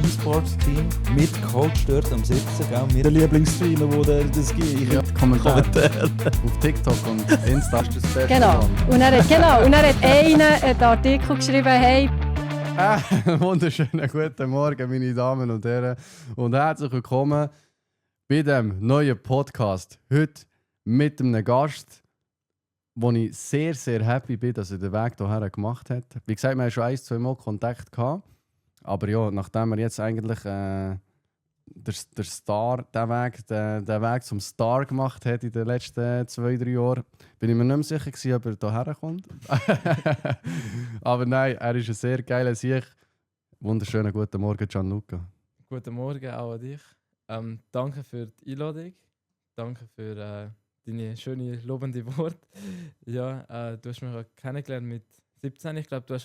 E-Sports-Team mit Coach dort am Sitzen, gell? Mit der Lieblingsstreamer, wo das gibt. Ja, Kommentare auf TikTok und Insta ist das Beste. Genau. Und er hat einen Artikel geschrieben, hey. Wunderschönen guten Morgen, meine Damen und Herren. Und herzlich willkommen bei diesem neuen Podcast. Heute mit einem Gast, wo ich sehr, sehr happy bin, dass er den Weg hierher gemacht hat. Wie gesagt, wir hatten schon 1-2 Mal Kontakt gehabt. Aber ja, nachdem er jetzt eigentlich der Star, den Weg zum Star gemacht hat in den letzten 2-3 Jahren, bin ich mir nicht mehr sicher gewesen, ob er hierher kommt. Aber nein, er ist ein sehr geiler Sieg. Wunderschönen guten Morgen, Gianluca. Guten Morgen auch an dich. Danke für die Einladung. Danke für deine schönen, lobende Worte. Ja, du hast mich auch kennengelernt mit 17. Ich glaube, ich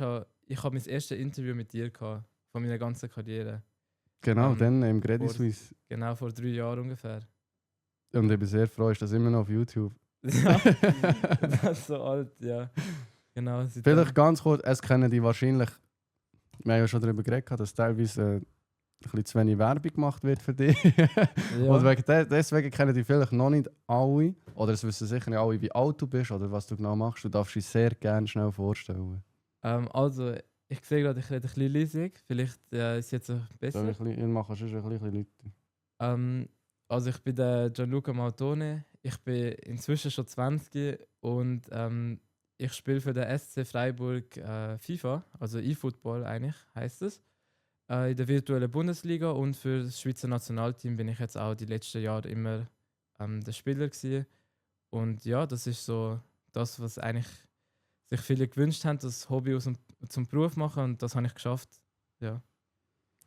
habe mein erstes Interview mit dir gehabt, von meiner ganzen Karriere. Genau, dann im Credit Suisse. Genau, vor 3 Jahren ungefähr. Und ich bin sehr froh, ist das immer noch auf YouTube. Ja, das ist so alt, ja. Genau. Vielleicht ganz kurz, es kennen die wahrscheinlich, wir haben ja schon darüber geredet, dass teilweise ein bisschen zu wenig Werbung gemacht wird für dich. Ja. Und deswegen kennen die vielleicht noch nicht alle, oder es wissen sicher nicht alle, wie alt du bist oder was du genau machst. Du darfst dich sehr gerne schnell vorstellen. Also, ich sehe gerade, ich rede ein bisschen leisig. Vielleicht ist es jetzt besser. Ich mache schon ein bisschen Leute. Also ich bin der Gianluca Mautone. Ich bin inzwischen schon 20 und ich spiele für den SC Freiburg FIFA, also eFootball eigentlich heisst es, in der virtuellen Bundesliga, und für das Schweizer Nationalteam bin ich jetzt auch die letzten Jahre immer der Spieler gewesen. Und ja, das ist so das, was eigentlich sich viele gewünscht haben, das Hobby zum Beruf machen, und das habe ich geschafft. Ja.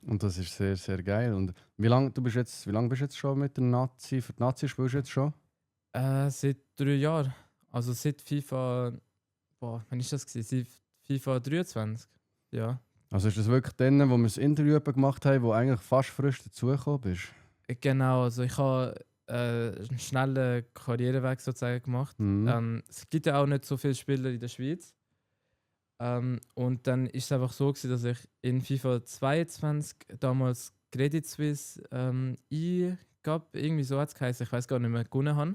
Und das ist sehr, sehr geil. Und wie lange bist du jetzt schon mit der Nazi? Für die Nazi spielst du jetzt schon? Seit 3 Jahren. Also seit FIFA. Wann ist das gewesen? Seit FIFA 23. Ja. Also ist das wirklich dann, wo wir das Interview gemacht haben, wo eigentlich fast frisch dazugekommen bist? Genau, also ich habe einen schnellen Karriereweg sozusagen gemacht. Mhm. Es gibt ja auch nicht so viele Spieler in der Schweiz. Und dann ist es einfach so gewesen, dass ich in FIFA 22 damals Credit Suisse eingab, irgendwie so hat es geheißen, ich weiß gar nicht mehr, gewonnen habe.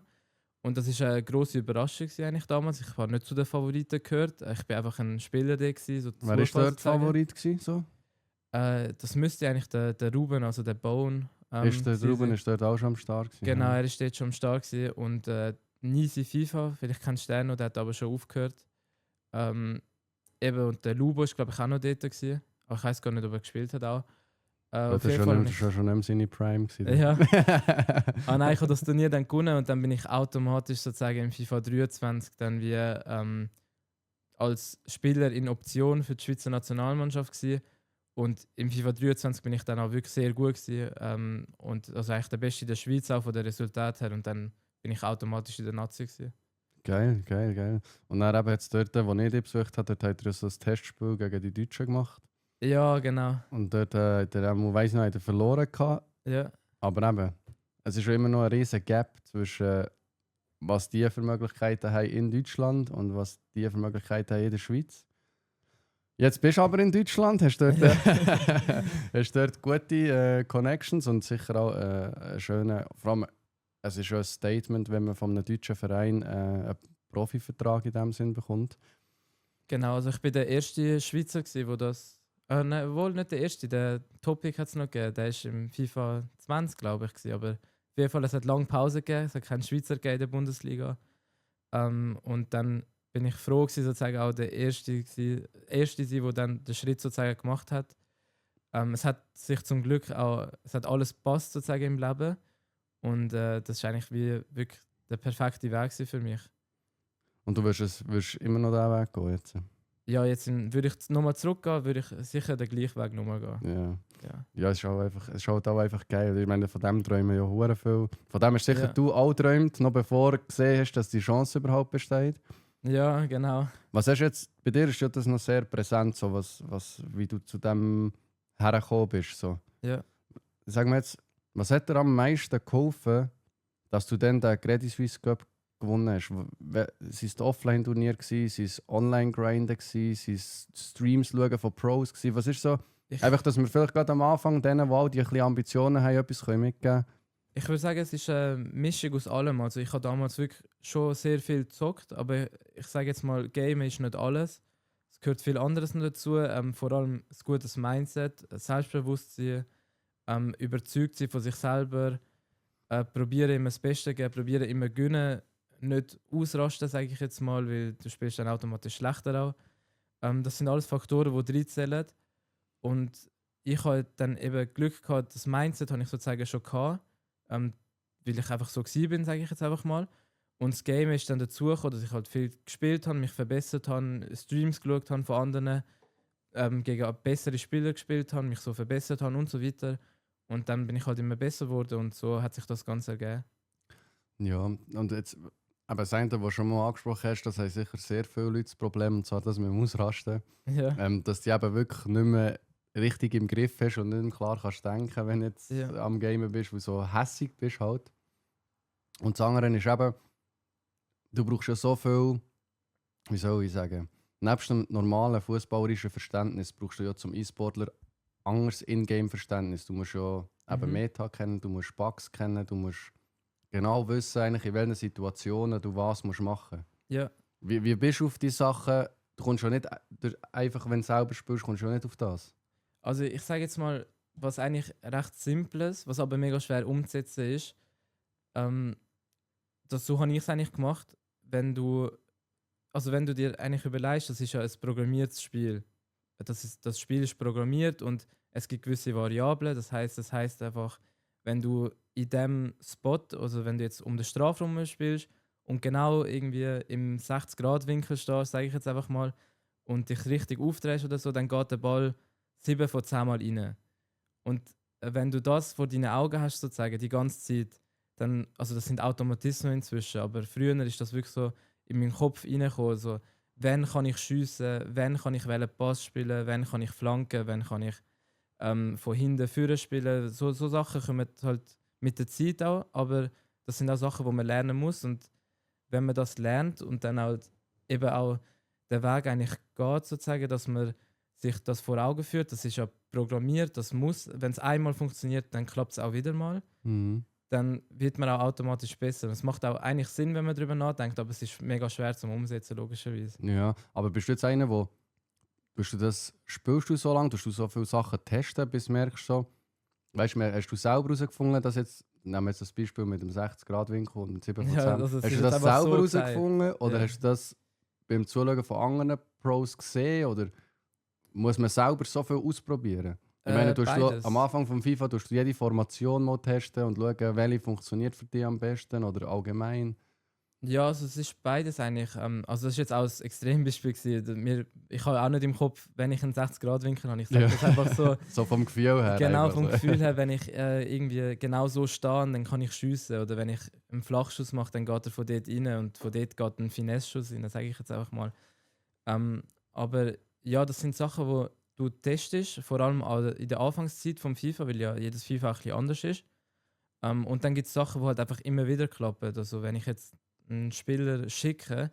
Und das war eine grosse Überraschung eigentlich damals. Ich habe nicht zu den Favoriten gehört. Ich war einfach ein Spieler, der war. So Wer war dort Favorit gewesen, so? Das müsste eigentlich der Ruben, also der Bone. Der Ruben ist dort auch schon am Start gewesen. Genau, ja. er ist dort schon am Start gewesen. Und Nisi FIFA, vielleicht kennst du den noch, der hat aber schon aufgehört. Und der Lubo ist, glaube ich, auch noch dort gewesen. Aber ich weiß gar nicht, ob er gespielt hat auch. Das war schon nicht seine Prime gewesen. Ja. Nein, ich habe das Turnier dann gewonnen, und dann bin ich automatisch sozusagen im FIFA 23 dann wie als Spieler in Option für die Schweizer Nationalmannschaft gewesen. Und im FIFA 23 bin ich dann auch wirklich sehr gut gewesen. Und also eigentlich der Beste in der Schweiz, auch von den Resultaten her. Und dann bin ich automatisch in der Nazi gewesen. Geil. Und dann eben jetzt dort, wo ich dich besucht habe, dort hat er so ein Testspiel gegen die Deutschen gemacht. Ja, genau. Und dort hat er, weiss nicht, hat er verloren gehabt. Ja. Aber eben, es ist schon immer noch ein riesen Gap zwischen was die für Möglichkeiten haben in Deutschland und was die für Möglichkeiten haben in der Schweiz. Jetzt bist du aber in Deutschland, hast dort, hast dort gute Connections und sicher auch einen schönen, vor allem, es ist schon ein Statement, wenn man von einem deutschen Verein einen Profivertrag in diesem Sinn bekommt. Genau, also ich bin der erste Schweizer der das. Nein, wohl nicht der erste, der Topic hat es noch gegeben, der war im FIFA 20, glaube ich, gewesen. Aber auf jeden Fall, es hat lange Pause gegeben, es hat keinen Schweizer gegeben in der Bundesliga. Und dann bin ich froh gewesen, sozusagen auch der Erste der dann den Schritt sozusagen gemacht hat. Es hat sich zum Glück auch, es hat alles gepasst sozusagen im Leben. Und das ist eigentlich wie wirklich der perfekte Weg für mich. Und du wirst immer noch diesen Weg gehen jetzt? Ja, jetzt würde ich nochmal zurückgehen, würde ich sicher den gleichen Weg nochmal gehen. Ja, es ist halt auch einfach geil. Ich meine, von dem träumen ja hure viel. Von dem hast sicher du auch geträumt, noch bevor du gesehen hast, dass die Chance überhaupt besteht. Ja, genau. Was hast du jetzt, bei dir ist ja das noch sehr präsent, so wie du zu dem hergekommen bist. So. Ja. Sag mir jetzt, was hat dir am meisten geholfen, dass du dann den Credit Suisse Cup gewonnen hast? Sind es Offline-Turniere, sind es Online-Grinden, sind es Streams schauen von Pros? Was ist so Einfach, dass wir vielleicht gerade am Anfang denen, die auch die ein bisschen Ambitionen haben, etwas mitgeben können. Ich würde sagen, es ist eine Mischung aus allem. Also ich habe damals wirklich schon sehr viel gezockt, aber ich sage jetzt mal, Game ist nicht alles. Es gehört viel anderes noch dazu. Vor allem ein gutes Mindset, Selbstbewusstsein, überzeugt sein von sich selber, probieren immer das Beste geben, probieren immer gewinnen, nicht ausrasten, sage ich jetzt mal, weil du spielst dann automatisch schlechter auch. Das sind alles Faktoren, die reinzählen. Und ich habe dann eben Glück gehabt, das Mindset habe ich sozusagen schon gehabt, weil ich einfach so gewesen bin, sage ich jetzt einfach mal. Und das Game ist dann dazu gekommen, dass ich halt viel gespielt habe, mich verbessert habe, Streams geschaut habe von anderen, gegen bessere Spieler gespielt habe, mich so verbessert habe und so weiter. Und dann bin ich halt immer besser geworden und so hat sich das Ganze ergeben. Ja, und jetzt, aber das eine, was du schon mal angesprochen hast, das haben sicher sehr viele Leute das Problem, und zwar, dass wir ausrasten. Ja. Dass du eben wirklich nicht mehr richtig im Griff hast und nicht mehr klar kannst denken, wenn du jetzt am Gamen bist, weil du so hässig bist halt. Und das andere ist eben, du brauchst ja so viel, wie soll ich sagen, nebst dem normalen fußballerischen Verständnis brauchst du ja zum E-Sportler anderes Ingame-Verständnis. Du musst ja eben Meta kennen, du musst Bugs kennen, du musst genau wissen, eigentlich, in welchen Situationen du was musst machen. Ja. Wie bist du auf diese Sachen? Du kommst ja nicht, einfach wenn du selber spielst, kommst du ja nicht auf das. Also ich sage jetzt mal, was eigentlich recht Simples, was aber mega schwer umzusetzen ist, so habe ich es eigentlich gemacht, wenn du dir eigentlich überlegst, das ist ja ein programmiertes Spiel. Das Spiel ist programmiert und es gibt gewisse Variablen, das heißt einfach, wenn du in dem Spot, also wenn du jetzt um den Strafraum spielst und genau irgendwie im 60-Grad-Winkel stehst, sage ich jetzt einfach mal, und dich richtig aufdrehst oder so, dann geht der Ball 7 von 10 Mal rein. Und wenn du das vor deinen Augen hast, sozusagen, die ganze Zeit, dann, also das sind Automatismen inzwischen, aber früher ist das wirklich so in meinen Kopf reingekommen, so, wann kann ich schiessen, wann kann ich welchen Pass spielen, wann kann ich flanken, wann kann ich von hinten führen spielen. So Sachen kommen halt mit der Zeit auch, aber das sind auch Sachen, die man lernen muss. Und wenn man das lernt und dann halt eben auch der Weg eigentlich geht, sozusagen, dass man sich das vor Augen führt, das ist ja programmiert, das muss, wenn es einmal funktioniert, dann klappt es auch wieder mal. Dann wird man auch automatisch besser. Es macht auch eigentlich Sinn, wenn man darüber nachdenkt, aber es ist mega schwer zum Umsetzen, logischerweise. Ja, aber bist du jetzt einer, wo spielst du so lange, tust du so viele Sachen testen, bis du merkst so, weißt du, hast du selber herausgefunden, dass jetzt, nehmen wir jetzt das Beispiel mit dem 60-Grad-Winkel und 7%, Ja, das hast du das einfach selber so herausgefunden oder Ja. hast du das beim Zuschauen von anderen Pros gesehen oder muss man selber so viel ausprobieren? Ich meine, Beides. am Anfang von FIFA tust du jede Formation mal testen und schauen, welche funktioniert für dich am besten oder allgemein. Ja, also es ist beides eigentlich. Also das ist jetzt auch ein Extrembeispiel gewesen. Ich habe auch nicht im Kopf, wenn ich einen 60-Grad-Winkel habe. Ich sage das einfach so. So vom Gefühl her. Genau, einfach vom so. Gefühl her, wenn ich irgendwie genau so stehe, dann kann ich schiessen. Oder wenn ich einen Flachschuss mache, dann geht er von dort rein und von dort geht ein Finesse-Schuss rein, sage ich jetzt einfach mal. Aber ja, das sind Sachen, die du testest, vor allem in der Anfangszeit vom FIFA, weil ja jedes FIFA ein bisschen anders ist. Und dann gibt es Sachen, die halt einfach immer wieder klappen. Also wenn ich jetzt einen Spieler schicke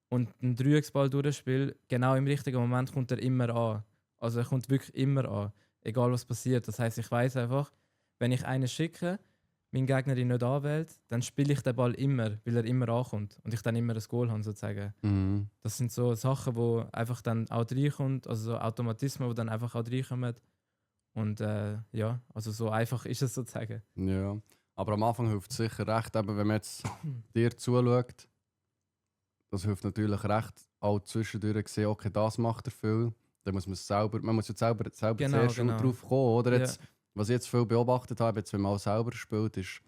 und einen Dreiecksball durchspiele, genau im richtigen Moment kommt er immer an. Also er kommt wirklich immer an, egal was passiert. Das heißt, ich weiß einfach, wenn ich einen schicke, mein Gegner ihn nicht anwählt, dann spiele ich den Ball immer, weil er immer ankommt und ich dann immer ein Goal habe, sozusagen. Mhm. Das sind so Sachen, die einfach dann auch reinkommen, also so Automatismen, die dann einfach auch reinkommen. Und ja, also so einfach ist es sozusagen. Ja, aber am Anfang hilft es sicher recht, eben, wenn man jetzt dir zuschaut, das hilft natürlich recht, auch zwischendurch sehen, okay, das macht er viel, dann muss man muss jetzt selber Genau, zuerst genau. drauf kommen, oder? Ja. Jetzt, was ich jetzt viel beobachtet habe, jetzt, wenn man auch selber spielt, ist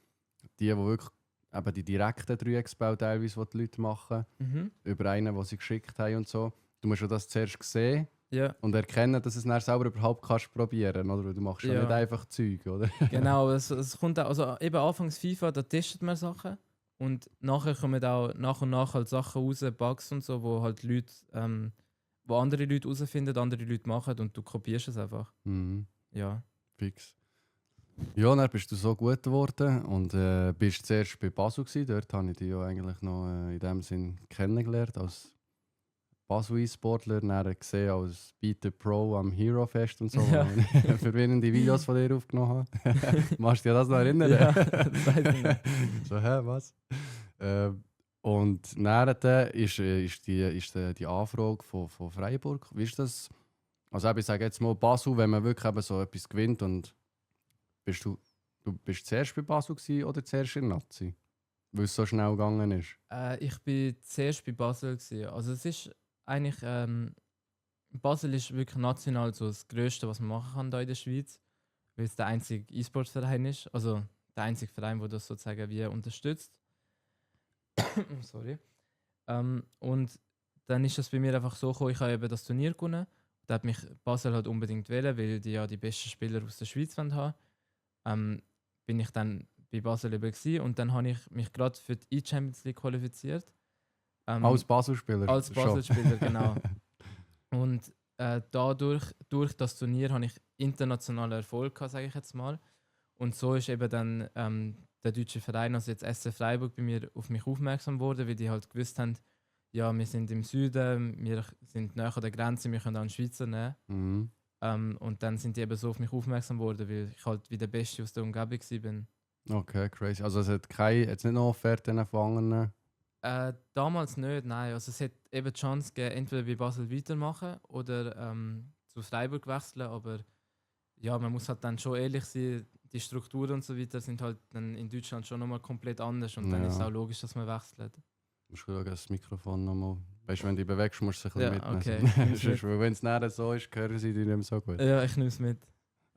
die wirklich eben die direkten Dreiecksbälle teilweise, die die Leute machen, über einen, den sie geschickt haben und so. Du musst ja das zuerst sehen Ja, und erkennen, dass du es dann selber überhaupt kannst probieren, oder? Weil du machst ja Ja. nicht einfach Zeug, oder? genau. Es kommt auch, also eben anfangs FIFA, da testet man Sachen und nachher kommen auch nach und nach halt Sachen raus, Bugs und so, wo halt Leute, wo andere Leute herausfinden, andere Leute machen und du kopierst es einfach. Mhm. Ja. Fix. Ja, dann bist du so gut geworden und bist zuerst bei Basel gewesen. Dort habe ich dich ja eigentlich noch in dem Sinn kennengelernt als Basel E-Sportler dann gesehen als Beat the Pro am Hero Fest und so, Ja. wo ich verwirrende Videos von dir aufgenommen habe. Machst du dir das noch erinnern? Ja, das weiss ich nicht. So, hä, was? Und dann ist die Anfrage von Freiburg. Wie ist das? Also ich sage jetzt mal Basel, wenn man wirklich eben so etwas gewinnt und du bist zuerst bei Basel gewesen oder zuerst in Nazi? Weil es so schnell gegangen ist. Ich bin zuerst bei Basel gewesen. Also es ist eigentlich Basel ist wirklich national so das Größte, was man machen kann hier in der Schweiz, weil es der einzige E-Sports-Verein ist, also der einzige Verein, der das sozusagen wie unterstützt. Sorry. Und dann ist das bei mir einfach so gekommen, ich habe eben das Turnier gewonnen. Da hat mich Basel halt unbedingt wählen, weil die ja die besten Spieler aus der Schweiz haben. Bin ich dann bei Basel eben gewesen, und dann habe ich mich gerade für die E-Champions League qualifiziert. Als Basel-Spieler? Als schon. Basel-Spieler, genau. Und durch das Turnier habe ich internationalen Erfolg gehabt, sage ich jetzt mal. Und so ist eben dann der deutsche Verein, also jetzt SC Freiburg, bei mir auf mich aufmerksam geworden, weil die halt gewusst haben, ja, wir sind im Süden, wir sind näher an der Grenze, wir können auch einen Schweizer nehmen. Mhm. Und dann sind die eben so auf mich aufmerksam geworden, weil ich halt wie der Beste aus der Umgebung war. Okay, crazy. Also es hat jetzt nicht noch Offerten von anderen? Damals nicht, nein. Also es hat eben die Chance gegeben, entweder bei Basel weitermachen oder zu Freiburg wechseln, aber ja, man muss halt dann schon ehrlich sein, die Strukturen und so weiter sind halt dann in Deutschland schon nochmal komplett anders, und dann Ja. ist es auch logisch, dass man wechselt. Du musst schauen, das Mikrofon nochmal. Weißt du, wenn du dich bewegst, musst du es ein Ja, bisschen okay. mitnehmen. Weil wenn es näher so ist, hören sie dich nicht mehr so gut. Ja, ich nehme es mit.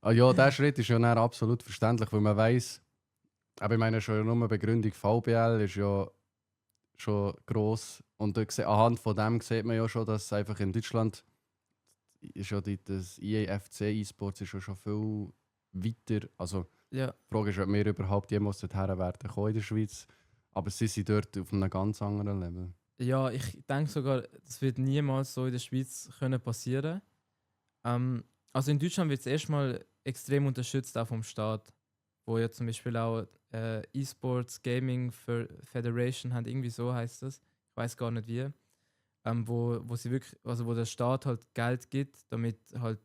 Ah, ja, dieser Schritt ist ja dann absolut verständlich, weil man weiss, aber ich meine schon nur Begründung VBL ist ja schon gross, und anhand von dem sieht man ja schon, dass einfach in Deutschland ist ja das IAFC E-Sports ist ja schon viel weiter. Also Ja, die Frage ist, ob wir überhaupt jemals dorthin werden kommen in der Schweiz, aber sie sind dort auf einem ganz anderen Level. ja, ich denke sogar, das wird niemals so in der Schweiz können passieren. Also in Deutschland wird es erstmal extrem unterstützt, auch vom Staat, wo ja zum Beispiel auch E-Sports Gaming Federation hat, irgendwie so heißt das. Ich weiß gar nicht wie. Wo sie wirklich, also wo der Staat halt Geld gibt, damit halt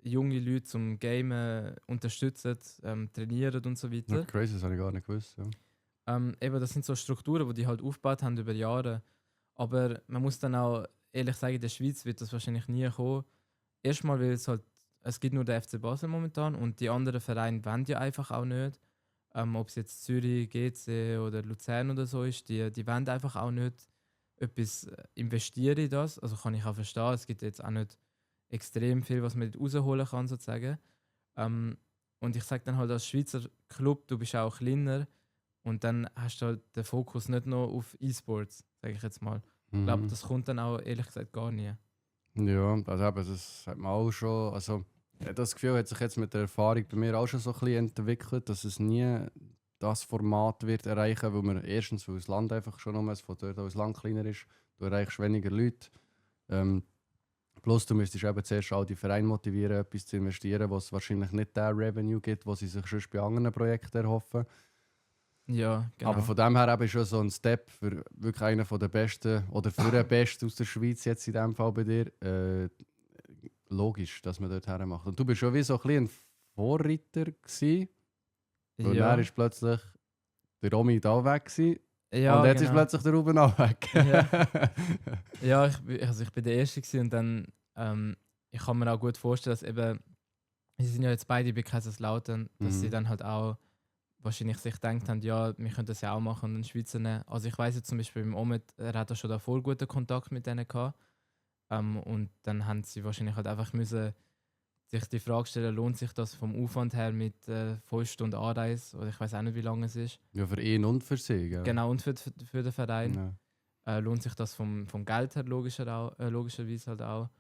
junge Leute zum Gamen unterstützen, trainieren und so weiter. Ja, crazy, das habe ich gar nicht gewusst. Ja. Eben, das sind so Strukturen, die halt aufgebaut haben über Jahre. Aber man muss dann auch ehrlich sagen, in der Schweiz wird das wahrscheinlich nie kommen. Erstmal, weil es gibt nur den FC Basel momentan, und die anderen Vereine wollen ja einfach auch nicht. Ob es jetzt Zürich, GC oder Luzern oder so ist, die wollen einfach auch nicht etwas investieren in das. Also kann ich auch verstehen, es gibt jetzt auch nicht extrem viel, was man rausholen kann, sozusagen. Und ich sage dann halt, als Schweizer Club, du bist auch kleiner, und dann hast du halt den Fokus nicht nur auf E-Sports, sage ich jetzt mal. Ich glaube, das kommt dann auch ehrlich gesagt gar nie. Ja, also eben, das hat man auch schon. Also, das Gefühl hat sich jetzt mit der Erfahrung bei mir auch schon so ein bisschen entwickelt, dass es nie das Format wird erreichen, weil man erstens, weil das Land einfach schon um von dort aus Land kleiner ist, du erreichst weniger Leute. Plus du müsstest eben zuerst auch die Vereine motivieren, etwas zu investieren, was wahrscheinlich nicht der Revenue gibt, was sie sich schon bei anderen Projekten erhoffen. Ja, genau. Aber von dem her eben schon so ein Step für wirklich einen der besten oder für den Besten aus der Schweiz jetzt in dem Fall bei dir. Logisch, dass man dort her macht. Und du bist schon wie so ein bisschen ein Vorreiter gewesen, weil ja. dann ist plötzlich der Romy da weg gewesen, Ja, und jetzt ist genau. plötzlich der Ruben auch weg. Ja, ich bin der Erste gewesen, und dann, ich kann mir auch gut vorstellen, dass eben, sie sind ja jetzt beide bei Kaiserslautern, dass sie dann halt auch wahrscheinlich sich gedacht haben, ja, wir können das ja auch machen und einen Schweizer nehmen. Also ich weiß jetzt zum Beispiel beim Omid, er hat ja schon davor guten Kontakt mit denen gehabt. Und dann haben sie wahrscheinlich halt einfach müssen sich die Frage stellen, lohnt sich das vom Aufwand her mit 5 Stunden Anreise, oder ich weiß auch nicht, wie lange es ist. Ja, für ihn und für sie. Gell? Genau, und für den Verein. Ja. Lohnt sich das vom Geld her logischerweise halt auch.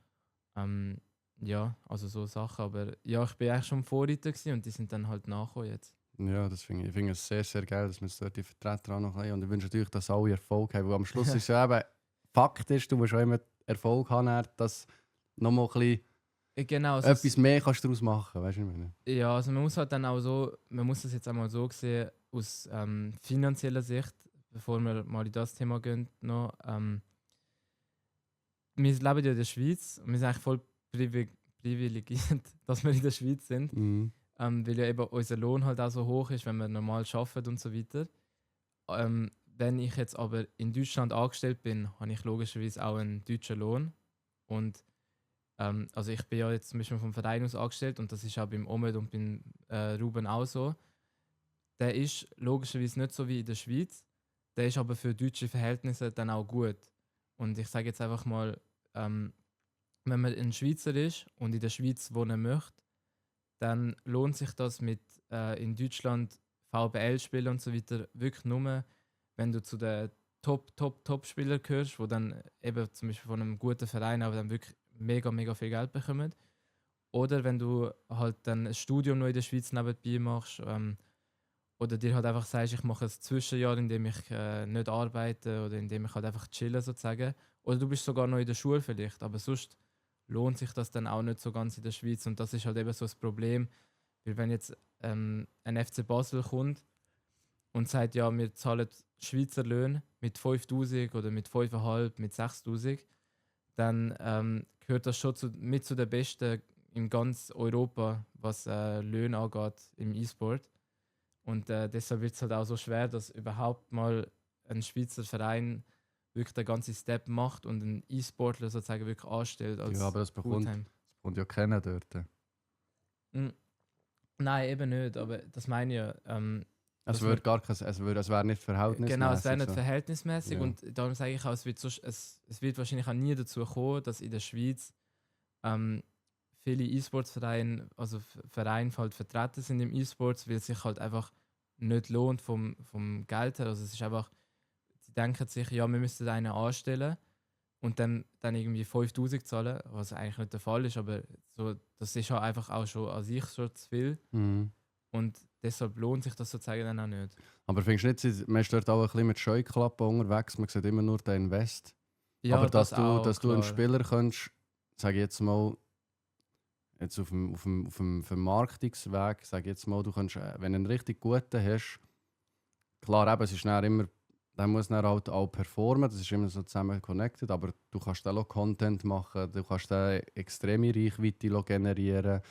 Ja, also so Sachen. Aber ja, ich bin eigentlich schon Vorreiter gewesen, und die sind dann halt nachgekommen jetzt. Ja, das finde ich. Ich finde es sehr, sehr geil, dass wir dort die Vertreter auch noch haben. Und ich wünsche natürlich, dass alle Erfolg haben. Weil am Schluss ist es ja eben Fakt, ist, du musst auch immer Erfolg haben, dass noch mal ein bisschen Genau, also etwas mehr kannst du daraus machen. Weißt du, was ich meine? ja, also man muss halt dann auch so, man muss das jetzt einmal so sehen, aus finanzieller Sicht, bevor wir mal in das Thema gehen noch. wir leben ja in der Schweiz und wir sind eigentlich voll privilegiert, dass wir in der Schweiz sind. Mhm. Weil ja eben unser Lohn halt auch so hoch ist, wenn wir normal arbeiten und so weiter. Wenn ich jetzt aber in Deutschland angestellt bin, habe ich logischerweise auch einen deutschen Lohn. Und also ich bin ja jetzt zum Beispiel vom Verein aus angestellt und das ist auch beim Omid und beim Ruben auch so. Der ist logischerweise nicht so wie in der Schweiz, der ist aber für deutsche Verhältnisse dann auch gut. Und ich sage jetzt einfach mal, wenn man ein Schweizer ist und in der Schweiz wohnen möchte, dann lohnt sich das mit in Deutschland VBL spielen und so weiter wirklich nur, wenn du zu den Top-Spielern gehörst, wo dann eben zum Beispiel von einem guten Verein aber dann wirklich mega viel Geld bekommen. Oder wenn du halt dann ein Studium noch in der Schweiz nebenbei machst, oder dir halt einfach sagst, ich mache ein Zwischenjahr, in dem ich nicht arbeite oder in dem ich halt einfach chille sozusagen. Oder du bist sogar noch in der Schule vielleicht, aber sonst lohnt sich das dann auch nicht so ganz in der Schweiz. Und das ist halt eben so das Problem, weil wenn jetzt ein FC Basel kommt und sagt, ja, wir zahlen Schweizer Löhne mit 5'000 oder mit 5'500, mit 6'000, dann gehört das schon mit zu den Besten in ganz Europa, was Löhne angeht im E-Sport. Und deshalb wird es halt auch so schwer, dass überhaupt mal ein Schweizer Verein wirklich den ganzen Step macht und einen E-Sportler sozusagen wirklich anstellt als Ja, aber das bekommt ja keiner dort. Nein, eben nicht, aber das meine ich ja. Es wäre nicht verhältnismäßig. Genau, es wäre nicht so. verhältnismäßig Ja. und darum sage ich auch, es wird wahrscheinlich auch nie dazu kommen, dass in der Schweiz viele E-Sports-Vereine, also Vereine halt vertreten sind im E-Sports, weil es sich halt einfach nicht lohnt vom Geld her. Also es ist einfach, sie denken sich, ja, wir müssten einen anstellen und dann irgendwie 5'000 zahlen, was eigentlich nicht der Fall ist, aber so, das ist halt einfach auch schon an sich schon zu viel Mhm. und deshalb lohnt sich das sozusagen dann auch nicht. Aber findest du nicht, man ist dort auch ein bisschen mit Scheuklappen unterwegs, man sieht immer nur den Invest. Ja, aber dass auch, du einen klar. Spieler kannst, sage ich jetzt mal, jetzt auf dem Vermarktungsweg, sage ich jetzt mal, du kannst, wenn du einen richtig guten hast, klar, eben, es ist dann immer, der muss dann halt auch performen, das ist immer so zusammen connected, aber du kannst dann auch Content machen, du kannst dann extreme Reichweite generieren.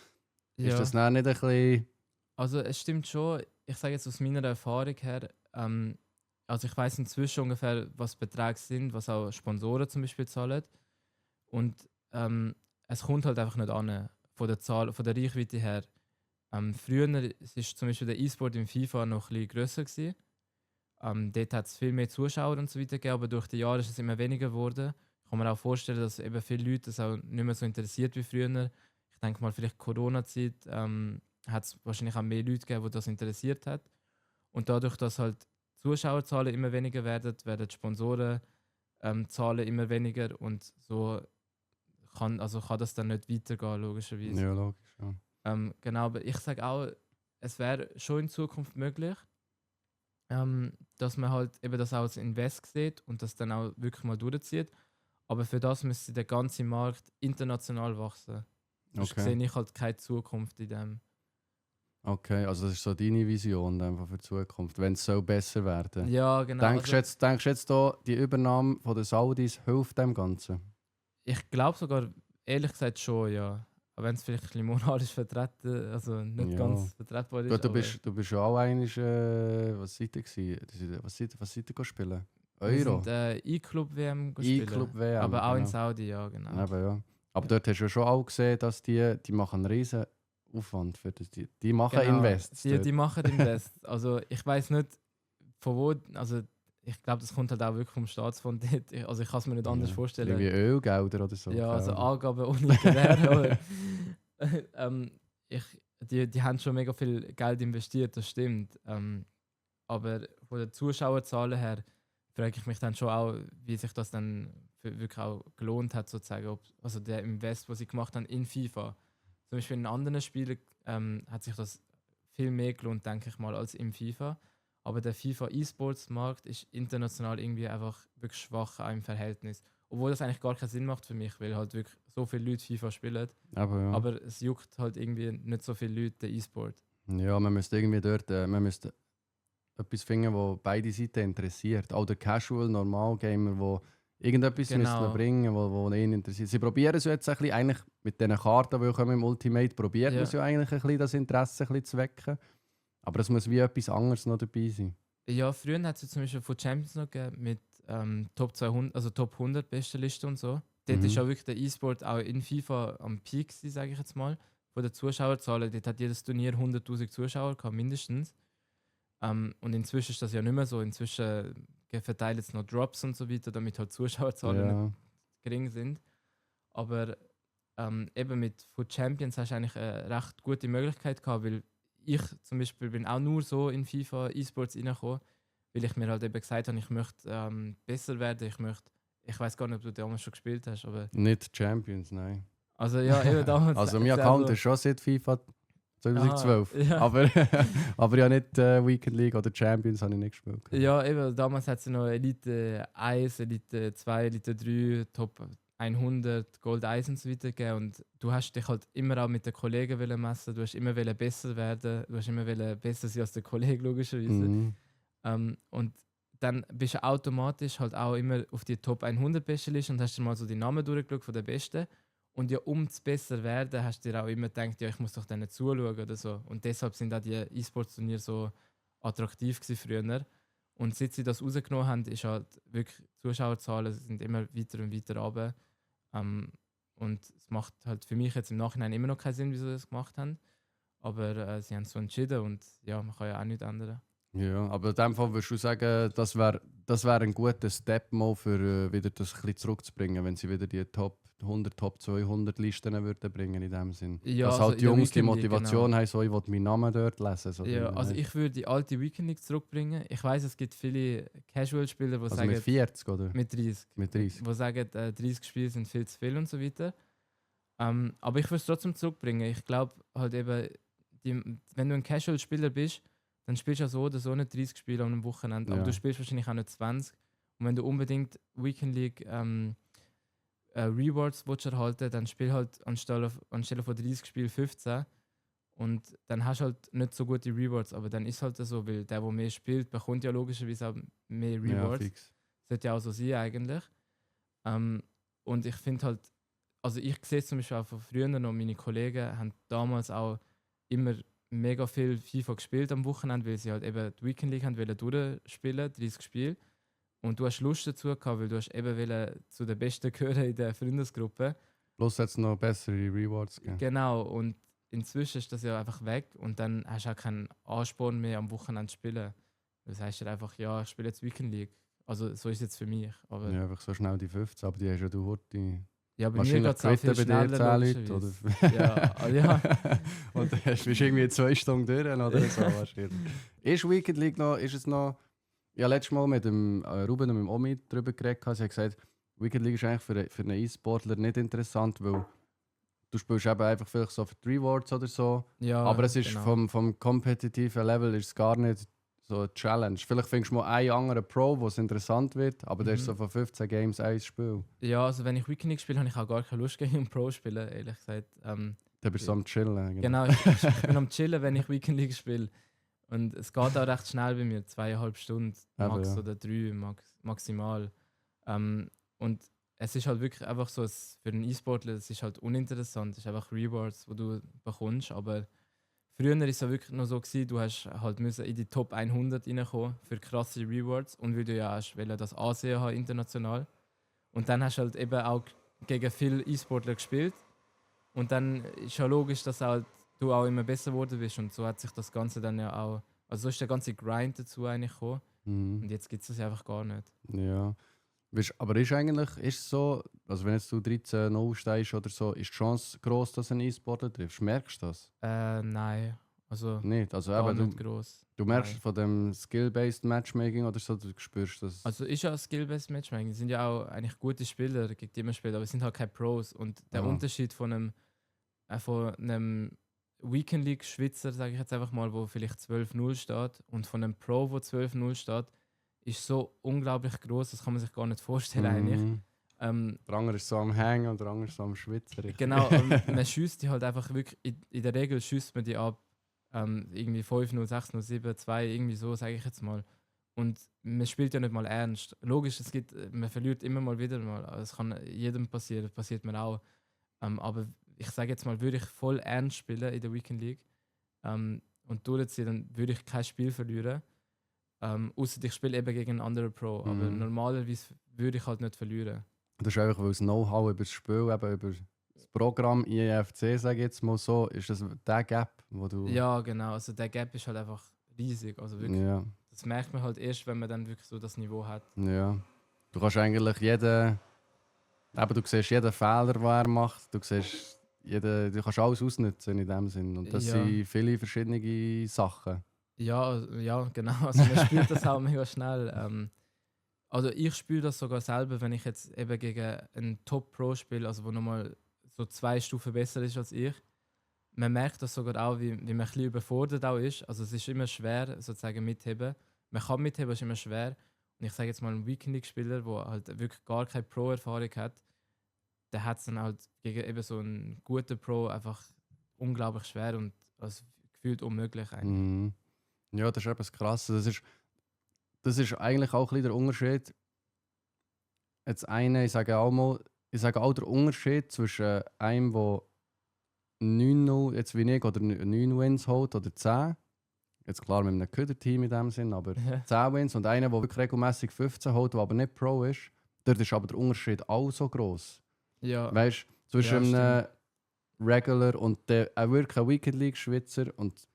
Ja. Ist das dann nicht ein bisschen... Also es stimmt schon, ich sage jetzt aus meiner Erfahrung her, also ich weiß inzwischen ungefähr, was Beträge sind, was auch Sponsoren zum Beispiel zahlen. Und es kommt halt einfach nicht an, von der Zahl, von der Reichweite her. Früher ist zum Beispiel der E-Sport im FIFA noch ein bisschen grösser gewesen. Dort hat es viel mehr Zuschauer und so weiter gegeben, aber durch die Jahre ist es immer weniger geworden. Ich kann mir auch vorstellen, dass eben viele Leute das auch nicht mehr so interessiert wie früher. Ich denke mal, vielleicht Corona-Zeit hat es wahrscheinlich auch mehr Leute gegeben, die das interessiert hat. Und dadurch, dass halt Zuschauerzahlen immer weniger werden die Sponsorenzahlen immer weniger und so kann das dann nicht weitergehen, logischerweise. Ja, logisch. Ja. Genau, aber ich sage auch, es wäre schon in Zukunft möglich, dass man halt eben das auch als Invest sieht und das dann auch wirklich mal durchzieht. Aber für das müsste der ganze Markt international wachsen. Sonst Okay. sehe ich halt keine Zukunft in dem. Okay, also das ist so deine Vision einfach für die Zukunft, wenn es so besser werden. Ja, genau. Denkst du jetzt da, die Übernahme von den Saudis hilft dem Ganzen? Ich glaube sogar, ehrlich gesagt schon, ja. Aber wenn es vielleicht ein bisschen moralisch vertreten, also nicht Ja. ganz vertretbar ist. Gut, aber du bist ja auch einig, was seid ihr gewesen? Was seid ihr spielen? wir Euro? sind E-Club-WM gespielt. E-Club WM. Aber auch in genau. Saudi, ja, genau. Eben, ja. Aber dort hast du ja schon auch gesehen, dass die machen einen riesen Aufwand für das. Die machen Genau, Invests. die machen Invest. Also ich weiß nicht, von wo, also ich glaube, das kommt halt auch wirklich vom Staatsfonds dort. Also ich kann es mir nicht anders vorstellen. Wie Ölgelder oder so. Ja, also keine Ahnung. Angaben ohne Gewähr. Aber die haben schon mega viel Geld investiert, das stimmt. Aber von den Zuschauerzahlen her frage ich mich dann schon auch, wie sich das dann wirklich auch gelohnt hat, sozusagen. Also der Invest, den sie gemacht haben in FIFA. Zum Beispiel in anderen Spielen hat sich das viel mehr gelohnt, denke ich mal, als im FIFA. Aber der FIFA E-Sports-Markt ist international irgendwie einfach wirklich schwach auch im Verhältnis. Obwohl das eigentlich gar keinen Sinn macht für mich, weil halt wirklich so viele Leute FIFA spielen. Aber, ja. Aber es juckt halt irgendwie nicht so viele Leute den E-Sport. Ja, man müsste irgendwie dort etwas finden, das beide Seiten interessiert. Auch der Casual, Normal-Gamer, der Irgendetwas müssen wir bringen, wo ihn interessiert. Sie probieren es jetzt ein bisschen, eigentlich mit diesen Karten, die kommen im Ultimate, probiert man ja eigentlich ein bisschen das Interesse ein bisschen zu wecken. Aber es muss wie etwas anderes noch dabei sein. Ja, früher hat es zum Beispiel von Champions noch gegeben mit Top 200, also Top 100 beste Liste und so. Dort ist ja wirklich der E-Sport auch in FIFA am Peak, sage ich jetzt mal, von den Zuschauerzahlen. Dort hat jedes Turnier 100'000 Zuschauer gehabt, mindestens. Und inzwischen ist das ja nicht mehr so. Inzwischen verteilt es noch Drops und so weiter, damit halt Zuschauerzahlen nicht gering sind. Aber eben von Champions hast du eigentlich eine recht gute Möglichkeit gehabt, weil ich zum Beispiel bin auch nur so in FIFA E-Sports reingekommen, weil ich mir halt eben gesagt habe, ich möchte besser werden, ich weiß gar nicht, ob du damals schon gespielt hast, aber... Nicht Champions, nein. Also ja, eben damals... Also mein Account ist schon seit FIFA 2012, ja. aber ja nicht Weekend League oder Champions habe ich nicht gespielt. Ja, eben, damals hat es noch Elite 1, Elite 2, Elite 3, Top 100, Gold 1 und so weiter gegeben und du hast dich halt immer auch mit den Kollegen messen, du hast immer besser werden, du hast immer besser sein als der Kollege, logischerweise. Und dann bist du automatisch halt auch immer auf die Top 100 besten Liste und hast dir mal so die Namen durchgeschaut von den Besten. Und ja, um zu besser werden, hast du dir auch immer gedacht, ja, ich muss doch denen zuschauen oder so. Und deshalb sind auch die E-Sports-Turniere so attraktiv gewesen früher. Und seit sie das rausgenommen haben, ist halt wirklich, die Zuschauerzahlen sind immer weiter und weiter runter. Und es macht halt für mich jetzt im Nachhinein immer noch keinen Sinn, wieso sie das gemacht haben. Aber sie haben es so entschieden und ja, man kann ja auch nichts ändern. Ja, aber in dem Fall würdest du sagen, das wär ein guter Step mal für wieder das ein bisschen zurückzubringen, wenn sie wieder die Top 100, Top 200 Listen würden bringen in dem Sinn. Ja, dass also halt die Jungs die Weekend Motivation League, haben, so ich will meinen Namen dort lesen. So ja, also ich würde die alte Weekend League zurückbringen. Ich weiß, es gibt viele Casual-Spieler, die also sagen... mit 40, oder? Mit 30. Mit 30. Die sagen, 30 Spiele sind viel zu viel und so weiter. Aber ich würde es trotzdem zurückbringen. Ich glaube halt eben, wenn du ein Casual-Spieler bist, dann spielst du ja so oder so nicht 30 Spiele an einem Wochenende. Aber du spielst wahrscheinlich auch nicht 20. Und wenn du unbedingt Weekend League Rewards willst erhalten, dann spiel halt anstelle von 30 Spielen 15. Und dann hast du halt nicht so gute Rewards. Aber dann ist es halt so, weil der mehr spielt, bekommt ja logischerweise auch mehr Rewards. Ja, fix. Sollte ja auch so sein eigentlich. Und ich finde halt, also ich sehe zum Beispiel auch von früher noch, meine Kollegen haben damals auch immer mega viel FIFA gespielt am Wochenende, weil sie halt eben die Weekend League haben durchspielen, 30 Spiele. Und du hast Lust dazu gehabt, weil du hast eben zu den Besten gehören in der Freundesgruppe. Plus hat es noch bessere Rewards gegeben. Genau, und inzwischen ist das ja einfach weg und dann hast du auch keinen Ansporn mehr am Wochenende zu spielen. Das heißt ja einfach, ja, ich spiele jetzt Weekend League. Also so ist es jetzt für mich. Aber ja, einfach so schnell die 15, aber die hast ja du heute. ja, bei mir geht es auch viel bei dir 10 schneller. Leute, oder? Ja. Und dann bist du irgendwie 2 Stunden durch oder so wahrscheinlich. Ist Weekend League noch, ist es noch... Ja, letztes Mal mit dem Ruben und mit dem Omi darüber geredet. Sie hat gesagt, Weekend League ist eigentlich für einen E-Sportler nicht interessant, weil du spielst eben einfach vielleicht so für die Rewards oder so. Ja, aber es ist genau. vom kompetitiven Level ist es gar nicht so eine Challenge. Vielleicht findest du mal einen anderen Pro, wo es interessant wird, aber das ist so von 15 Games ein Spiel. Ja, also wenn ich Weekend League spiele, habe ich auch gar keine Lust gegen einen Pro spielen, ehrlich gesagt. Dann bist du so am Chillen eigentlich. Genau, ich bin am Chillen, wenn ich Weekend League spiele. Und es geht auch recht schnell bei mir, 2,5 Stunden max oder 3 maximal. Und es ist halt wirklich einfach so, für einen E-Sportler, es ist halt uninteressant, es ist einfach Rewards, die du bekommst. Aber früher war es ja wirklich noch so, du hast halt müssen in die Top 100 reinkommen für krasse Rewards und weil du ja hast das Ansehen haben international. Und dann hast du halt eben auch gegen viele E-Sportler gespielt. Und dann ist ja logisch, dass halt du auch immer besser geworden bist und so hat sich das Ganze dann ja auch, also so ist der ganze Grind dazu eigentlich gekommen und jetzt gibt es das einfach gar nicht. Ja, aber ist es so, also wenn jetzt du 13-0 stehst oder so, ist die Chance gross, dass du einen E-Sportler triffst? Merkst du das? Nein, also nicht, also gar eben, nicht gross. du merkst Nein. von dem Skill-Based Matchmaking oder so, du spürst das? Also ist ja Skill-Based Matchmaking, sind ja auch eigentlich gute Spieler, gegen die man spielt, aber es sind halt keine Pros und der Unterschied von einem Weekend League Schweizer, sage ich jetzt einfach mal, wo vielleicht 12-0 steht und von einem Pro, wo 12-0 steht, ist so unglaublich groß, das kann man sich gar nicht vorstellen eigentlich. Der andere ist so am Hängen und der andere ist so am Schwitzen. Genau, man schießt die halt einfach wirklich, in der Regel schießt man die ab, irgendwie 5-0, 6-0, 7-2, irgendwie so, sage ich jetzt mal. Und man spielt ja nicht mal ernst. Logisch, man verliert immer mal wieder mal. Es kann jedem passieren, passiert mir auch. Aber ich sage jetzt mal, würde ich voll ernst spielen in der Weekend League und durchziehen, dann würde ich kein Spiel verlieren. Außer ich spiele eben gegen einen anderen Pro. Aber normalerweise würde ich halt nicht verlieren. Das ist einfach, weil das Know-how über das Spiel, eben über das Programm IEFC, sage ich jetzt mal so, ist das der Gap, wo du... Ja, genau. Also der Gap ist halt einfach riesig. Also wirklich, Ja, das merkt man halt erst, wenn man dann wirklich so das Niveau hat. ja. Du kannst eigentlich jeden... Eben, du siehst jeden Fehler, den er macht. Du kannst alles ausnutzen in dem Sinn. Und das Ja. sind viele verschiedene Sachen. Ja, genau. Also man spielt das auch mega schnell. Also ich spiele das sogar selber, wenn ich jetzt eben gegen einen Top-Pro spiele, also wo nochmal so 2 Stufen besser ist als ich. Man merkt das sogar auch, wie man ein bisschen überfordert auch ist. Also es ist immer schwer, sozusagen mitheben. Man kann mitheben, ist immer schwer. Und ich sage jetzt mal, ein Weekend League-Spieler, der halt wirklich gar keine Pro-Erfahrung hat, der hat es dann halt gegen eben so einen guten Pro einfach unglaublich schwer und also gefühlt unmöglich eigentlich. Mhm. Ja, das ist etwas Krasses. Das ist eigentlich auch ein bisschen der Unterschied. Jetzt ich sage auch der Unterschied zwischen einem, der 9-0, jetzt wie ich, oder 9 Wins holt oder 10. Jetzt klar mit einem Köder-Team in dem Sinn, aber 10 Wins und einer, der wirklich regelmäßig 15 holt, der aber nicht Pro ist. Dort ist aber der Unterschied auch so gross. Ja, Weißt du, zwischen Ja, einem Regular und wirklich ein Weekend League-Schweizer und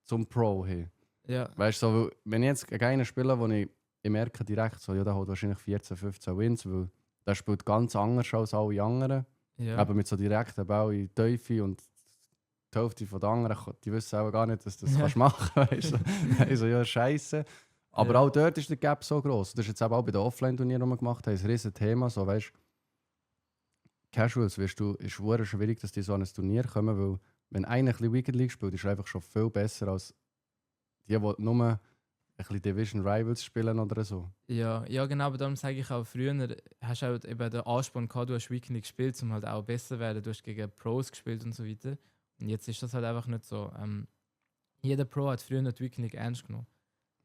zum Pro hin. ja, Weißt du, so, wenn ich jetzt gegen einen spiele, wo ich merke direkt, so, ja, der hat wahrscheinlich 14, 15 Wins, weil der spielt ganz anders als alle anderen. ja. Aber mit so direkten Bau in die Teufel und die Hälfte von den anderen, die wissen auch gar nicht, dass du das kannst machen kannst. Weißt du? Also, ja, scheiße. Aber Ja. auch dort ist der Gap so groß. Das ist jetzt eben auch bei den Offline-Turnieren, die wir gemacht haben, ein riesen Thema. So, weißt, Casuals ist es schwierig, dass die so an ein Turnier kommen, weil wenn einer ein bisschen Weekend League spielt, ist er einfach schon viel besser als die nur ein bisschen Division Rivals spielen oder so. Ja, genau, aber darum sage ich auch, früher hast du auch eben den Ansporn gehabt, du hast Weekend League gespielt, um halt auch besser zu werden, du hast gegen Pros gespielt und so weiter. Und jetzt ist das halt einfach nicht so. Jeder Pro hat früher nicht Weekend League ernst genommen.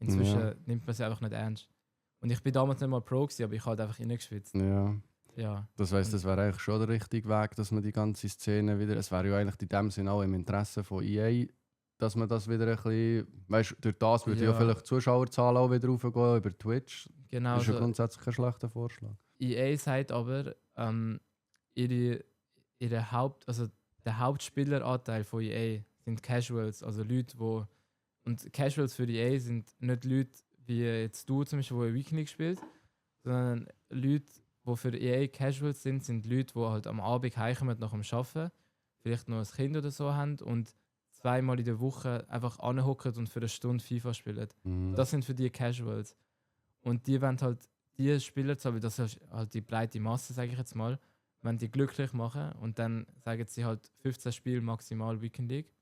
Inzwischen Ja. nimmt man sie einfach nicht ernst. Und ich bin damals nicht mal Pro gewesen, aber ich habe halt einfach reingeschwitzt. Ja. Ja, Das heisst, das wäre eigentlich schon der richtige Weg, dass man die ganze Szene wieder. Es wäre ja eigentlich in dem Sinne auch im Interesse von EA, dass man das wieder ein bisschen. Weißt du, durch das würde ja Ja. vielleicht die Zuschauerzahl auch wieder raufgehen über Twitch. genau. Das ist ja So, grundsätzlich kein schlechter Vorschlag. EA sagt aber, also der Hauptspieleranteil von EA sind Casuals, also Leute, die. Und Casuals für EA sind nicht Leute wie jetzt du zum Beispiel, die Weekend League spielt, sondern Leute, die für EA Casuals sind Leute, die halt am Abend heimkommen nach dem Arbeiten, vielleicht noch ein Kind oder so haben und 2-mal in der Woche einfach anhocken und für eine Stunde FIFA spielen. Mhm. Das sind für die Casuals. Und die wollen halt die Spieler, weil das ist halt die breite Masse, sage ich jetzt mal, wenn die glücklich machen und dann sagen sie halt 15 Spiele maximal Weekend League.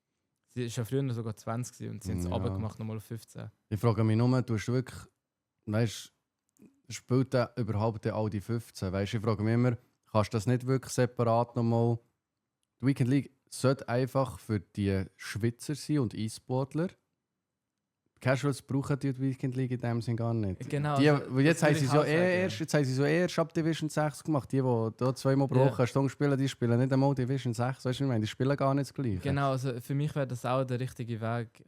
Sie ist ja früher sogar 20 gewesen und sie haben es Ja. runtergemacht, nochmal auf 15. Ich frage mich nur, du hast wirklich. Weißt du, spielt der überhaupt all die 15? Weißt du, ich frage mich immer, kannst du das nicht wirklich separat nochmal. Die Weekend League sollte einfach für die Schweizer sein und E-Sportler. Casuals brauchen die Weekend League in dem Sinn gar nicht. Genau, Die, also, weil jetzt das haben würde sie ich so auch sagen. jetzt haben sie so erst ab Division 6 gemacht. Die da 2-mal pro Ja. Woche eine Stunde spielen, die spielen nicht einmal Division 6. Weißt du, was ich meine? Die spielen gar nicht das Gleiche. Genau, also für mich wäre das auch der richtige Weg,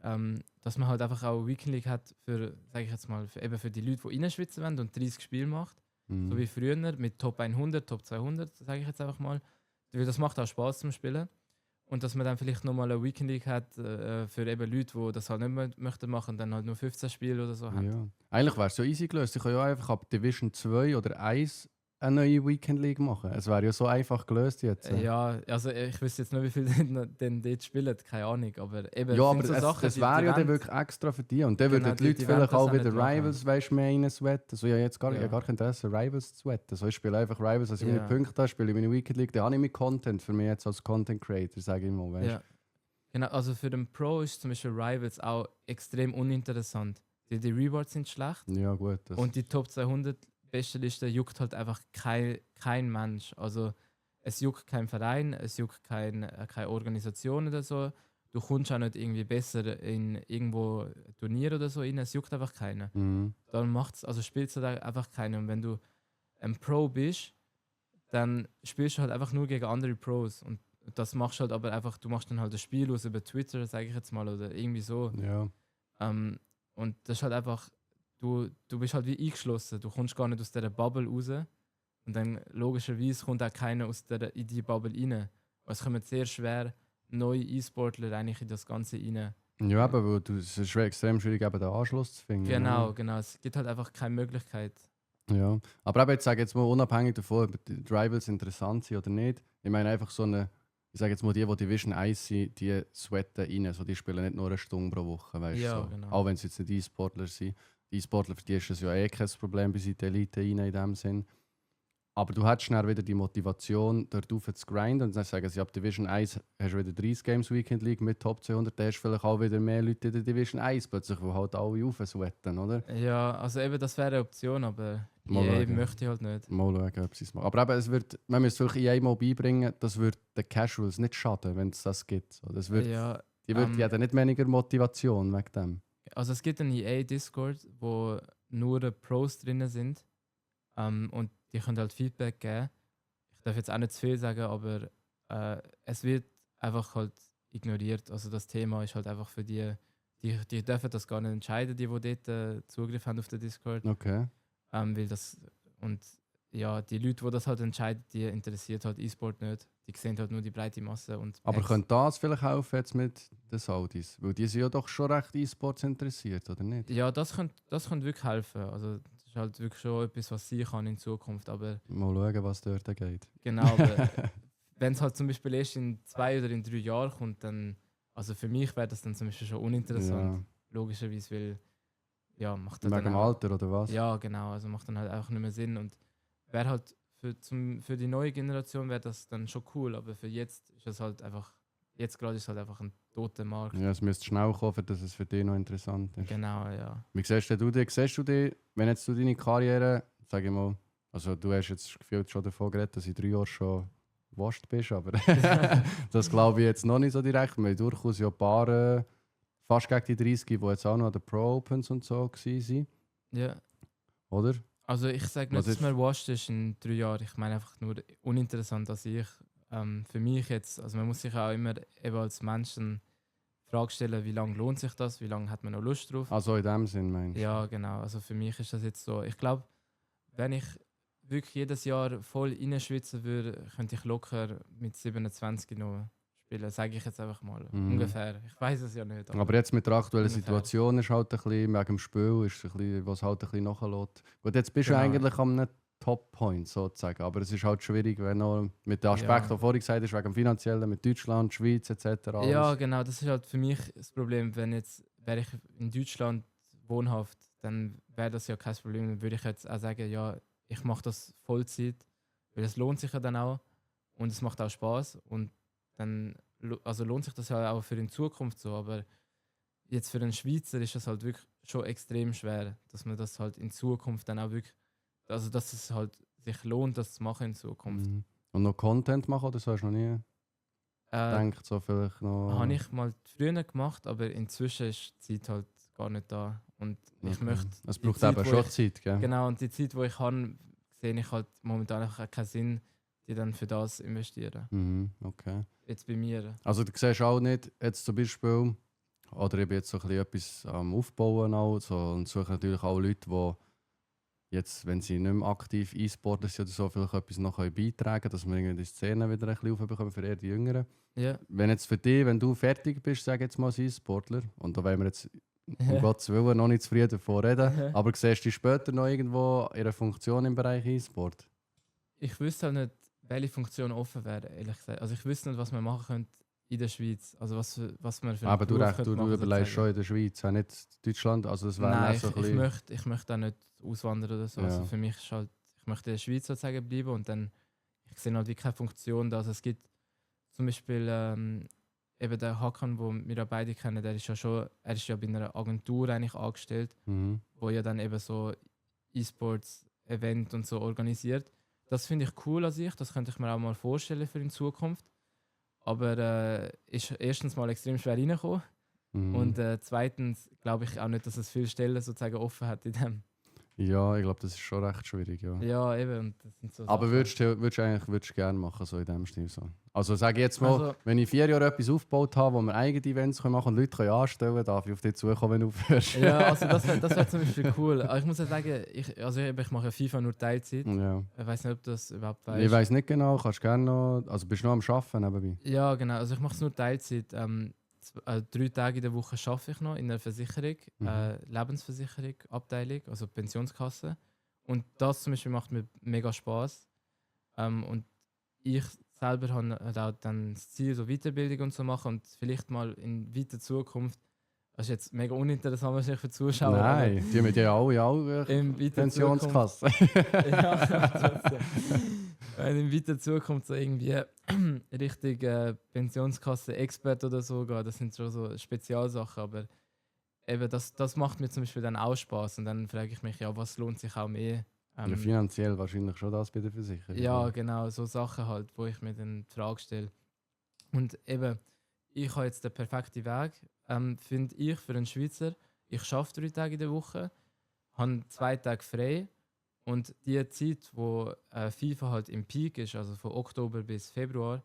dass man halt einfach auch Weekend League hat für, sage ich jetzt mal, eben für die Leute, die reinschwitzen wollen und 30 Spiele macht. Mhm. So wie früher mit Top 100, Top 200, sage ich jetzt einfach mal. Weil das macht auch Spaß zum Spielen. Und dass man dann vielleicht nochmal eine Weekend League hat für eben Leute, die das halt nicht mehr möchten machen, dann halt nur 15 Spiele oder so haben. Ja. Eigentlich wäre es so easy gelöst. Ich kann ja einfach ab Division 2 oder 1 eine neue Weekend League machen. Es wäre ja so einfach gelöst jetzt. Ja, also ich wüsste jetzt nicht, wie viele denn dort spielen, keine Ahnung. Aber eben, Ja, sind aber so es Sachen, wäre ja dann wollen- wirklich extra für die. Und dann Genau, würden die die Leute wollen vielleicht das auch auch wieder nicht machen. Rivals mehr reinsweaten. Also ich habe jetzt gar Ja. kein Interesse, Rivals zu wetten. So, ich spiele einfach Rivals, als ich meine Ja. Punkte habe, spiele ich meine Weekend League. Dann habe ich meinen Content für mich jetzt als Content Creator, sage ich mal. Weißt? Ja. Genau, also für den Pro ist zum Beispiel Rivals auch extrem uninteressant. Die Rewards sind schlecht Ja, gut. Das und die Top 200 beste Liste juckt halt einfach kein Mensch. Also es juckt kein Verein, es juckt keine Organisation oder so. du kommst auch nicht irgendwie besser in irgendwo Turnier oder so rein, es juckt einfach keiner. Mhm. Dann also spielst du da einfach keiner. Und wenn du ein Pro bist, dann spielst du halt einfach nur gegen andere Pros. Und das machst du halt aber einfach, du machst dann halt das Spiel aus über Twitter, sage ich jetzt mal, oder irgendwie so. Ja. Und das ist halt einfach, du bist halt wie eingeschlossen, du kommst gar nicht aus dieser Bubble raus. Und dann logischerweise kommt auch keiner in die Bubble rein. Es kommt sehr schwer, neue E-Sportler eigentlich in das Ganze rein. Ja, aber es ist extrem schwierig, eben den Anschluss zu finden. Genau. Es gibt halt einfach keine Möglichkeit. Ja, aber eben, ich sage jetzt mal unabhängig davon, ob die Rivals interessant sind oder nicht. Ich meine einfach so eine, ich sage jetzt mal die Division 1 sind, die sweaten rein. Also die spielen nicht nur eine Stunde pro Woche, weißt Ja, so. genau. Auch wenn es jetzt nicht E-Sportler sind. Die E-Sportler, für die ist das ja eh kein Problem, bis in die Elite rein in dem Sinn. Aber du hättest schnell wieder die Motivation, dort rauf zu grinden und dann sagen sie, ab Division 1 hast du wieder 30 Games Weekend League mit Top 200, dann hast du vielleicht auch wieder mehr Leute in der Division 1 plötzlich, die halt alle aufsweaten, oder? Ja, also eben, das wäre eine Option, aber Mal EA schauen. möchte ich halt nicht. Mal schauen, ob sie es machen. Aber eben, man müsste vielleicht EA mal beibringen, das würde den Casuals nicht schaden, wenn es das gibt. So, das wird, Ja, die hätten nicht weniger Motivation wegen dem. also es gibt einen EA Discord, wo nur Pros drin sind und die können halt Feedback geben. Ich darf jetzt auch nicht zu viel sagen, aber es wird einfach halt ignoriert. Also das Thema ist halt einfach für die dürfen das gar nicht entscheiden, die dort Zugriff haben auf den Discord. Okay. Weil das, und ja, die Leute, die das halt entscheiden, die interessiert halt E-Sport nicht. Die sehen halt nur die breite Masse. Und Aber könnte das vielleicht helfen jetzt mit den Saudis? Weil die sind ja doch schon recht E-Sports interessiert, oder nicht? ja, das könnte wirklich helfen. Also das ist halt wirklich schon etwas, was sie kann in Zukunft. Aber Mal schauen, was dort geht. genau, aber wenn es halt zum Beispiel erst in 2 oder in 3 Jahren kommt, dann, also für mich wäre das dann zum Beispiel schon uninteressant. Logischerweise, weil, ja, macht das Wegen dann dem auch, Alter oder was? ja, genau, also macht dann halt auch nicht mehr Sinn. Und wäre halt für die neue Generation wäre das dann schon cool, aber für jetzt ist es halt einfach, jetzt gerade ist es halt einfach ein toter Markt. Ja, es müsste schnell kommen, dass es für dich noch interessant ist. Genau, ja. Wie siehst du dich? Siehst du dich, wenn jetzt du deine Karriere, sag ich mal, also du hast jetzt gefühlt schon davon geredet, dass du in 3 Jahren schon wascht bist, aber das glaube ich jetzt noch nicht so direkt. Wir haben durchaus ja ein paar, fast gegen die 30, die jetzt auch noch an den Pro Opens und so waren, Ja. oder? Also ich sage nicht, Was dass ist- man washed ist in 3 Jahren. Ich meine einfach nur uninteressant als ich. Für mich jetzt, also man muss sich auch immer eben als Mensch eine Frage stellen, wie lange lohnt sich das, wie lange hat man noch Lust drauf. Also in dem Sinn, meinst du? Ja, genau. Also für mich ist das jetzt so. Ich glaube, wenn ich wirklich jedes Jahr voll reinschwitzen würde, könnte ich locker mit 27 noch spielen. Sage ich jetzt einfach mal. Mhm. Ungefähr. Ich weiß es ja nicht. Aber jetzt mit der aktuellen Ungefähr. Situation ist halt ein bisschen, wegen dem Spiel, ist ein bisschen, was halt ein bisschen nachlässt. Gut, jetzt bist du Genau. eigentlich am Top-Point sozusagen, aber es ist halt schwierig, wenn noch mit dem Aspekt, Ja. den vorhin gesagt hast, wegen dem Finanziellen, mit Deutschland, Schweiz etc. alles. Ja, genau, das ist halt für mich das Problem. Wenn jetzt wäre ich in Deutschland wohnhaft, dann wäre das ja kein Problem. Dann würde ich jetzt auch sagen, ja, ich mache das Vollzeit, weil es lohnt sich ja dann auch und es macht auch Spaß und dann also lohnt sich das ja auch für in Zukunft so. Aber jetzt für einen Schweizer ist das halt wirklich schon extrem schwer, dass man das halt in Zukunft dann auch wirklich, also dass es halt sich lohnt, das zu machen in Zukunft. Mhm. Und noch Content machen oder so hast du noch nie gedacht, so vielleicht noch... Habe ich mal früher gemacht, aber inzwischen ist die Zeit halt gar nicht da. Und ich Okay. möchte. Es die braucht Zeit, eben wo schon ich- Zeit, gell? Genau, und die Zeit, die ich habe, sehe ich halt momentan einfach keinen Sinn, die dann für das investieren. Mhm, okay. Jetzt bei mir. Also du siehst auch nicht, jetzt zum Beispiel, oder ich bin jetzt so ein bisschen etwas am Aufbauen auch, so, und suche natürlich auch Leute, die jetzt, wenn sie nicht mehr aktiv E-Sportler sind oder so, vielleicht etwas noch beitragen können, dass wir irgendwie die Szene wieder ein bisschen aufbekommen für eher die Jüngeren. Ja. Wenn jetzt für dich, wenn du fertig bist, sag jetzt mal als E-Sportler, und da wollen wir jetzt um Gottes Willen noch nicht zu früh davon reden, aber siehst du dich später noch irgendwo in einer Funktion im Bereich E-Sport? Ich wüsste halt nicht, welche Funktion offen wäre, ehrlich gesagt. Also ich wüsste nicht, was man machen könnte in der Schweiz. Also was man für einen Aber du, Beruf recht, könnte du machen, überlegst schon sozusagen. in der Schweiz, auch nicht Deutschland, also das wäre Nein, auch so ein ich bisschen... möchte auch nicht auswandern oder so. Ja. Also für mich ist halt, ich möchte in der Schweiz sozusagen bleiben und dann, ich sehe halt wie keine Funktion da. Also es gibt zum Beispiel eben der Hakan, den wir ja beide kennen, er ist ja bei einer Agentur eigentlich angestellt, Mhm. wo ja dann eben so E-Sports-Event und so organisiert. Das finde ich cool an sich, das könnte ich mir auch mal vorstellen für in Zukunft. Aber ist erstens mal extrem schwer reingekommen. Und zweitens glaube ich auch nicht, dass es viele Stellen sozusagen offen hat in dem. Ja, ich glaube, das ist schon recht schwierig, ja. Ja, eben. Und das sind so Aber Sachen. würdest du gerne machen, so in dem Stil? So. Also sage ich jetzt mal, Also- wenn ich 4 Jahre etwas aufgebaut habe, wo wir eigene Events machen können und Leute können anstellen, darf ich auf dich zukommen, wenn du aufhörst. Ja, also das wär zum Beispiel cool. Aber ich muss ja sagen, ich mache FIFA nur Teilzeit. Ja. Ich weiß nicht, ob du das überhaupt weißt. Ich weiß nicht genau, kannst gerne noch, also bist du noch am Arbeiten nebenbei? Ja, genau. Also ich mache es nur Teilzeit. 3 Tage in der Woche arbeite ich noch in einer Versicherung, Lebensversicherung, Abteilung, also Pensionskasse. Und das zum Beispiel macht mir mega Spaß. Und ich selber habe auch dann das Ziel, so Weiterbildung und so machen und vielleicht mal in weiter Zukunft, das ist jetzt mega uninteressant wahrscheinlich für die Zuschauer. Nein, die haben ja alle in weiter Pensionskasse. ja, trotzdem. Wenn in weiter Zukunft so irgendwie Richtung Pensionskasse-Expert oder so geht, das sind schon so Spezialsachen, aber eben das macht mir zum Beispiel dann auch Spaß und dann frage ich mich, ja, was lohnt sich auch mehr? Ja, finanziell wahrscheinlich schon das bei der Versicherung. Ja, genau, so Sachen halt, wo ich mir dann die Frage stelle. Und eben, ich habe jetzt den perfekten Weg, finde ich, für einen Schweizer. Ich arbeite 3 Tage in der Woche, habe 2 Tage frei und die Zeit, wo FIFA halt im Peak ist, also von Oktober bis Februar,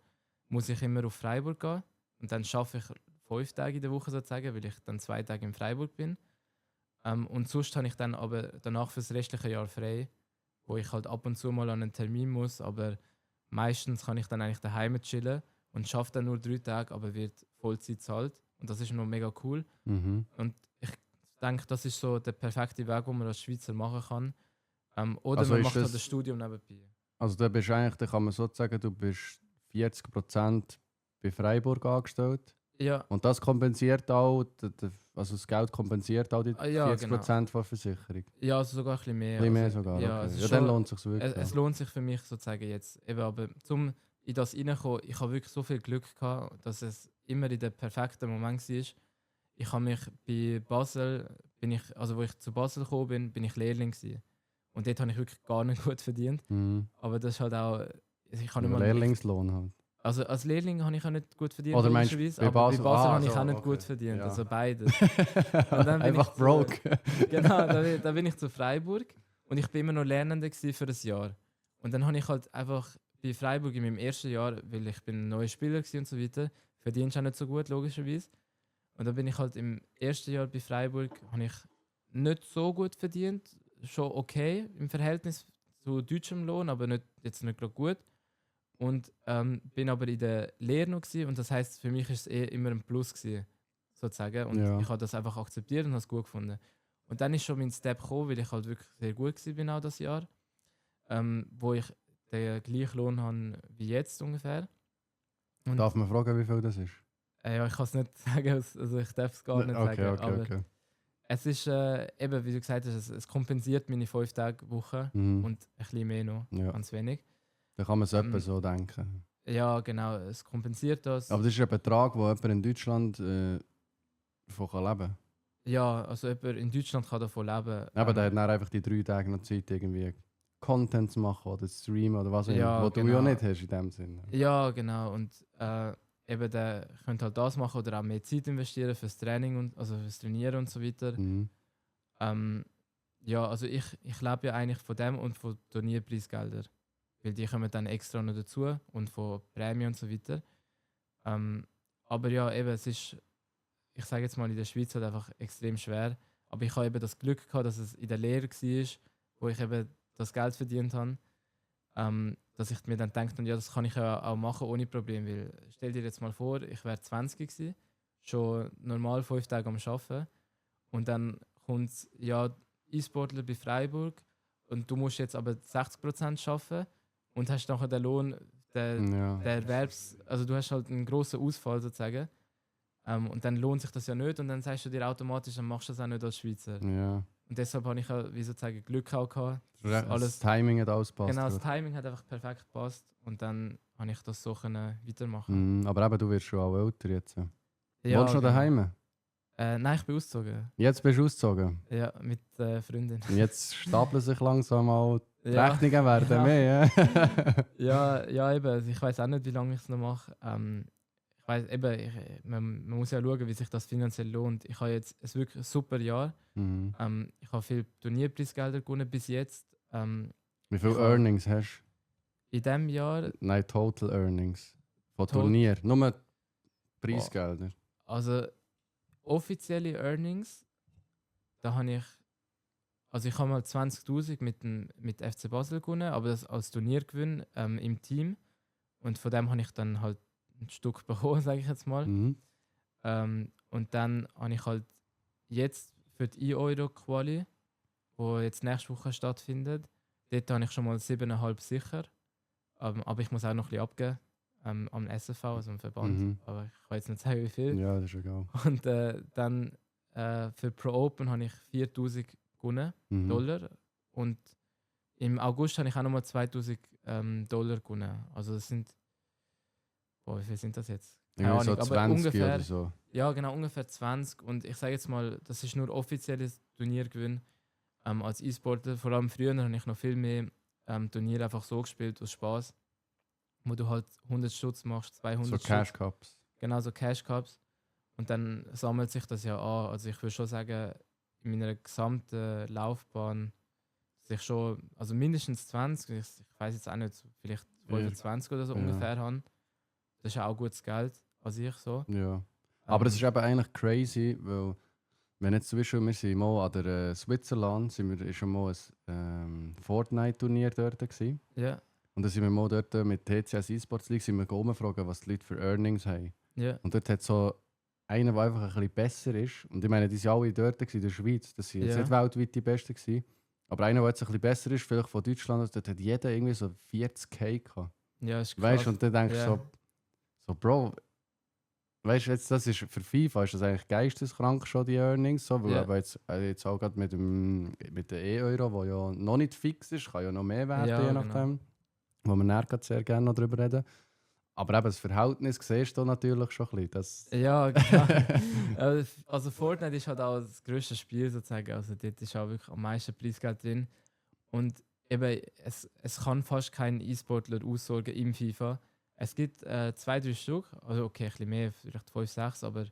muss ich immer auf Freiburg gehen und dann arbeite ich 5 Tage in der Woche sozusagen, weil ich dann 2 Tage in Freiburg bin. Und sonst habe ich dann aber danach für das restliche Jahr frei, wo ich halt ab und zu mal an einen Termin muss, aber meistens kann ich dann eigentlich daheim chillen und schaffe dann nur 3 Tage, aber wird Vollzeit zahlt. Und das ist noch mega cool. Mhm. Und ich denke, das ist so der perfekte Weg, den man als Schweizer machen kann. Oder Also man ist macht halt das- das Studium nebenbei. Also da bist eigentlich, da kann man so sagen, du bist 40% bei Freiburg angestellt. Ja, Und das kompensiert auch, also das Geld kompensiert auch die Ja, 40% von der Versicherung. ja, also sogar ein bisschen mehr. Ein bisschen mehr Also, sogar. Ja, Okay. es ist Ja, dann schon- lohnt es sich wirklich. Es lohnt sich für mich sozusagen jetzt. Eben, aber zum in das reinkommen, ich habe wirklich so viel Glück gehabt, dass es immer in der perfekten Moment war. Ich habe mich bei Basel, wo ich zu Basel gekommen bin, bin ich Lehrling gewesen. Und dort habe ich wirklich gar nicht gut verdient. Mhm. Aber das ist halt auch, ich kann nicht Ja, mal Lehrlingslohn halt. Also als Lehrling habe ich auch nicht gut verdient, Oder meinst du logischerweise, bei aber Basel? bei Basel Ah, habe ich so, auch nicht okay. gut verdient, Ja. also beides. Und dann bin Einfach ich zu- broke. Genau, da bin ich zu Freiburg und ich bin immer noch Lernender gewesen für ein Jahr. Und dann habe ich halt einfach bei Freiburg in meinem ersten Jahr, weil ich bin ein neuer Spieler gewesen und so weiter, verdienst auch nicht so gut, logischerweise. Und dann bin ich halt im ersten Jahr bei Freiburg, habe ich nicht so gut verdient, schon okay im Verhältnis zu deutschem Lohn, aber jetzt nicht gerade gut. Und bin aber in der Lehre noch gewesen, und das heisst, für mich ist es immer ein Plus gewesen, sozusagen. Und Ja. ich habe das einfach akzeptiert und habe es gut gefunden. Und dann ist schon mein Step gekommen, weil ich halt wirklich sehr gut bin auch das Jahr, wo ich den gleichen Lohn habe wie jetzt ungefähr. Und Darf man fragen, wie viel das ist? ja, ich kann es nicht sagen, also ich darf es gar nicht sagen. Aber Okay. es ist eben, wie du gesagt hast, es kompensiert meine 5-Tage-Woche Mhm. und ein bisschen mehr noch, Ja. ganz wenig. Da kann man es etwa Ähm, so denken. Ja, genau, es kompensiert das. Aber das ist ein Betrag, wo jemand in Deutschland davon kann leben kann. Ja, also jemand in Deutschland kann davon leben. Aber der hat dann einfach die 3 Tage noch Zeit, irgendwie Content zu machen oder streamen oder was auch Ja, immer, was du genau. ja nicht hast in dem Sinne. Ja, genau. Und eben der könnte halt das machen oder auch mehr Zeit investieren fürs Training und also fürs Trainieren und so weiter. Mhm. Ja, also ich lebe ja eigentlich von dem und von Turnierpreisgeldern. Weil die kommen dann extra noch dazu und von Prämie und so weiter. Aber ja, eben, es ist, ich sage jetzt mal, in der Schweiz halt einfach extrem schwer. Aber ich habe eben das Glück gehabt, dass es in der Lehre war, wo ich eben das Geld verdient habe. Dass ich mir dann dachte, ja, das kann ich ja auch machen ohne Problem. Weil, stell dir jetzt mal vor, ich wäre 20 gewesen, schon normal 5 Tage am Arbeiten. Und dann kommt ja E-Sportler bei Freiburg und du musst jetzt aber 60% arbeiten und hast nachher den Lohn, der Ja. also du hast halt einen grossen Ausfall sozusagen. Und dann lohnt sich das ja nicht und dann sagst du dir automatisch, dann machst du das auch nicht als Schweizer. Ja. Und deshalb habe ich ja, wie sozusagen, Glück auch gehabt. Das alles- Timing hat alles gepasst. Genau, das gerade. Timing hat einfach perfekt gepasst und dann habe ich das so können weitermachen. Mhm. Aber eben, du wirst schon auch älter jetzt. Ja, Wohnst du noch genau. daheim? Nein, ich bin ausgezogen. Jetzt bist du ausgezogen. Ja, mit Freundin. Und jetzt stapeln sich langsam mal die Ja. Rechnungen werden Ja. mehr. Ja? Ja, eben. Ich weiß auch nicht, wie lange ich es noch mache. ich weiß eben, man muss ja schauen, wie sich das finanziell lohnt. Ich habe jetzt ein wirklich super Jahr. Ich habe viel Turnierpreisgelder gewonnen bis jetzt. Wie viel ich habe- Earnings hast In diesem Jahr, du? Nein, Total Earnings. Von Tot- Turnier. Nur Preisgelder. also offizielle Earnings, da habe ich habe mal 20'000 mit FC Basel gewonnen, aber das als Turniergewinn im Team. Und von dem habe ich dann halt ein Stück bekommen, sage ich jetzt mal. Mhm. Und dann habe ich halt jetzt für die E-Euro-Quali, die jetzt nächste Woche stattfindet, dort habe ich schon mal 7,5 sicher. Aber ich muss auch noch ein bisschen abgeben am SFV, also am Verband. Mhm. Aber ich kann jetzt nicht sagen, wie viel. Ja, das ist egal. Und dann für Pro Open habe ich 4'000 gewonnen, Mhm. Dollar. Und im August habe ich auch nochmal 2'000 Dollar gewonnen. Also das sind, wie viel sind das jetzt? Keine Irgendwie so Ahnung, aber 20 ungefähr, oder so. ja genau, ungefähr 20. Und ich sage jetzt mal, das ist nur offizielles Turniergewinn als E-Sportler. Vor allem früher habe ich noch viel mehr Turniere einfach so gespielt, aus Spaß, wo du halt 100 Stutz machst, 200 So Stutz. Cash Cups. Genau, so Cash Cups. Und dann sammelt sich das ja an. Also ich würde schon sagen, in meiner gesamten Laufbahn, dass ich schon, also mindestens 20, ich weiß jetzt auch nicht, vielleicht 20 oder so Ja. ungefähr habe. Das ist ja auch gutes Geld, als ich so. Ja. Aber es ist eben eigentlich crazy, weil wenn jetzt zum Beispiel, wir sind mal an der Switzerland, ist schon mal ein Fortnite-Turnier dort gewesen. Ja, Und dann sind wir mal dort mit TCS eSports League sind wir umgefragt, was die Leute für Earnings haben. ja, Und dort hat so einer, der einfach ein bisschen besser ist. Und ich meine, die sind alle dort gewesen, in der Schweiz. Das sind jetzt Ja. nicht weltweit die Besten gewesen. Aber einer, der jetzt ein bisschen besser ist, vielleicht von Deutschland, dort hat jeder irgendwie so 40k gehabt. ja, ist krass. Weißt du, und dann denkst du Ja. so, Bro, weißt du, jetzt, das ist für FIFA ist das eigentlich geisteskrank schon, die Earnings. So, weil Ja. aber jetzt auch gerade mit der E-Euro, wo ja noch nicht fix ist, kann ja noch mehr werden, Ja, je genau. nachdem. Wo wir nachher sehr gerne noch drüber reden. Aber eben das Verhältnis siehst du natürlich schon ein bisschen. Das, Ja, genau. Also Fortnite ist halt auch das grösste Spiel sozusagen. Also dort ist auch wirklich am meisten Preisgeld drin. Und eben, es kann fast kein E-Sportler aussorgen im FIFA. Es gibt 2-3 Stück, also okay, ein bisschen mehr, vielleicht 5, 6, aber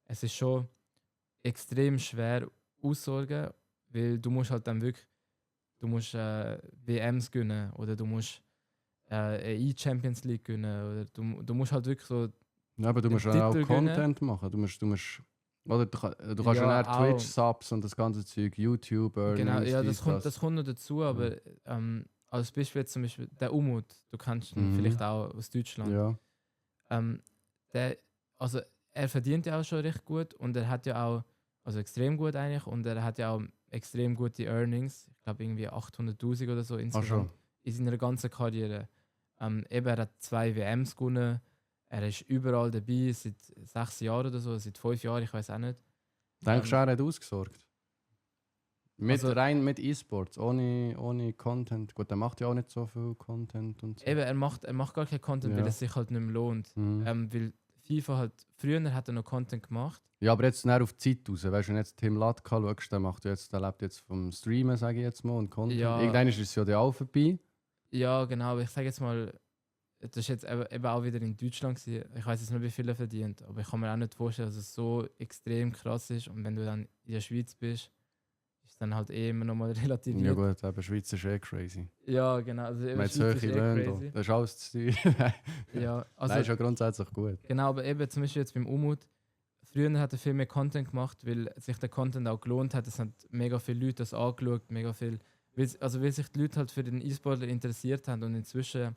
es ist schon extrem schwer aussorgen, weil du musst halt dann wirklich, du musst WMs gewinnen oder du musst eine E-Champions League gewinnen oder du musst halt wirklich so. ja, aber du den musst ja auch Titel gewinnen. Content machen. Du musst oder du kannst ja Ja, auch auch. Twitch-Subs und das ganze Zeug, YouTube, Earnings, Genau, ja, dies, das kommt noch dazu, aber als Beispiel jetzt zum Beispiel der Umut, du kennst ihn Mhm. vielleicht auch aus Deutschland. Ja. Also er verdient ja auch schon recht gut und er hat ja auch, also extrem gut eigentlich, und er hat ja auch extrem gute Earnings. Ich glaube irgendwie 800'000 oder so Ach schon. insgesamt in seiner ganzen Karriere. Eben, er hat 2 WMs gewonnen, er ist überall dabei, seit 6 Jahren oder so, seit 5 Jahren, ich weiß auch nicht. Denkst du, er hat ausgesorgt? Also- Rein mit E-Sports, ohne Content. Gut, er macht ja auch nicht so viel Content und so. Eben, er macht gar keinen Content, Ja. weil es sich halt nicht mehr lohnt. Mhm. Weil FIFA halt, früher hat er noch Content gemacht. Ja, aber jetzt näher auf die Zeit raus. Weißt du, wenn jetzt Tim Latka schaust, der lebt jetzt vom Streamen, sage ich jetzt mal, und Content. Ja. Irgendwann ist es ja dann auch vorbei. Ja, genau, aber ich sage jetzt mal, das ist jetzt eben auch wieder in Deutschland gewesen. Ich weiß jetzt nicht, wie viel er verdient, aber ich kann mir auch nicht vorstellen, dass es so extrem krass ist. Und wenn du dann in der Schweiz bist, ist es dann halt immer noch mal relativ Ja gut, aber Schweiz ist crazy. Ja, genau. Also Man eben hat Schweiz hohe ist Löhne, crazy. da. Das ist alles zu teuer. Ja, also Nein, ist ja grundsätzlich gut. genau, aber eben zum Beispiel jetzt beim Umut. Früher hat er viel mehr Content gemacht, weil sich der Content auch gelohnt hat. Es hat mega viele Leute das angeschaut, mega viel. Weil sich die Leute halt für den E-Sportler interessiert haben, und inzwischen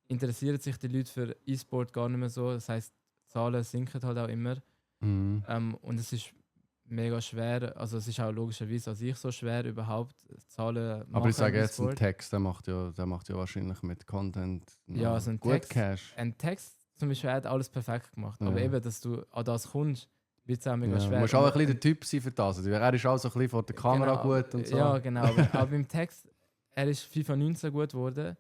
interessieren sich die Leute für E-Sport gar nicht mehr so. Das heisst, die Zahlen sinken halt auch immer. Mhm. Und es ist mega schwer, also es ist auch logischerweise als ich so schwer überhaupt Zahlen Aber ich sage im jetzt, ein E-Sport. Text, der macht ja wahrscheinlich mit Content Ja, also ein gut Text- Cash. Ein Text zum Beispiel hat alles perfekt gemacht, aber Ja. eben, dass du an das kommst, wird es auch mega Ja, schwer. du musst auch ein Und- bisschen der Typ sein für das. Also, er ist auch so ein bisschen vor der Kamera Genau, gut und so. Ja, genau. Aber beim Text, er ist FIFA 19 gut geworden.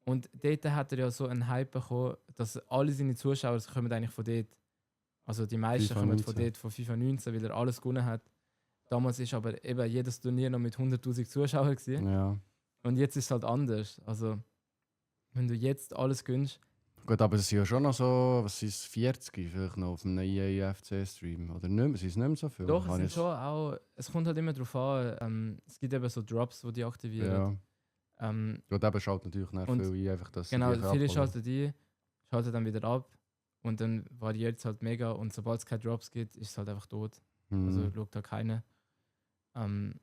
Und dort hat er ja so einen Hype bekommen, dass alle seine Zuschauer kommen eigentlich von dort. Also die meisten FIFA kommen von 19. dort, von FIFA 19, weil er alles gewonnen hat. Damals ist aber eben jedes Turnier noch mit 100'000 Zuschauern gewesen. Ja. Und jetzt ist es halt anders. Also, wenn du jetzt alles gönnst, Gut, aber es sind ja schon noch so, was sind es, 40 vielleicht noch auf einem EAFC-Stream? Oder nicht mehr, sind es nicht mehr so viel? Doch, es Habe sind ich- schon auch, es kommt halt immer darauf an, es gibt eben so Drops, die aktivieren. Ja, Ähm, gut, eben schaut natürlich nach Und viel ein, einfach, dass genau, sie viele abholen. schalten die, schalten dann wieder ab und dann variiert es halt mega und sobald es keine Drops gibt, ist es halt einfach tot. Also Mhm. schaut da keiner. Ähm,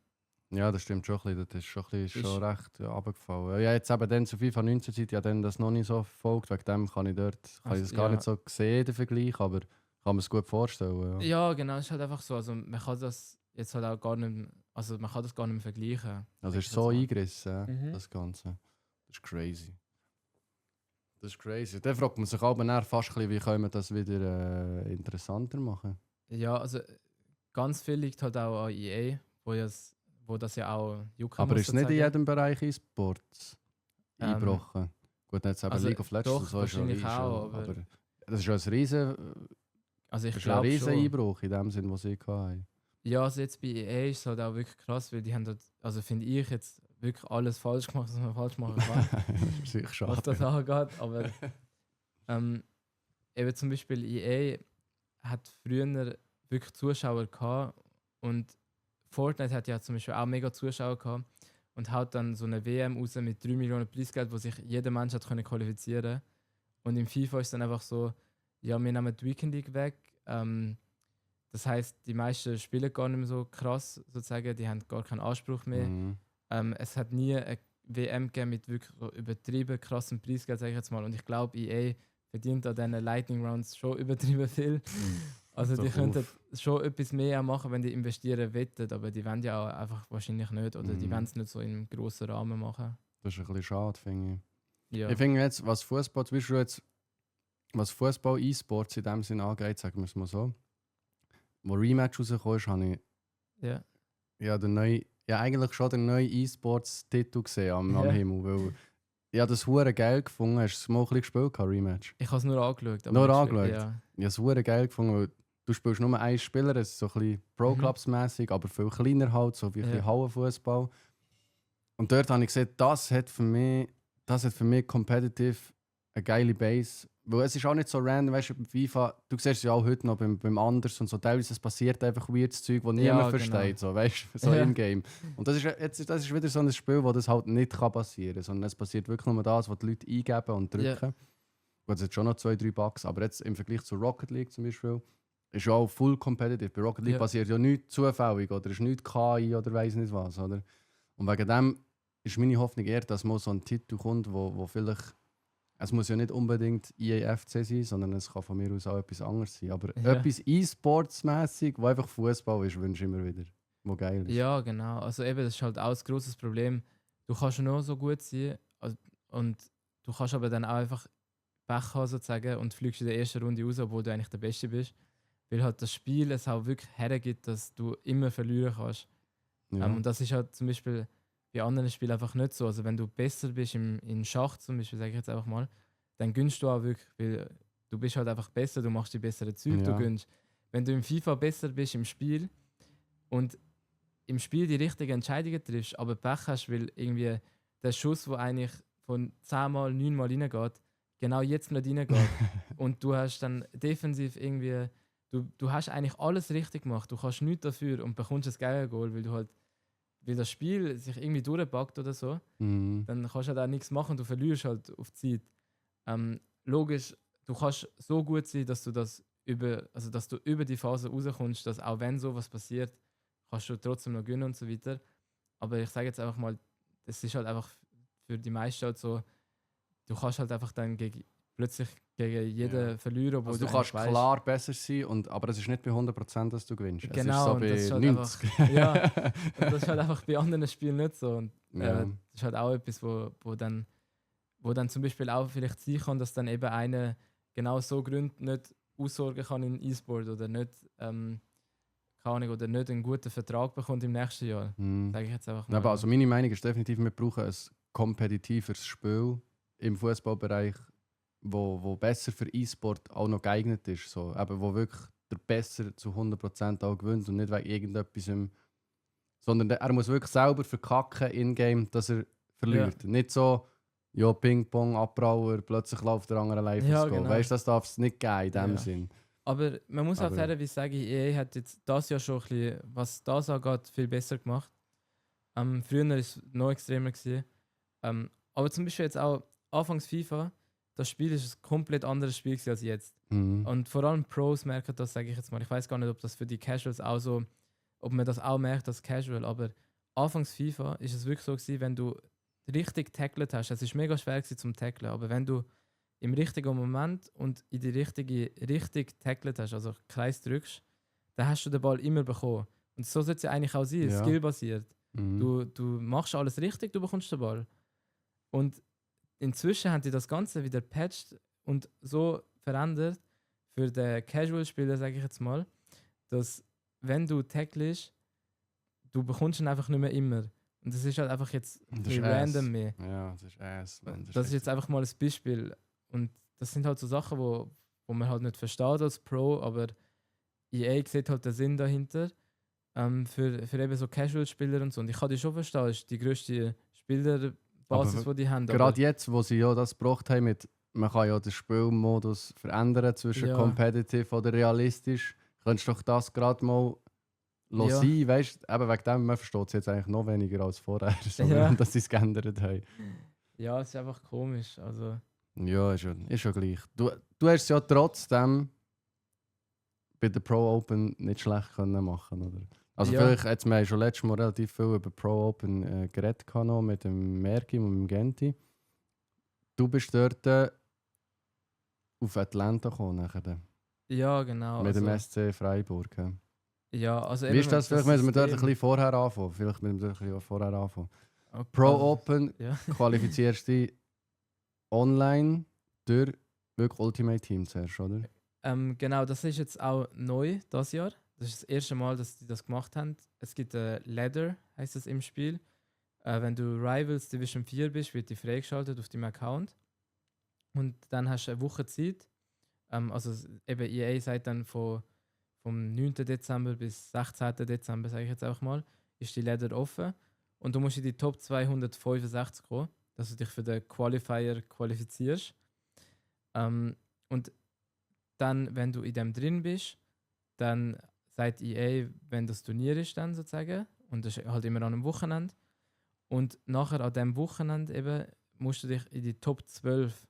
Ja, das stimmt schon ein bisschen. Das ist schon, Ist- schon recht runtergefallen. Ja, jetzt eben dann zu FIFA 19 Zeit, ja dann das noch nicht so verfolgt. Wegen dem kann ich das Also, gar ja. nicht so sehen, den Vergleich, aber kann man es gut vorstellen. Ja. ja, genau, ist halt einfach so. Also man kann das jetzt halt auch gar nicht, also man kann das gar nicht mehr vergleichen. Also sag ist ich so jetzt mal. eingerissen, ja, Mhm. das Ganze. Das ist crazy. Das ist crazy. Dann fragt man sich aber dann fast ein bisschen, wie können wir das wieder interessanter machen. Ja, also ganz viel liegt halt auch an EA, wo das ja auch jucken Aber muss, ist es nicht in sozusagen. jedem Bereich E-Sports Ähm, eingebrochen? Gut, jetzt eben also League of Legends doch, und so ist ja wahrscheinlich schon, auch, aber- das ist ja ein riesen, Also ich ist ja ein glaube riesen schon. Einbruch in dem Sinn, was sie hatten. Ja, also jetzt bei EA ist es halt auch wirklich krass, weil die haben dort, also finde ich jetzt wirklich alles falsch gemacht, was man falsch machen kann, Das ist sicher schade. was das angeht. Aber eben zum Beispiel EA hat früher wirklich Zuschauer gehabt und Fortnite hat ja zum Beispiel auch mega Zuschauer gehabt und haut dann so eine WM raus mit 3 Millionen Preisgeld, wo sich jeder Mensch hat können qualifizieren. Und im FIFA ist dann einfach so, ja, wir nehmen die Weekend League weg. Das heißt, die meisten spielen gar nicht mehr so krass, sozusagen, die haben gar keinen Anspruch mehr. Mhm. Es hat nie eine WM gegeben mit wirklich so übertrieben krassem Preisgeld, sage ich jetzt mal. Und ich glaube, EA verdient an diesen Lightning Rounds schon übertrieben viel. Also die Doch könnten schon etwas mehr auch machen, wenn die investieren wettet, aber die wollen ja auch einfach wahrscheinlich nicht oder die Mhm. wollen es nicht so im grossen Rahmen machen. Das ist ein bisschen schade, finde ich. Ja, Ich finde jetzt, was Fußball, zum Beispiel jetzt, was Fußball E-Sports in dem Sinn angeht, sagen wir es mal so. Wo Rematch rausgekommen ist, habe ich ja. eigentlich schon den neuen E-Sports-Titel gesehen am Ja. Himmel. Weil ich habe das hure geil gefunden. Hast du es mal ein bisschen gespielt, Rematch? Ich habe es nur angeschaut. Nur nicht angeschaut? gespielt, Ja. Ich habe es hure geil gefunden, weil du spielst nur einen Spieler, es ist so ein bisschen Pro-Clubs-mäßig, aber viel kleiner halt, so wie ein Ja. bisschen Hallenfußball. Und dort habe ich gesehen, das hat für mich competitive eine geile Base. Weil es ist auch nicht so random, weißt du, bei FIFA, du siehst es ja auch heute noch beim Anders und so, teilweise es passiert einfach weirdes Zeug, das niemand Ja, versteht, genau. so, weißt du, so Ja. in-game. Und das ist wieder so ein Spiel, wo das halt nicht passieren kann, sondern es passiert wirklich nur das, was die Leute eingeben und drücken. Ja. Gut, es hat schon noch 2-3 Bugs, aber jetzt im Vergleich zu Rocket League zum Beispiel, ist ja auch full competitive. Bei Rocket League Ja. passiert ja nichts zufällig oder ist nichts KI oder weiss nicht was, oder? Und wegen dem ist meine Hoffnung eher, dass mal so ein Titel kommt, wo vielleicht, es muss ja nicht unbedingt EAFC sein, sondern es kann von mir aus auch etwas anderes sein. Aber Ja. etwas E-Sports-mäßig, wo einfach Fußball ist, wünsche ich mir wieder. Wo geil ist. Ja, genau. Also eben, das ist halt auch ein grosses Problem. Du kannst nur so gut sein und du kannst aber dann auch einfach Pech haben sozusagen und fliegst in der ersten Runde raus, obwohl du eigentlich der Beste bist. Weil halt das Spiel es auch wirklich hergibt, dass du immer verlieren kannst. Ja. Und das ist halt zum Beispiel bei anderen Spielen einfach nicht so. Also wenn du besser bist in Schach zum Beispiel, sage ich jetzt einfach mal, dann gönnst du auch wirklich, weil du bist halt einfach besser, du machst die besseren Züge, Ja. du gönnst. Wenn du im FIFA besser bist im Spiel und im Spiel die richtigen Entscheidungen triffst, aber Pech hast, weil irgendwie der Schuss, der eigentlich von 10 Mal, 9 Mal reingeht, genau jetzt nicht reingeht. Und du hast dann defensiv irgendwie, du hast eigentlich alles richtig gemacht, du kannst nichts dafür und bekommst ein Gegengoal, weil das Spiel sich irgendwie durchpackt oder so, Mhm. dann kannst du halt auch nichts machen, du verlierst halt auf die Zeit. Logisch, du kannst so gut sein, dass du dass du über die Phase rauskommst, dass auch wenn sowas passiert, kannst du trotzdem noch gewinnen und so weiter. Aber ich sage jetzt einfach mal, das ist halt einfach für die meisten halt so, du kannst halt einfach dann plötzlich gegen jeden Ja. verlieren, obwohl Also du eigentlich kannst weißt- klar besser sein, aber es ist nicht bei 100%, dass du gewinnst. Genau, und es das ist ist so halt bei einfach- 90. ja, und das ist halt einfach bei anderen Spielen nicht so. Und Ja. das ist halt auch etwas, wo dann zum Beispiel auch vielleicht sein kann, dass dann eben einer genau so Gründe nicht aussorgen kann in E-Sport oder nicht, keine Ahnung, oder nicht einen guten Vertrag bekommt im nächsten Jahr. Mhm. Sage ich jetzt einfach Ja, mal. aber also meine Meinung ist definitiv, wir brauchen ein kompetitiveres Spiel im Fußballbereich, wo besser für E-Sport auch noch geeignet ist. So. Eben, wo wirklich der besser zu 100% auch gewinnt und nicht wegen irgendetwas, sondern er muss wirklich selber verkacken in-game, dass er verliert. Nicht so, ja, Ping-Pong, Abbrauer, plötzlich läuft der andere live Ja, ins Goal. genau. Weißt du, das darf es nicht geben in dem Ja. Sinn. Aber man muss auch Aber- fairerweise sagen, EA hat jetzt das Jahr schon ein bisschen, was das angeht, viel besser gemacht. Früher war es noch extremer gewesen. Aber zum Beispiel jetzt auch anfangs FIFA, das Spiel ist ein komplett anderes Spiel gewesen als jetzt. Mhm. Und vor allem Pros merken das, sage ich jetzt mal. Ich weiß gar nicht, ob das für die Casuals auch so, ob man das auch merkt als Casual, aber anfangs FIFA ist es wirklich so gewesen, wenn du richtig tacklet hast, es ist mega schwer gewesen zum Tacklen, aber wenn du im richtigen Moment und in die richtige Richtung tacklet hast, also Kreis drückst, dann hast du den Ball immer bekommen. Und so sollte es ja eigentlich auch sein, Ja. skillbasiert. Mhm. Du machst alles richtig, du bekommst den Ball. Und inzwischen haben die das Ganze wieder patcht und so verändert für den Casual-Spieler, sage ich jetzt mal, dass wenn du tacklest, du bekommst ihn einfach nicht mehr immer. Und das ist halt einfach jetzt Das ein ist random ass. mehr. Ja, das ist ass. Man. Das ist jetzt einfach mal ein Beispiel. Und das sind halt so Sachen, wo man halt nicht versteht als Pro, aber EA sieht halt den Sinn dahinter. Für eben so Casual-Spieler und so. Und ich kann die schon verstehen, das ist die grösste Spielerbasis, Aber die die haben. Gerade jetzt, wo sie ja das gebracht haben, man kann ja den Spielmodus verändern zwischen Ja. competitive oder realistisch. Könntest du doch das gerade mal Ja. sein, weißt du? Eben wegen dem, man versteht es jetzt eigentlich noch weniger als vorher, so, Ja. dass sie es geändert haben. Ja, es ist einfach komisch. Also, Ja, ist ja gleich. Du hast es ja trotzdem bei der Pro Open nicht schlecht können machen, oder? Also Ja. vielleicht, jetzt, wir haben schon letztes Mal relativ viel über Pro Open geredet noch, mit dem Merkim und dem Genti. Du bist dort auf Atlanta gekommen nachher, ja, genau. mit dem Also, SC Freiburg. Ja. ja, also Wie ist das? Vielleicht müssen wir dort ein System- bisschen vorher anfangen. Vielleicht müssen wir dort ein bisschen vorher anfangen. Okay, Pro also, Open Ja. qualifizierst du dich online durch wirklich Ultimate Team zuerst, oder? Genau, das ist jetzt auch neu das Jahr. Das ist das erste Mal, dass die das gemacht haben. Es gibt ein Ladder, heißt es im Spiel. Wenn du Rivals Division 4 bist, wird die freigeschaltet auf deinem Account. Und dann hast du eine Woche Zeit. Eben EA sagt dann vom 9. Dezember bis 16. Dezember, sage ich jetzt auch mal, ist die Ladder offen. Und du musst in die Top 265 kommen, dass du dich für den Qualifier qualifizierst. Und dann, wenn du in dem drin bist, dann sagt EA, wenn das Turnier ist dann sozusagen, und das ist halt immer an einem Wochenende. Und nachher an diesem Wochenende eben musst du dich in die Top 12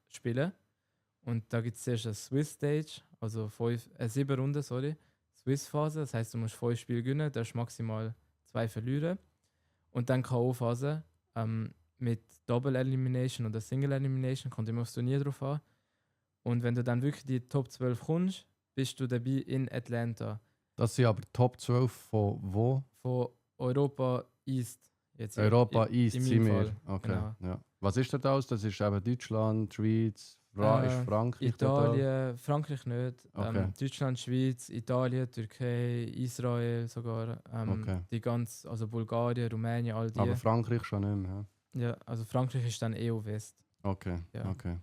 spielen. Und da gibt es zuerst eine Swiss Stage, also 7 Runden, Swiss Phase, das heißt, du musst 5 Spiele gewinnen, darfst maximal 2 verlieren. Und dann K.O.-Phase mit Double Elimination oder Single Elimination, kommt immer aufs Turnier drauf an. Und wenn du dann wirklich in die Top 12 kommst, bist du dabei in Atlanta. Das sind aber Top 12 von wo? Von Europa East. Jetzt Europa in East meinem sind wir. Fall, Okay. genau. Ja. Was ist da alles? Das ist eben Deutschland, Schweiz, ist Frankreich dort Italien, Frankreich nicht. Okay. Deutschland, Schweiz, Italien, Türkei, Israel sogar. Okay. Die ganz, also Bulgarien, Rumänien, all die. auch? Aber Frankreich schon nicht mehr. Ja, also Frankreich ist dann EU West. Ja. Okay. Ja. Okay.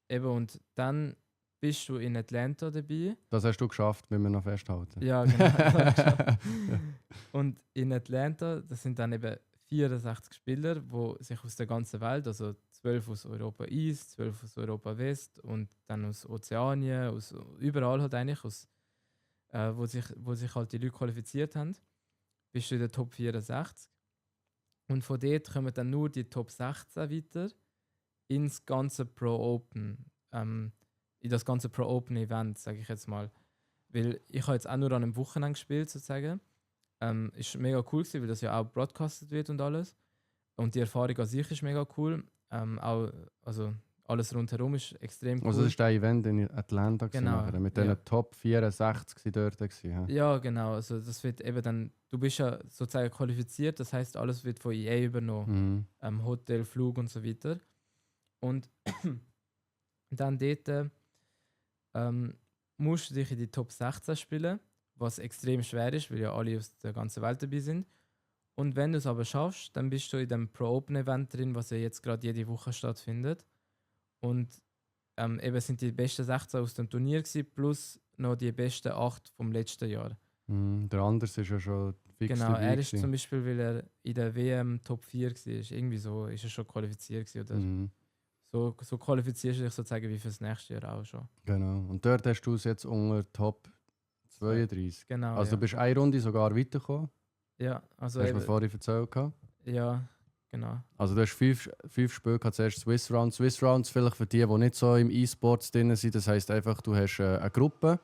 Eben, und dann bist du in Atlanta dabei. Das hast du geschafft, müssen wir noch festhalten. Ja, genau. Und in Atlanta, das sind dann eben 64 Spieler, die sich aus der ganzen Welt, also 12 aus Europa East, 12 aus Europa West und dann aus Ozeanien, aus überall halt eigentlich, wo sich halt die Leute qualifiziert haben, bist du in der Top 64. Und von dort kommen dann nur die Top 16 weiter ins ganze Pro Open. In das ganze Pro Open Event, sage ich jetzt mal. Weil ich habe jetzt auch nur an einem Wochenende gespielt, sozusagen. Ist mega cool gewesen, weil das ja auch broadcastet wird und alles. Und die Erfahrung an sich ist mega cool. Also alles rundherum ist extrem cool. Also das ist der Event in Atlanta gewesen Genau, nachher, mit ja. den Top 64 sind dort gewesen, ja? Ja, genau. Also das wird eben dann, du bist ja sozusagen qualifiziert, das heißt, alles wird von EA übernommen. Mhm. Hotel, Flug und so weiter. Und dann dort musst du dich in die Top 16 spielen, was extrem schwer ist, weil ja alle aus der ganzen Welt dabei sind. Und wenn du es aber schaffst, dann bist du in dem Pro Open Event drin, was ja jetzt gerade jede Woche stattfindet. Und eben sind die besten 16 aus dem Turnier gewesen, plus noch die besten 8 vom letzten Jahr. Der Anders ist ja schon fix Genau, dabei er ist gewesen. zum Beispiel, weil er in der WM Top 4 war, irgendwie so, ist er schon qualifiziert gewesen, oder Mhm. so qualifizierst du dich sozusagen wie fürs nächste Jahr auch schon. Genau. Und dort hast du es jetzt unter Top 32. Genau, Also ja. du bist eine Runde sogar weitergekommen. Ja, also Hast du mir eben, vorhin erzählt. Gehabt. ja, genau. Also du hast fünf Spiele gehabt, zuerst Swiss Rounds. Swiss Rounds vielleicht für die nicht so im E-Sports drin sind. Das heisst einfach, du hast eine Gruppe.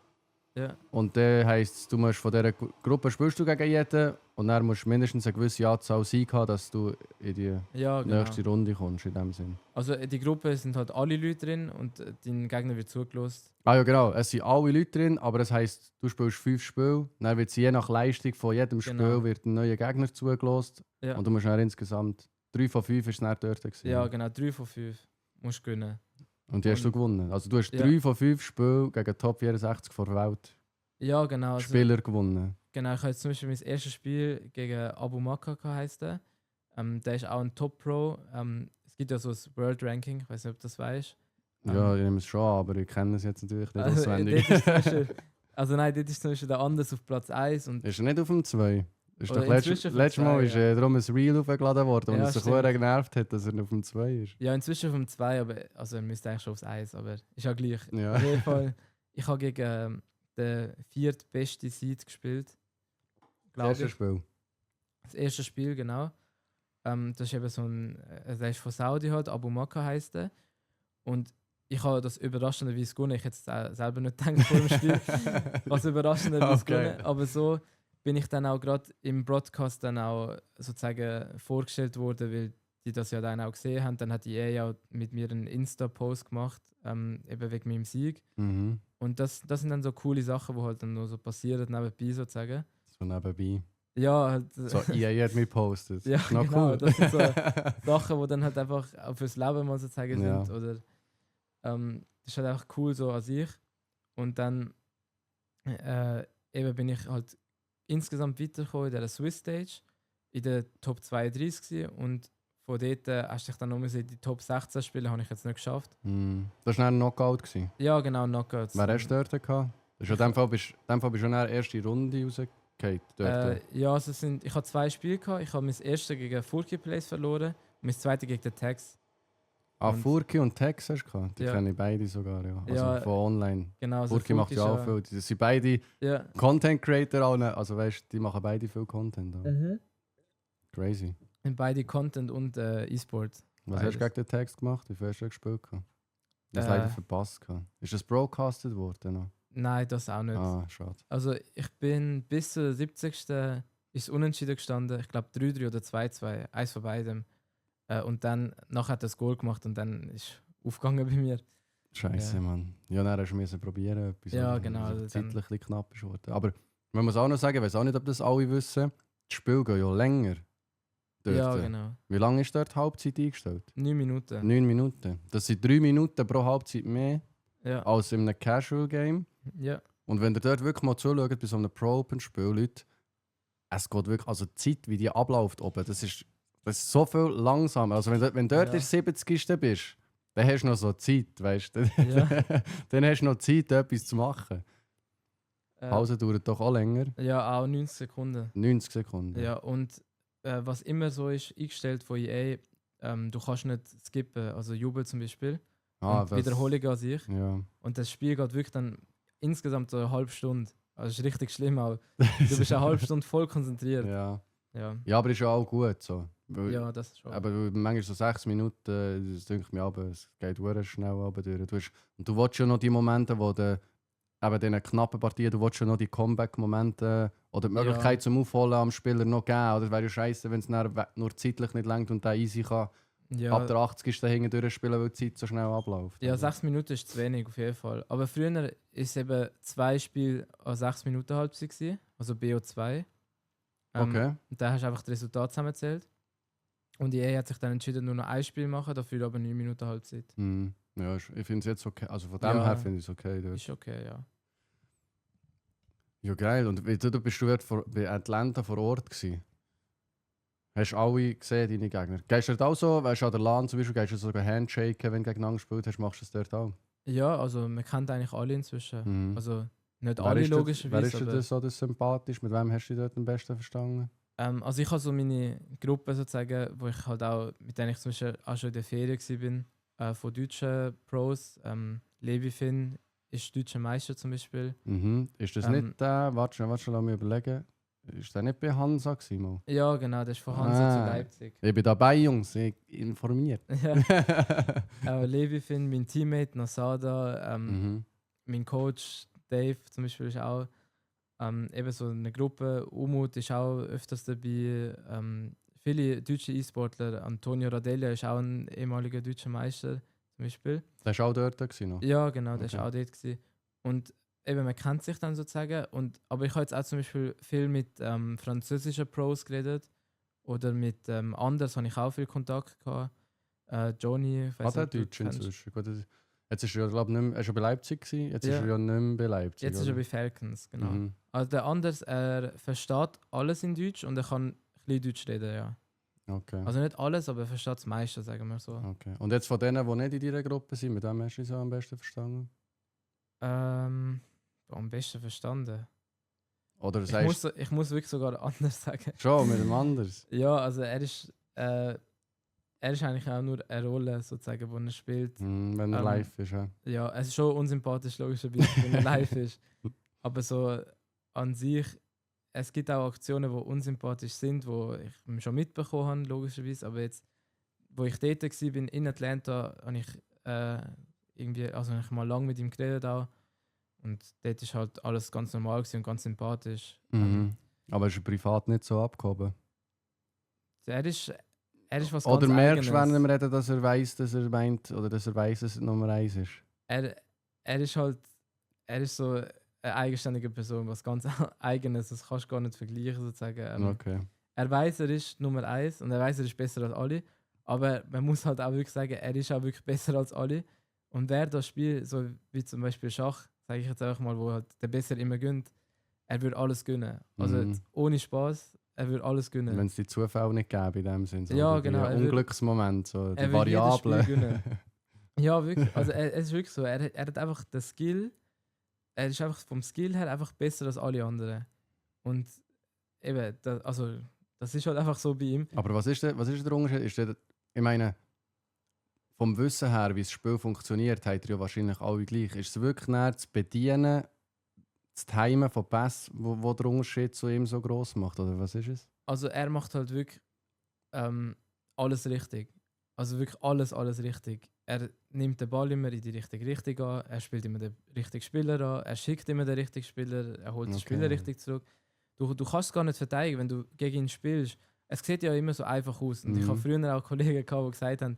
Ja, Und dann heisst, du musst von dieser Gruppe spielst du gegen jeden. Und dann musst du mindestens eine gewisse Anzahl Siege haben, dass du in die ja, genau. nächste Runde kommst, in dem Sinn. Also die Gruppe sind halt alle Leute drin und dein Gegner wird zugelost. Ah ja, genau. Es sind alle Leute drin, aber das heisst, du spielst 5 Spiele. Dann wird je nach Leistung von jedem Spiel Genau. wird ein neuer Gegner zugelost. Ja, Und du musst dann insgesamt 3 von 5 ist dann dort gewesen. ja genau, 3 von 5 musst du gewinnen. Und die hast du Und- gewonnen. Also du hast Ja. 3 von 5 Spielen gegen Top 64 vor der Welt Ja, genau. Also, Spieler gewonnen. genau, ich habe jetzt zum Beispiel mein erstes Spiel gegen Abu Maka heisst der. Der ist auch ein Top-Pro. Es gibt ja so ein World Ranking, ich weiß nicht, ob du das weißt. Ja, ich nehme es schon an, aber ich kenne es jetzt natürlich nicht Also, auswendig. dort ist zum Beispiel, dort ist zum Beispiel der Anders auf Platz 1 und Ist er nicht auf dem 2? Ist Oder doch letztes inzwischen auf dem Mal 2, ist ja. darum ein Reel aufgeladen worden und Ja, es sich stimmt. sehr genervt hat, dass er auf dem 2 ist. ja, inzwischen auf dem 2, aber also er müsste eigentlich schon aufs 1, aber ist ja gleich. Ja. Auf jeden Fall, ich habe gegen den viertbesten Seed gespielt. Das Glaube erste ich. Spiel. Das erste Spiel, genau. Das ist eben so ein, der ist von Saudi halt, Abu Maka heisst der. Und ich habe das überraschenderweise gewonnen. Ich hätte es auch selber nicht gedacht vor dem Spiel, was überraschenderweise Okay. gewonnen. Aber so bin ich dann auch gerade im Broadcast dann auch sozusagen vorgestellt worden, weil die das ja dann auch gesehen haben. Dann hat die EA auch mit mir einen Insta-Post gemacht, eben wegen meinem Sieg. Mhm. Und das sind dann so coole Sachen, die halt dann nur so passieren nebenbei sozusagen. So nebenbei. Ja, halt, So, EA hat mich gepostet. Ja, Ist noch genau, cool. das sind so Sachen, die dann halt einfach auch fürs Leben mal sozusagen Ja. sind. Oder, das ist halt einfach cool so an sich. Und dann eben bin ich halt insgesamt weitergekommen in der Swiss Stage, in der Top 32 gewesen. Und von dort hast du dich dann noch in die Top 16 spielen, habe ich jetzt nicht geschafft. Mhm. Das war dann ein Knockout. Gewesen. Ja, genau, Knockouts. Wer hast du dort gehabt? Das ist in dem Fall bist du schon in der ersten Runde rausgefallen. Dort. Ja, also ich habe 2 Spiele gehabt. Ich habe mein erstes gegen Furky Place verloren und mein zweites gegen den Tex. und- Furky und Tex hast du gehabt? Die Ja. kenne ich beide sogar, ja. Also Ja, von online. Genau, also Furky macht ja auch viel. Die sind beide Ja. Content Creator, also weißt, die machen beide viel Content. Auch. Crazy. In beide Content und E-Sport. Was Beides. hast du gegen den Text gemacht? Wie viel hast du gespielt? Gehabt? Ich habe Äh. leider verpasst. Gehabt. Ist das broadcastet worden? Noch? Nein, das auch nicht. Ah, schade. Also ich bin bis zur 70. ist unentschieden gestanden. Ich glaube 3-3 oder 2-2. Eins von beidem. Und dann nachher hat er das Goal gemacht und dann ist aufgegangen bei mir. Scheiße, Ja. Mann. Ja, dann hast du müssen probieren. Etwas, Ja, oder? genau, Also also zeitlich dann- ein bisschen knapp ist geworden. Aber man muss auch noch sagen, ich weiß auch nicht, ob das alle wissen, die Spiele gehen ja länger. Dort. Ja, genau. Wie lange ist dort die Halbzeit eingestellt? 9 Minuten. 9 Minuten. Das sind 3 Minuten pro Halbzeit mehr Ja. als in einem Casual Game. Ja. Und wenn ihr dort wirklich mal zuschaut bei so einem Pro-Open-Spiel, Leute, es geht wirklich, also die Zeit, wie die abläuft oben, das ist so viel langsamer. Also wenn du dort Ja. in der 70. bist, dann hast du noch so Zeit, weißt du? Ja. Dann hast du noch Zeit, etwas zu machen. Die Äh, Pause dauert doch auch länger. ja, auch 90 Sekunden. 90 Sekunden. Ja, und was immer so ist, eingestellt von EA, du kannst nicht skippen, also Jubel zum Beispiel. Und Wiederholung an sich. Ja. Und das Spiel geht wirklich dann insgesamt so eine halbe Stunde. Also das ist richtig schlimm auch. Du bist eine halbe Stunde voll konzentriert. ja. Ja, Ja, aber ist ja auch gut so. Weil, ja das schon. Aber manchmal so 6 Minuten, das denke ich mir, aber es geht sehr schnell runter durch. Und du willst schon noch die Momente, wo du eben diesen knappen Partien, du willst schon noch die Comeback-Momente oder die Möglichkeit zum Aufholen am Spieler noch geben. Oder es wäre ja scheiße, wenn es nur zeitlich nicht lenkt und der easy kann ja, ab der 80. hinten durchspielen, weil die Zeit so schnell abläuft. ja, Also, 6 Minuten ist zu wenig auf jeden Fall. Aber früher war es eben 2 Spiele an 6 Minuten Halbzeit gewesen, also BO2. Okay. Und da hast du einfach das Resultat zusammengezählt. Und EA hat sich dann entschieden, nur noch ein Spiel machen, dafür aber 9 Minuten Halbzeit. Mhm. Ja, ich finde es jetzt okay. Also von dem Ja. her finde ich es okay. Dort. Ist okay, ja. Ja, geil. Und du bist du dort bei Atlanta vor Ort gewesen? Hast du alle gesehen, deine Gegner? Gehst du dort auch so, weißt du, an der LAN zum Beispiel, gehst du sogar Handshaken, wenn du gegeneinander gespielt hast, machst du es dort auch? Ja, also man kennt eigentlich alle inzwischen. Mhm. Also Nicht Wer alle ist dir logischerweise. so das sympathisch? Mit wem hast du dich dort am besten verstanden? Also ich habe so meine Gruppe sozusagen, wo ich halt auch, mit denen ich zum Beispiel auch schon in der Ferien war, von deutschen Pros. Levi Finn ist deutscher Meister zum Beispiel. Mhm. Ist das nicht der, warte schon, lass mich überlegen. Ist der nicht bei Hansa gewesen, mal? Ja, genau, das ist von Hansa zu Ah. Leipzig. Ich bin dabei, Jungs, ich informiert. Ja. Levi Finn, mein Teammate Nasada, Mhm. mein Coach Dave zum Beispiel ist auch eben so eine Gruppe. Umut ist auch öfters dabei. Viele deutsche E-Sportler. Antonio Radelia ist auch ein ehemaliger deutscher Meister zum Beispiel. Der war auch dort gewesen, noch? Ja, genau, der Okay. war auch dort. Gewesen. Und eben, man kennt sich dann sozusagen. Aber ich habe jetzt auch zum Beispiel viel mit französischen Pros geredet. Oder mit Anders habe ich auch viel Kontakt gehabt. Johnny, ich weiss der nicht, ob du Deutsch kennst. inzwischen? Gut, jetzt ist er ja, glaube ich, nicht mehr, er war schon bei Leipzig gewesen, jetzt Ja. ist er ja nicht mehr bei Leipzig. Jetzt ist er oder? bei Falcons, genau. Mhm. Also der Anders, er versteht alles in Deutsch und er kann ein bisschen Deutsch reden, ja. Okay. Also nicht alles, aber er versteht das meiste, sagen wir so. Okay. Und jetzt von denen, die nicht in deiner Gruppe sind, mit wem hast du dich so am besten verstanden? Am besten verstanden. Oder Ich sagst muss, ich muss wirklich sogar anders sagen. du schon mit dem anders? Ja, also er ist eigentlich auch nur eine Rolle, sozusagen, die er spielt. Wenn er live ist, ja. Ja, es ist schon unsympathisch, logischerweise, wenn er live ist. Aber so an sich, es gibt auch Aktionen, die unsympathisch sind, die ich schon mitbekommen habe, logischerweise. Aber jetzt, wo ich dort war in Atlanta, habe ich ich mal lange mit ihm geredet auch. Und dort ist halt alles ganz normal gewesen und ganz sympathisch. Mhm. Aber ist er privat nicht so abgehoben? Er ist was Oder ganz merkst du, wenn Eigenes. er redet, dass er weiss, dass er meint, oder dass er weiss, dass er Nummer 1 ist? Er ist so eine eigenständige Person, was ganz Eigenes, das kannst du gar nicht vergleichen sozusagen. Okay. Er weiß, er ist Nummer 1 und er weiß, er ist besser als alle, aber man muss halt auch wirklich sagen, er ist auch wirklich besser als alle. Und wer das Spiel, so wie zum Beispiel Schach, sage ich jetzt einfach mal, wo halt der Besser immer gönnt, er würde alles gönnen. Also Mhm. jetzt ohne Spaß, er würde alles gönnen. Wenn es die Zufälle nicht gäbe in dem Sinn. So, Ja, oder die genau, er würd- Unglücksmoment, so die er würde jedes Variablen. Spiel gönnen. Ja, wirklich. Also es ist wirklich so. Er hat einfach den Skill. Er ist einfach vom Skill her einfach besser als alle anderen. Und eben, das ist halt einfach so bei ihm. Aber was ist der Unterschied? Ich meine, vom Wissen her, wie das Spiel funktioniert, hat er ja wahrscheinlich alle gleich. Ist es wirklich näher das Bedienen, das Timen von Pässen, wo der Unterschied zu ihm so gross macht? Oder was ist es? Also er macht halt wirklich alles richtig. Also wirklich alles richtig. Er nimmt den Ball immer in die richtige Richtung an, er spielt immer den richtigen Spieler an, er schickt immer den richtigen Spieler, er holt den Okay. Spieler richtig zurück. Du kannst es gar nicht verteidigen, wenn du gegen ihn spielst. Es sieht ja immer so einfach aus. Und ich habe früher auch Kollegen gehabt, die gesagt haben,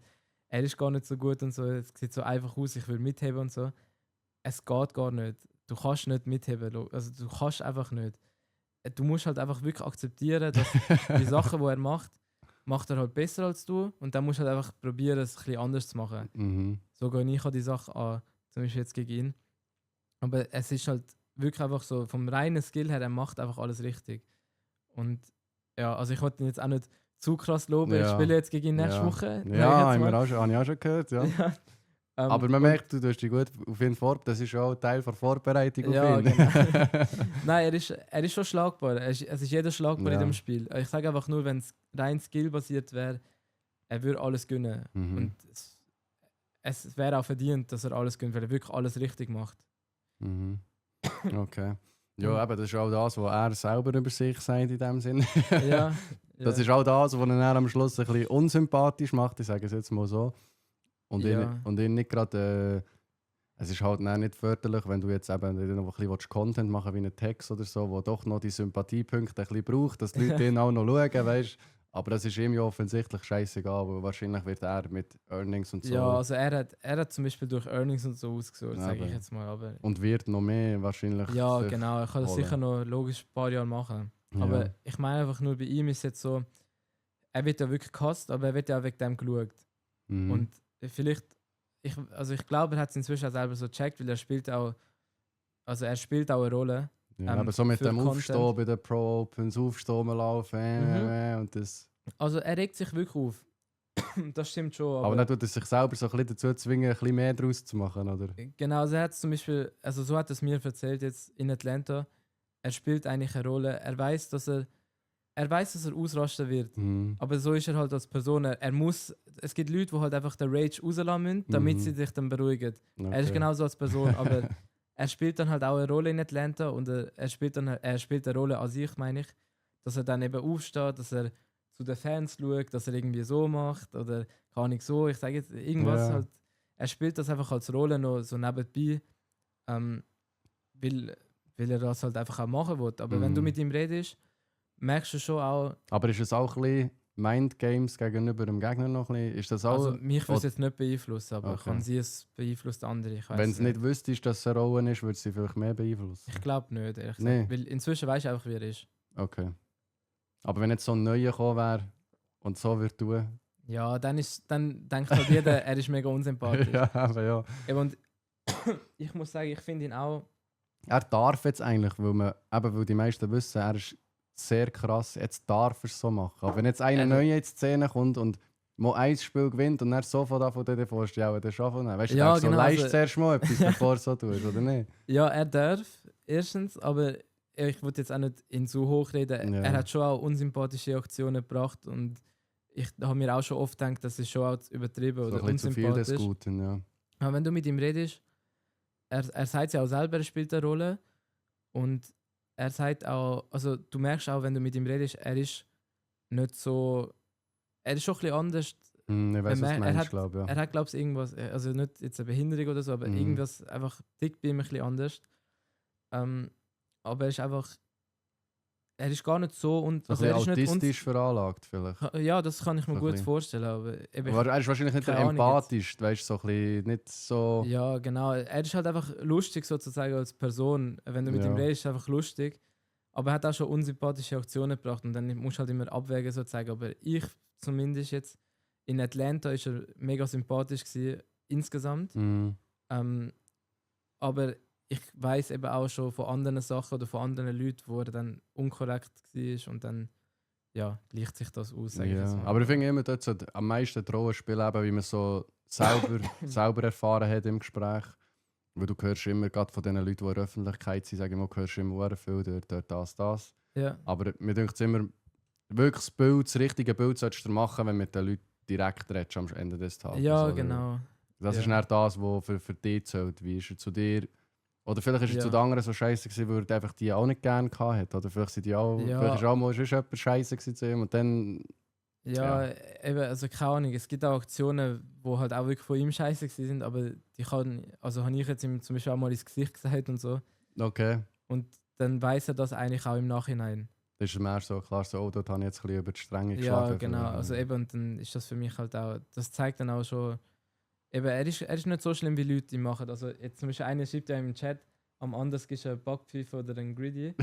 er ist gar nicht so gut und so, es sieht so einfach aus, ich will mitheben und so. Es geht gar nicht. Du kannst nicht mitheben. Also du kannst einfach nicht. Du musst halt einfach wirklich akzeptieren, dass die Sachen, die er macht er halt besser als du und dann musst du halt einfach probieren, es ein bisschen anders zu machen. Mhm. So gehe ich an die Sache an, zum Beispiel jetzt gegen ihn. Aber es ist halt wirklich einfach so, vom reinen Skill her, er macht einfach alles richtig. Und ja, also ich wollte ihn jetzt auch nicht zu krass loben, ich Ja. spiele jetzt gegen ihn nächste Ja. Woche. Ja, habe ich auch schon gehört. Ja. Ja. Aber man merkt, du hast dich gut auf ihn vorbereitet. Das ist auch Teil der Vorbereitung Ja, auf ihn. genau. Nein, er ist schon schlagbar. Es ist jeder schlagbar Ja. in dem Spiel. Ich sage einfach nur, wenn es rein skillbasiert wäre, er würde alles gönnen. Mhm. Und es wäre auch verdient, dass er alles gönnt, weil er wirklich alles richtig macht. Mhm. Okay. Ja, eben, das ist auch das, was er selber über sich sagt in dem Sinn. Ja, Das ja. ist auch das, was ihn dann am Schluss ein bisschen unsympathisch macht, ich sage es jetzt mal so. Und Ja. ihn nicht gerade. Es ist halt dann nicht förderlich, wenn du jetzt eben noch ein bisschen Content machen willst, wie einen Text oder so, wo doch noch die Sympathiepunkte ein bisschen braucht, dass die Leute ihn auch noch schauen, weißt. Aber das ist ihm ja offensichtlich scheißegal, weil wahrscheinlich wird er mit Earnings und so. Ja, also er hat zum Beispiel durch Earnings und so ausgesucht, Ja, sage aber- ich jetzt mal. Aber Und wird noch mehr wahrscheinlich. ja, sich genau, er kann das holen. sicher noch logisch ein paar Jahre machen. Ja. Aber ich meine einfach nur, bei ihm ist jetzt so, er wird ja wirklich gehasst, aber er wird ja auch wegen dem geschaut. Mhm. Und vielleicht, ich glaube, er hat es inzwischen auch selber so gecheckt, weil er spielt auch eine Rolle. ja, aber so mit für dem Content. Aufstehen bei den Pro Opens, Aufstehen, laufen, und das. Also er regt sich wirklich auf. das stimmt schon. Aber dann tut er sich selber so ein bisschen dazu zwingen, ein bisschen mehr draus zu machen, oder? Genau, also er hat zum Beispiel, also so hat es mir erzählt jetzt in Atlanta, er spielt eigentlich eine Rolle, er weiß, dass er ausrasten wird. Mhm. Aber so ist er halt als Person. Es gibt Leute, die halt einfach den Rage rauslassen müssen, damit sie sich dann beruhigen. Okay. Er ist genauso als Person, aber er spielt dann halt auch eine Rolle in Atlanta und er spielt eine Rolle an sich, meine ich, dass er dann eben aufsteht, dass er zu den Fans schaut, dass er irgendwie so macht oder kann ich so, ich sage jetzt irgendwas Ja. halt. Er spielt das einfach als Rolle noch so nebenbei, weil er das halt einfach auch machen will. Aber wenn du mit ihm redest, merkst du schon auch, Aber ist es auch ein bisschen Mindgames gegenüber dem Gegner noch ein bisschen? Ist das auch... also mich würde es jetzt nicht beeinflussen, aber Okay. kann sie es beeinflusst andere. Ich weiss Wenn es nicht wüsstest, dass es eine Rolle ist, würde es sie vielleicht mehr beeinflussen? Ich glaube nicht, ehrlich Nee. gesagt. Weil inzwischen weißt du einfach, wie er ist. Okay. Aber wenn jetzt so ein Neuer gekommen wäre und so würde tun... Ja, dann denkt halt jeder, er ist mega unsympathisch. ja, aber ja. Eben, und ich muss sagen, ich finde ihn auch. Er darf jetzt eigentlich, weil die meisten wissen, er ist sehr krass, jetzt darf er es so machen. Aber wenn jetzt einer Neuer in die Szene kommt und mal ein Spiel gewinnt und dann sofort von dir vorstellst, ja, der schon von weißt du, Ja, so genau, leist also- zuerst mal etwas, bevor du so tust, oder nicht? Ja, er darf, erstens, aber ich wollte jetzt auch nicht ihn zu hoch reden. Ja. Er hat schon auch unsympathische Aktionen gebracht und ich habe mir auch schon oft gedacht, das ist schon auch übertrieben So oder ein bisschen zu viel des unsympathisch. Guten, ja. Aber wenn du mit ihm redest, er sagt ja auch selber, er spielt eine Rolle. Und er sagt auch, also du merkst auch, wenn du mit ihm redest, er ist nicht so. Er ist schon ein bisschen anders. Ich weiß, was du er meinst, hat- glaube ich. Ja. Er hat, glaube ich, irgendwas, also nicht jetzt eine Behinderung oder so, aber Mhm. irgendwas einfach tickt bei ihm ein bisschen anders. Aber er ist einfach. Er ist gar nicht so. Und, So ein also er bisschen ist nicht autistisch veranlagt, vielleicht. ja, das kann ich mir So ein gut bisschen. vorstellen. Aber eben, Aber er ist wahrscheinlich nicht keine Ahnung empathisch, weißt du, so ein bisschen nicht so. ja, genau. Er ist halt einfach lustig sozusagen als Person. Wenn du mit Ja. ihm redest, ist er einfach lustig. Aber er hat auch schon unsympathische Aktionen gebracht und dann musst du halt immer abwägen sozusagen. Aber ich zumindest jetzt in Atlanta ist er mega sympathisch gewesen, insgesamt. Mhm. Aber ich weiß eben auch schon von anderen Sachen oder von anderen Leuten, wo er dann unkorrekt war und dann ja, gleicht sich das aus. sag ich jetzt Ja. mal. Aber ich finde immer, dort so am meisten die Rollenspiele, eben, wie man so selber erfahren hat im Gespräch. Weil du hörst immer, gerade von den Leuten, die in der Öffentlichkeit sind, sagen immer, du hörst immer sehr viel, dort das. Ja, Aber mir denkt es immer, wirklich das richtige Bild solltest du machen, wenn du mit den Leuten direkt redest am Ende des Tages. ja oder? genau. Das Ja. ist dann das, was für dich zählt. Wie ist er zu dir? Oder vielleicht ist er Ja. zu den anderen so scheiße gewesen, weil er einfach die auch nicht gerne gehabt hat. Oder vielleicht sind die auch, Ja. vielleicht ist auch mal sonst jemand scheiße gewesen zu ihm und dann... Ja, eben, also keine Ahnung. Es gibt auch Aktionen, wo halt auch wirklich von ihm scheiße sind, aber die kann, also habe ich jetzt ihm zum Beispiel auch mal ins Gesicht gesagt und so. Okay. Und dann weiß er das eigentlich auch im Nachhinein. Das ist mir so klar, so, oh, dort habe ich jetzt ein bisschen über die Stränge Ja, geschlagen. genau. Also eben, und dann ist das für mich halt auch, das zeigt dann auch schon, eben, er ist nicht so schlimm, wie Leute ihn machen. Also jetzt zum Beispiel einer schreibt ja im Chat, am anders gibt es einen Backpfeife oder einen Greedy.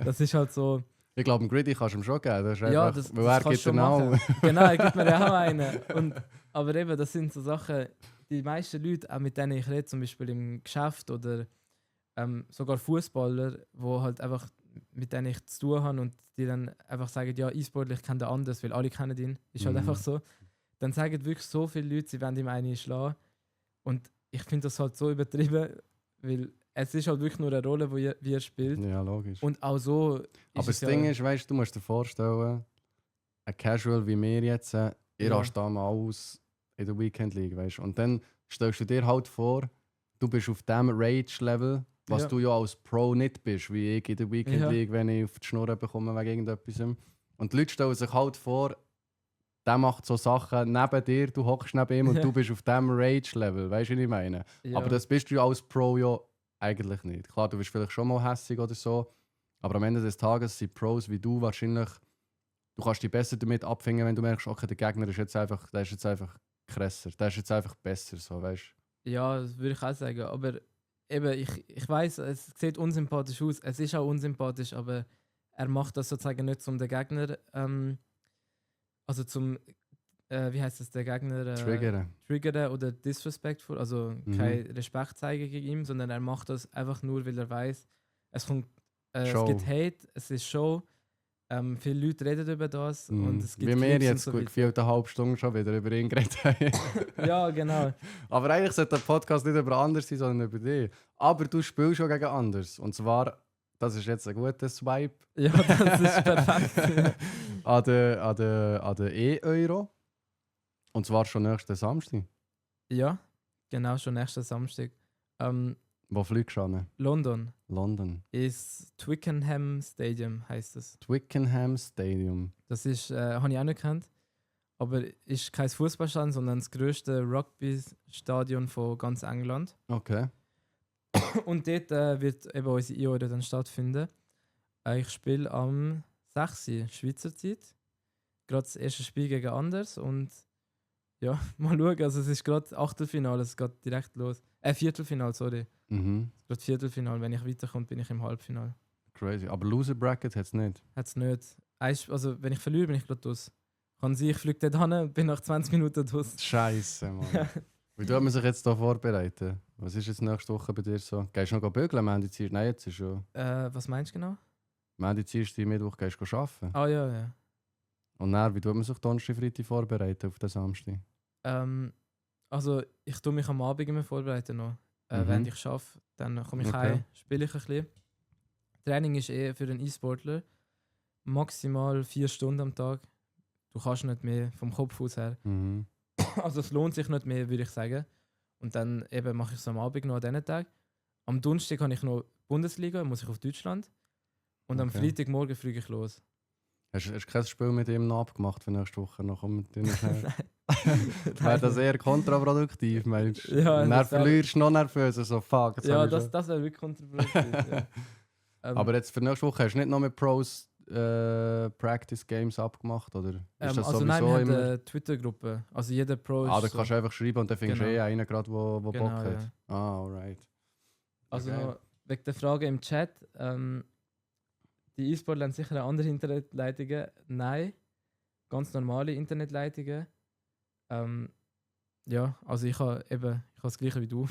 Das ist halt so, Ich glaube, einen Griddy kannst du ihm schon geben. Das ist ja, einfach, das weil er kannst gibt du schon ihn auch. machen. Genau, er gibt mir ja auch einen. Aber eben, das sind so Sachen, die meisten Leute, auch mit denen ich rede, zum Beispiel im Geschäft oder sogar Fußballer, wo halt einfach mit denen ich zu tun habe und die dann einfach sagen, ja, E-Sportler, ich kenne den anders, weil alle kennen ihn. Ist halt Mhm. einfach so. Dann sagen wirklich so viele Leute, sie wollen ihm einen schlagen. Und ich finde das halt so übertrieben, weil es ist halt wirklich nur eine Rolle, wie er spielt. Ja, logisch. Und auch so ist Aber es das Ding ist, weißt du, musst dir vorstellen, ein Casual wie wir jetzt, ihr Ja. rastet da mal aus in der Weekend League, weißt du. Und dann stellst du dir halt vor, du bist auf dem Rage-Level, was Ja. du ja als Pro nicht bist, wie ich in der Weekend Ja. League, wenn ich auf die Schnur bekomme wegen irgendetwas. Und die Leute stellen sich halt vor, der macht so Sachen neben dir, du hockst neben ihm und Ja. du bist auf dem Rage-Level, weißt du, was ich meine? ja. Aber das bist du als Pro ja eigentlich nicht. Klar, du bist vielleicht schon mal hässig oder so, aber am Ende des Tages sind Pros wie du wahrscheinlich, du kannst dich besser damit abfinden, wenn du merkst, okay, der Gegner ist jetzt einfach, der ist jetzt einfach krasser, der ist jetzt einfach besser, so, weißt Ja, das würde ich auch sagen. Aber eben, ich weiß, es sieht unsympathisch aus. Es ist auch unsympathisch, aber er macht das sozusagen nicht zum den Gegner, also zum, wie heißt das, der Gegner triggern oder disrespectful, also kein Respekt zeigen gegen ihn, sondern er macht das einfach nur, weil er weiß, es kommt, es Show. gibt Hate, es ist Show. Viele Leute reden über das und es gibt Wie wir Clips und jetzt so gut weiter. gefühlt eine halbe Stunde schon wieder über ihn geredet haben. Ja, genau. Aber eigentlich sollte der Podcast nicht über anders sein, sondern über dich. Aber du spielst schon gegen anders. Und zwar, das ist jetzt ein guter Swipe Ja, das ist perfekt. an der E-Euro. Und zwar schon nächsten Samstag. Ja, genau, schon nächsten Samstag. Wo fliegst du an? London London. ist Twickenham Stadium, heißt es. Twickenham Stadium. Das ist, habe ich auch nicht gekannt. Aber ist kein Fußballstadion, sondern das grösste Rugby-Stadion von ganz England. Okay. Und dort wird eben unsere E-Euro dann stattfinden. Ich spiele am 6. Schweizer Zeit. Gerade das erste Spiel gegen Anders. Und ja, mal schauen. Also es ist gerade Achtelfinale, es geht direkt los. Viertelfinale, sorry. Mhm. Gerade Viertelfinale. Wenn ich weiterkomme, bin ich im Halbfinale. Crazy. Aber Loser Bracket hat es nicht. Hat es nicht. Also wenn ich verliere, bin ich gerade aus. Kann sein, ich fliege dort hin und bin nach 20 Minuten aus. Scheiße, Mann. Wie tut man sich jetzt da vorbereiten? Was ist jetzt nächste Woche bei dir so? Gehst du noch bügeln? Nein, jetzt ist schon. Was meinst du genau? Dienstag, Mittwoch gehst du arbeiten. Ah ja. Und dann, wie tut man sich Donnerstag, Freitag vorbereiten auf den Samstag? Also ich tue mich am Abend immer vorbereiten noch. Mhm. Wenn ich arbeite, dann komme ich Okay. heim, spiele ich ein bisschen. Training ist für einen E-Sportler maximal 4 Stunden am Tag. Du kannst nicht mehr vom Kopf aus her. Mhm. Also es lohnt sich nicht mehr, würde ich sagen. Und dann eben mache ich es am Abend noch an diesen Tag. Am Donnerstag habe ich noch Bundesliga, muss ich auf Deutschland. Und am Okay. Freitagmorgen fliege ich los. Hast du kein Spiel mit ihm noch abgemacht für nächste Woche? Noch mit ihm schnell? Nein. Wäre das eher kontraproduktiv, meinst du? Ja, Und dann das wär- verlierst du noch nervös, so fuck. jetzt Ja, hab ich das wäre wirklich kontraproduktiv. Ja. Aber jetzt für nächste Woche hast du nicht noch mit Pros Practice Games abgemacht, oder? Ist das also sowieso nein, wir haben immer? eine Twitter-Gruppe. Also jeder Pro ist Da so. kannst du einfach schreiben und dann findest du Genau. einen gerade, wo Bock Genau, hat. ja. Alright. Also Okay. noch wegen der Frage im Chat. Die E-Sportler haben sicher auch andere Internetleitungen. Nein, ganz normale Internetleitungen. Ja, also ich habe das gleiche wie du.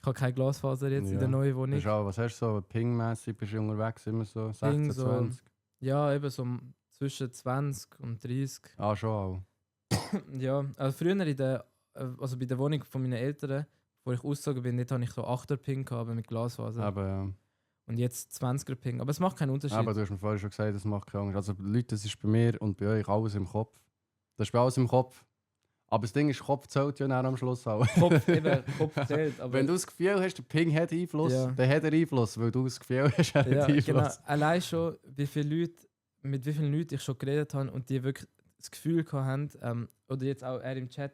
Ich habe keine Glasfaser jetzt in Ja. der neuen Wohnung. Ist auch, was hast du so? Ping-mässig bist du unterwegs, immer so 16, Ping so- 20? Ja, eben so zwischen 20 und 30. Ah, schon auch. Ja, also früher also bei der Wohnung von meinen Eltern, wo ich ausgezogen bin, dort hatte ich so 8er Ping gehabt, aber mit Glasfaser. Aber, ja. Und jetzt 20er Ping. Aber es macht keinen Unterschied. Aber du hast mir vorhin schon gesagt, das macht keine Angst. Also Leute, das ist bei mir und bei euch alles im Kopf. Das ist bei alles im Kopf. Aber das Ding ist, Kopf zählt ja dann am Schluss auch. Kopf zählt. Aber Wenn du das Gefühl hast, der Ping hat Einfluss, Ja. dann hat er Einfluss, weil du das Gefühl hast, er ja, hat Einfluss. genau. Allein schon, mit wie vielen Leuten ich schon geredet habe und die wirklich das Gefühl gehabt haben, oder jetzt auch er im Chat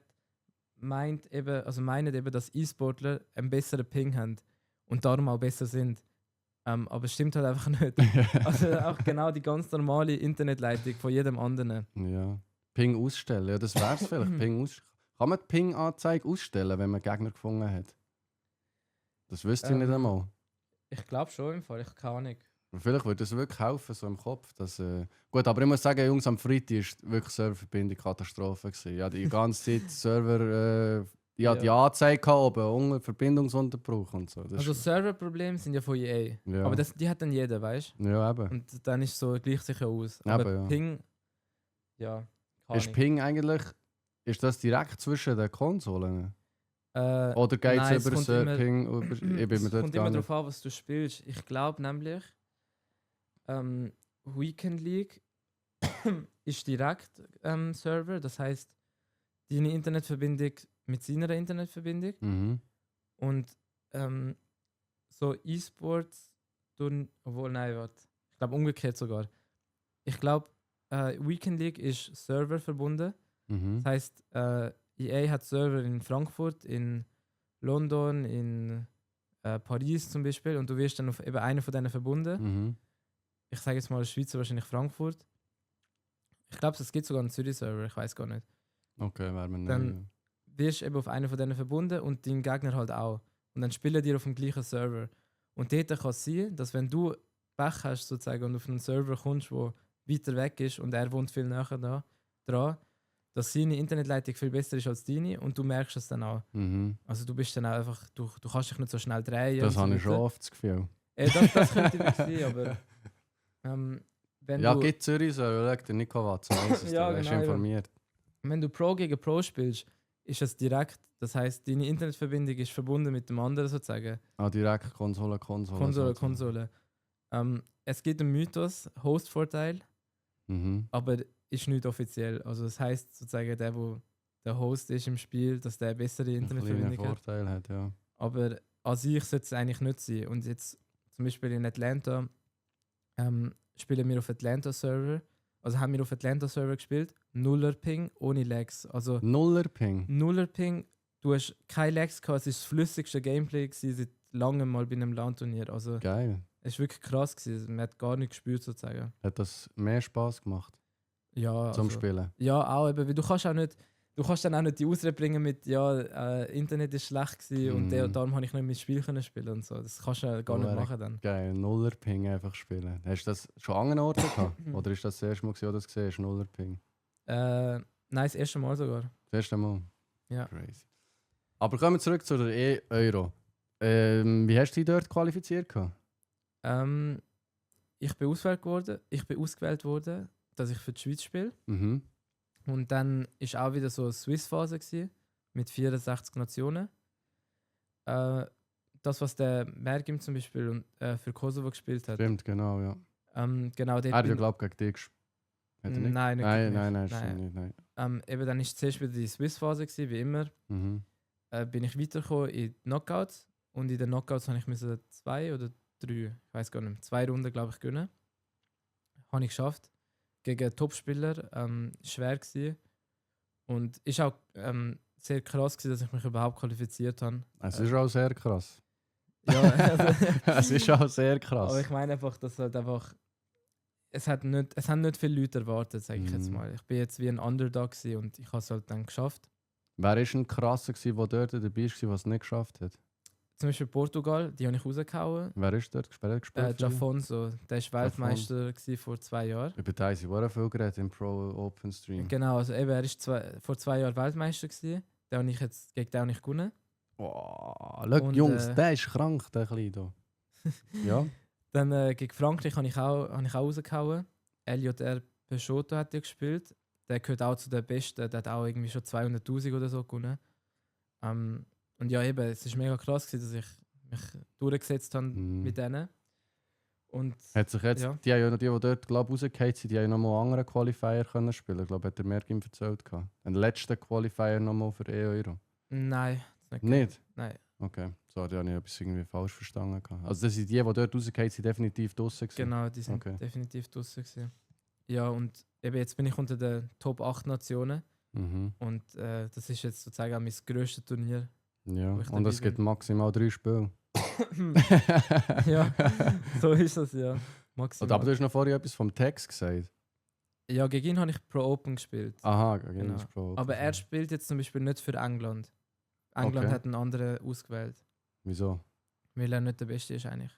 meinen eben, dass E-Sportler einen besseren Ping haben und darum auch besser sind. Aber es stimmt halt einfach nicht. Also auch genau die ganz normale Internetleitung von jedem anderen. Ja. Ping ausstellen, ja, das wär's vielleicht. Kann man die Ping-Anzeige ausstellen, wenn man Gegner gefunden hat? Das wüsste ich nicht einmal. Ich glaube schon im Fall, ich kann nicht. Vielleicht würde das wirklich helfen, so im Kopf. Dass, gut, aber ich muss sagen, Jungs, am Freitag war wirklich Serververbindung Katastrophe. Ja, die ganze Zeit Server, Ja. die Anzeige gehabt, oben, Verbindungsunterbruch und so. Das Also ist- Serverprobleme sind ja von EA. ja. Aber die hat dann jeder, weißt du? Ja, eben. Und dann ist so gleich sicher aus. Aber Eben, ja. Ping, ja. kann Ist ich. Ping eigentlich, ist das direkt zwischen den Konsolen? Oder geht nein, es es über kommt das immer- Ping? Ich bin mir Es dort kommt gar immer nicht. darauf an, was du spielst. Ich glaube nämlich, Weekend League ist direkt Server. Das heißt, deine Internetverbindung mit seiner Internetverbindung. Mhm. Und so E-Sports, obwohl, nein, warte. Ich glaube umgekehrt sogar. Ich glaube, Weekend League ist Server verbunden. Mhm. Das heißt, EA hat Server in Frankfurt, in London, in Paris zum Beispiel und du wirst dann auf eben einen von denen verbunden. Mhm. Ich sage jetzt mal Schweizer, wahrscheinlich Frankfurt. Ich glaube, es gibt sogar einen Zürich-Server, ich weiß gar nicht. Okay, wäre mir Dann- nicht. Wirst eben auf einen von denen verbunden und dein Gegner halt auch. Und dann spielen die auf dem gleichen Server. Und dort kann es sein, dass wenn du Pech hast sozusagen und auf einen Server kommst, der weiter weg ist und er wohnt viel näher dran, dass seine Internetleitung viel besser ist als deine und du merkst es dann auch. Mhm. Also du bist dann auch einfach, du kannst dich nicht so schnell drehen. Das und so habe ich schon weiter. oft das Gefühl. Das könnte wirklich sein, aber wenn Ja, du, gibt Zürich so, schau dir Nico Watz, weiss es, Ja, der ist genau, ja. informiert. wenn du Pro gegen Pro spielst, ist es direkt. Das heisst, deine Internetverbindung ist verbunden mit dem anderen sozusagen. Ah, direkt Konsole. Konsole. Es gibt einen Mythos, Host-Vorteil, Mhm. aber ist nicht offiziell. Also das heisst sozusagen, der Host ist im Spiel, dass der bessere Ein kleiner Internetverbindung hat. Vorteil hat, ja. Aber an sich sollte es eigentlich nicht sein. Und jetzt zum Beispiel in Atlanta spielen wir auf Atlanta-Server. Also haben wir auf Atlanta-Server gespielt. Nuller-Ping, ohne Lags. Also Nuller-Ping. Nuller-Ping, du hast keine Lags gehabt. Es war das flüssigste Gameplay gewesen seit langem mal bei einem LAN-Turnier. Also Geil. es war wirklich krass gewesen. Man hat gar nicht gespürt sozusagen. Hat das mehr Spaß gemacht Ja, zum also, Spielen? ja, auch eben, weil du kannst dann auch nicht die Ausrede bringen mit Internet ist schlecht gewesen und darum habe ich nicht mit Spiel können spielen und so. Das kannst du gar nicht machen dann. Geil, Nuller-Ping einfach spielen. Hast du das schon an anderen Orten gehabt? Oder ist das erste Mal, gewesen, wo du das gesehen hast, Nuller-Ping? Nein, das erste Mal sogar. Das erste Mal? Ja. Crazy. Aber kommen wir zurück zu der E-Euro. Wie hast du dich dort qualifiziert gehabt? Ich bin ausgewählt worden, dass ich für die Schweiz spiele. Mhm. Und dann war auch wieder so eine Swiss-Phase gewesen, mit 64 Nationen. Das, was der Mergim zum Beispiel für Kosovo gespielt hat. Stimmt, genau, ja. Genau, dort Er hat ja, bin- glaube ich, gegen dich gespielt. Hat er nicht? Nein, nicht Nein, gegen mich. nein, stimmt nicht. Nein. Eben dann war zuerst wieder die Swiss-Phase, gewesen, wie immer. Mhm. Bin ich weitergekommen in die Knockouts. Und in den Knockouts habe ich 2 oder 3, ich weiß gar nicht mehr, 2 Runden, glaube ich, gewinnen. Habe ich geschafft. Gegen Topspieler, schwer gewesen. Und ist auch sehr krass gewesen, dass ich mich überhaupt qualifiziert habe. Es ist auch sehr krass. Ja, also, Es ist auch sehr krass. aber ich meine einfach, dass halt einfach es haben nicht viele Leute erwartet, sage ich jetzt Mhm. mal. Ich bin jetzt wie ein Underdog gewesen und ich habe es halt dann geschafft. Wer war ein krasser, der dort dabei war, der es nicht geschafft hat? Zum Beispiel Portugal, die habe ich rausgehauen. Wer ist dort gespielt? für dich? Jafonso, der war Weltmeister gewesen vor 2 Jahren. Über den haben viel geredet im Pro Open Stream. Genau, also eben, er war vor 2 Jahren Weltmeister gewesen. Gegen den habe ich gewonnen. Wow, schau, Und, Jungs, der ist krank, der Kleine hier. Ja, Dann gegen Frankreich habe ich auch rausgehauen. Elliot R. Peugeot hat ja gespielt. Der gehört auch zu den Besten. Der hat auch irgendwie schon 200'000 oder so gewonnen. Und ja, eben, es war mega krass gewesen, dass ich mich durchgesetzt habe Mhm. mit denen. Und hat sich jetzt, Ja. die haben ja noch die dort glaub, rausgefallen sind, die haben noch mal andere Qualifier können spielen. Ich glaube, hat der Mergim erzählt. Einen letzten Qualifier noch mal für E-Euro. nein, das Nicht? Nein. Okay, so, da habe ich etwas irgendwie falsch verstanden. Also das sind die dort rausgefallen sind, definitiv draussen gewesen. Genau, die sind Okay. definitiv draussen gewesen. Ja, und eben jetzt bin ich unter den Top 8 Nationen. Mhm. Und das ist jetzt sozusagen auch mein grösstes Turnier. Ja, Wo ich und dabei es gibt bin. maximal 3 Spiele. Ja, so ist das ja. Und, Maximal. aber du hast noch vorher etwas vom Text gesagt. Ja, gegen ihn habe ich Pro Open gespielt. Aha, gegen Genau. das Pro. Aber er spielt jetzt zum Beispiel nicht für England. England Okay. hat einen anderen ausgewählt, Wieso? weil er nicht der Beste ist eigentlich.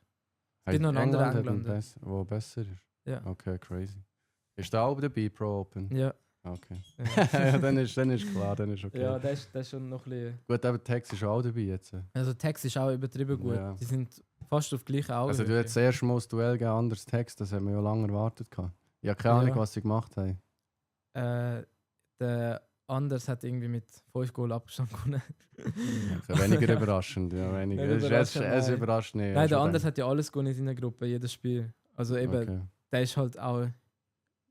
Hat gibt noch einen anderen England hat Engländer. der besser ist? Ja. Okay, crazy. Ist der auch dabei, Pro Open? Ja. Okay. Ja, Ja, dann ist klar, dann ist okay. ja der ist schon noch ein bisschen... Gut, aber Text ist auch dabei jetzt. Also Text ist auch übertrieben gut. Ja. Die sind fast auf gleicher Augenhöhe. Also du hättest das erste Mal das Duell gegen anderes Text, das haben wir ja lange erwartet. Gehabt. Ich habe keine Ja. Ahnung, was sie gemacht haben. Der Anders hat irgendwie mit 5 Goal Abstand gewonnen. Okay, weniger überraschend. Ja, weniger. Nicht überraschend, Es nein. überrascht nicht. Nein, der schon Anders dann. hat ja alles gewonnen in seiner Gruppe, jedes Spiel. Also eben, Okay. der ist halt auch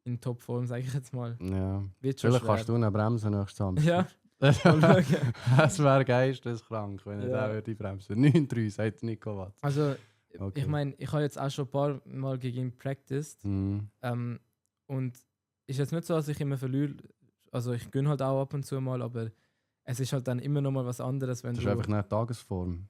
in Topform, sage ich jetzt mal. Ja. Wird schon Vielleicht schwer. kannst du ihn bremsen nächstes Samstag. Ja, Das mal schauen. wäre geisteskrank, wenn er Ja. da würde bremsen. 9-3, sagt Nico Watz. Also, Okay. ich meine, ich habe jetzt auch schon ein paar Mal gegen ihn practiced. Mhm. Und ist jetzt nicht so, dass ich immer verliere. Also ich gönne halt auch ab und zu mal, aber es ist halt dann immer noch mal was anderes, wenn Das ist du... einfach nicht Tagesform.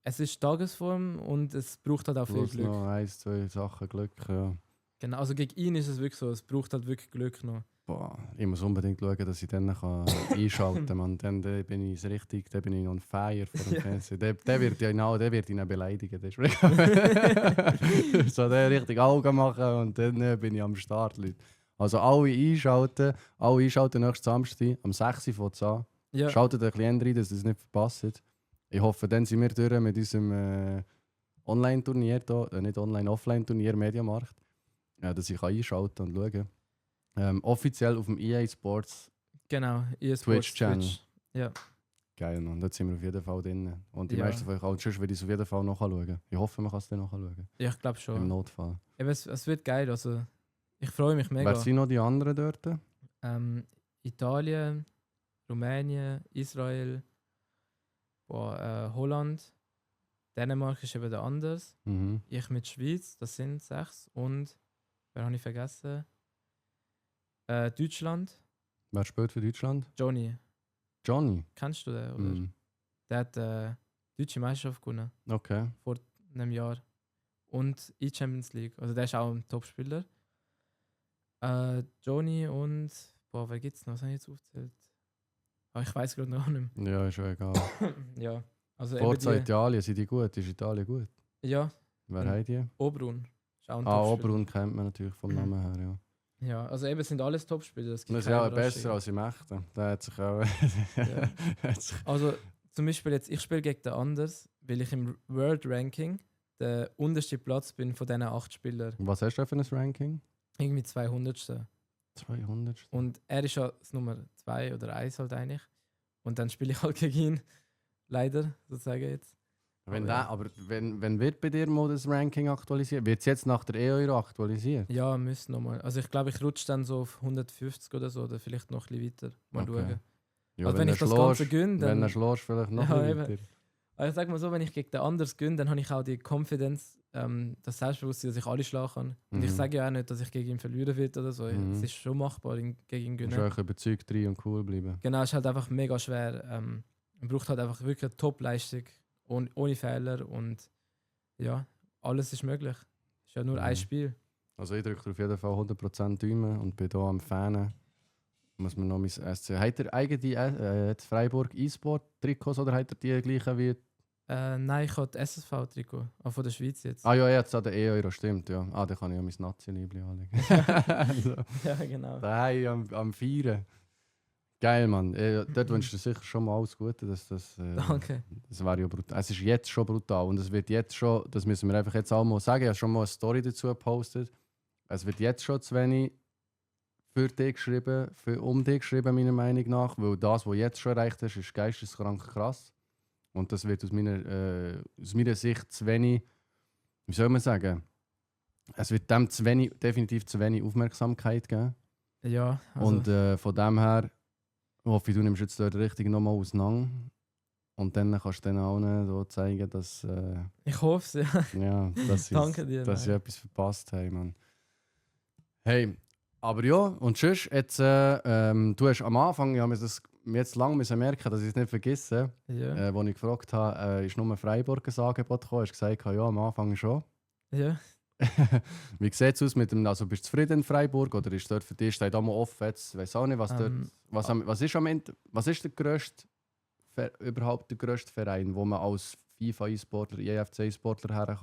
Es ist Tagesform und es braucht halt auch viel Plus Glück. noch 1, 2 Sachen Glück. Ja. Genau, also gegen ihn ist es wirklich so, es braucht halt wirklich Glück noch. Boah, ich muss unbedingt schauen, dass ich dann einschalten kann. Man. Dann bin ich richtig, dann bin ich on fire vor dem Ja. Fernsehen. Der wird ihn auch beleidigen. Das ist so der richtig Augen machen und dann bin ich am Start, Leute. Also alle einschalten nächsten Samstag am 6. Uhr an. Ja, Schaltet ein bisschen rein, dass ihr es nicht verpasst. Ich hoffe, dann sind wir durch mit unserem Online-Turnier, nicht Online-Offline-Turnier Mediamarkt. dass ich einschalten und schauen kann. Offiziell auf dem EA Sports Genau, EA Sports Twitch-Channel. Ja. Geil, Mann. Dort sind wir auf jeden Fall drin. Und die Ja. meisten von euch auch. Sonst würde ich es auf jeden Fall nachschauen. Ich hoffe, man kann es dann nachschauen. Ja, ich glaube Im schon. Notfall. Eben, es wird geil, also ich freue mich mega. Wer sind noch die anderen dort? Italien, Rumänien, Israel, Holland, Dänemark ist eben der anders. Mhm. Ich mit Schweiz, das sind 6. Und, wer habe ich vergessen? Deutschland, Wer spielt für Deutschland? Johnny. Johnny. Kennst du den? Oder? Mhm. Der hat deutsche Meisterschaft gewonnen, Okay. vor einem Jahr. Und E-Champions League. Also der ist auch ein Topspieler. Johnny und, wer gibt's noch? Was habe ich jetzt aufgezählt? Ich weiß gerade noch nicht mehr. Ja, ist schon egal. Ja, also Forza eben Italien, sind die gut? Ist Italien gut? ja, Wer Mhm. haben die? Obrun. Ist auch ein Ah, Topspieler. Oberun kennt man natürlich vom Namen her, ja. Ja, also eben sind alles Topspieler. Es Und gibt das ist ja keine auch besser Überraschungen. als im Echten. Der hat sich auch... Ja. hat sich- Also zum Beispiel jetzt, ich spiele gegen den Anders, weil ich im World Ranking der unterste Platz bin von diesen 8 Spielern. Was hast du für ein Ranking? Irgendwie 200. 200. Und er ist ja das Nummer 2 oder 1 halt eigentlich. Und dann spiele ich halt gegen ihn. Leider, sozusagen jetzt. Wenn wird bei dir mal das Ranking aktualisiert? Wird es jetzt nach der E-Euro aktualisiert? Ja, müsste nochmal. Also ich glaube, ich rutsche dann so auf 150 oder so, oder vielleicht noch ein bisschen weiter. Mal Okay. schauen. Ja, Also wenn ich das Ganze gönne, Wenn dann... er schlägst, vielleicht noch Ja, ein eben. bisschen weiter. Also ich sag mal so, wenn ich gegen den Anders gönne, dann habe ich auch die Confidence, das Selbstbewusstsein, dass ich alle schlagen kann. Und ich Mhm. sage ja auch nicht, dass ich gegen ihn verlieren will oder so. Mhm. Es ist schon machbar, gegen ihn Du gewinnen. musst auch überzeugt rein und cool bleiben. Genau, es ist halt einfach mega schwer. Man braucht halt einfach wirklich eine Top-Leistung, ohne Fehler und ja, alles ist möglich. Es ist ja nur ein Mhm. Spiel. Also ich drücke auf jeden Fall 100% Daumen und bin hier am Fanen. Muss man noch mein SC... Hat er eigene Freiburg E-Sport-Trikots oder hat er die gleichen wie... Nein, ich habe das SSV-Trikot, auch von der Schweiz jetzt. Ah ja, jetzt an der E-Euro, stimmt, ja. Ah, da kann ich ja mein Nazi-Liebling anlegen. Also, Ja, genau. daheim am Feiern. Geil, Mann. Dort wünsche ich dir sicher schon mal alles Gute. Das Danke. wäre ja brutal. Es ist jetzt schon brutal und es wird jetzt schon, das müssen wir einfach jetzt auch mal sagen, ich habe schon mal eine Story dazu gepostet. Es wird jetzt schon zu wenig für dich geschrieben, um dich geschrieben, meiner Meinung nach, weil das, was du jetzt schon erreicht hast, ist geisteskrank krass. Und das wird aus meiner Sicht zu wenig, wie soll man sagen, es wird dem definitiv zu wenig Aufmerksamkeit geben. Ja, also, Und von dem her hoffe ich, du nimmst jetzt dort richtig nochmal auseinander. Und dann kannst du denen allen so zeigen, dass, ich hoffe es, ja. ja, dass, Danke dir. dass sie nein. etwas verpasst haben. Mann. Hey, aber ja, und sonst, jetzt, du hast am Anfang, ich habe mir jetzt lange müssen merken, dass ich es nicht vergesse, Ja. als ich gefragt habe, ist nur Freiburg ein Angebot gekommen? Hast du gesagt, ja, am Anfang schon. Ja. Wie sieht es aus mit dem, also bist du zufrieden in Freiburg oder ist dort für dich, steht da mal offen, jetzt weiß auch nicht, was dort, was ist am Ende, was ist der grösste, überhaupt der grösste Verein, wo man als FIFA-E-Sportler, EFC-E-Sportler her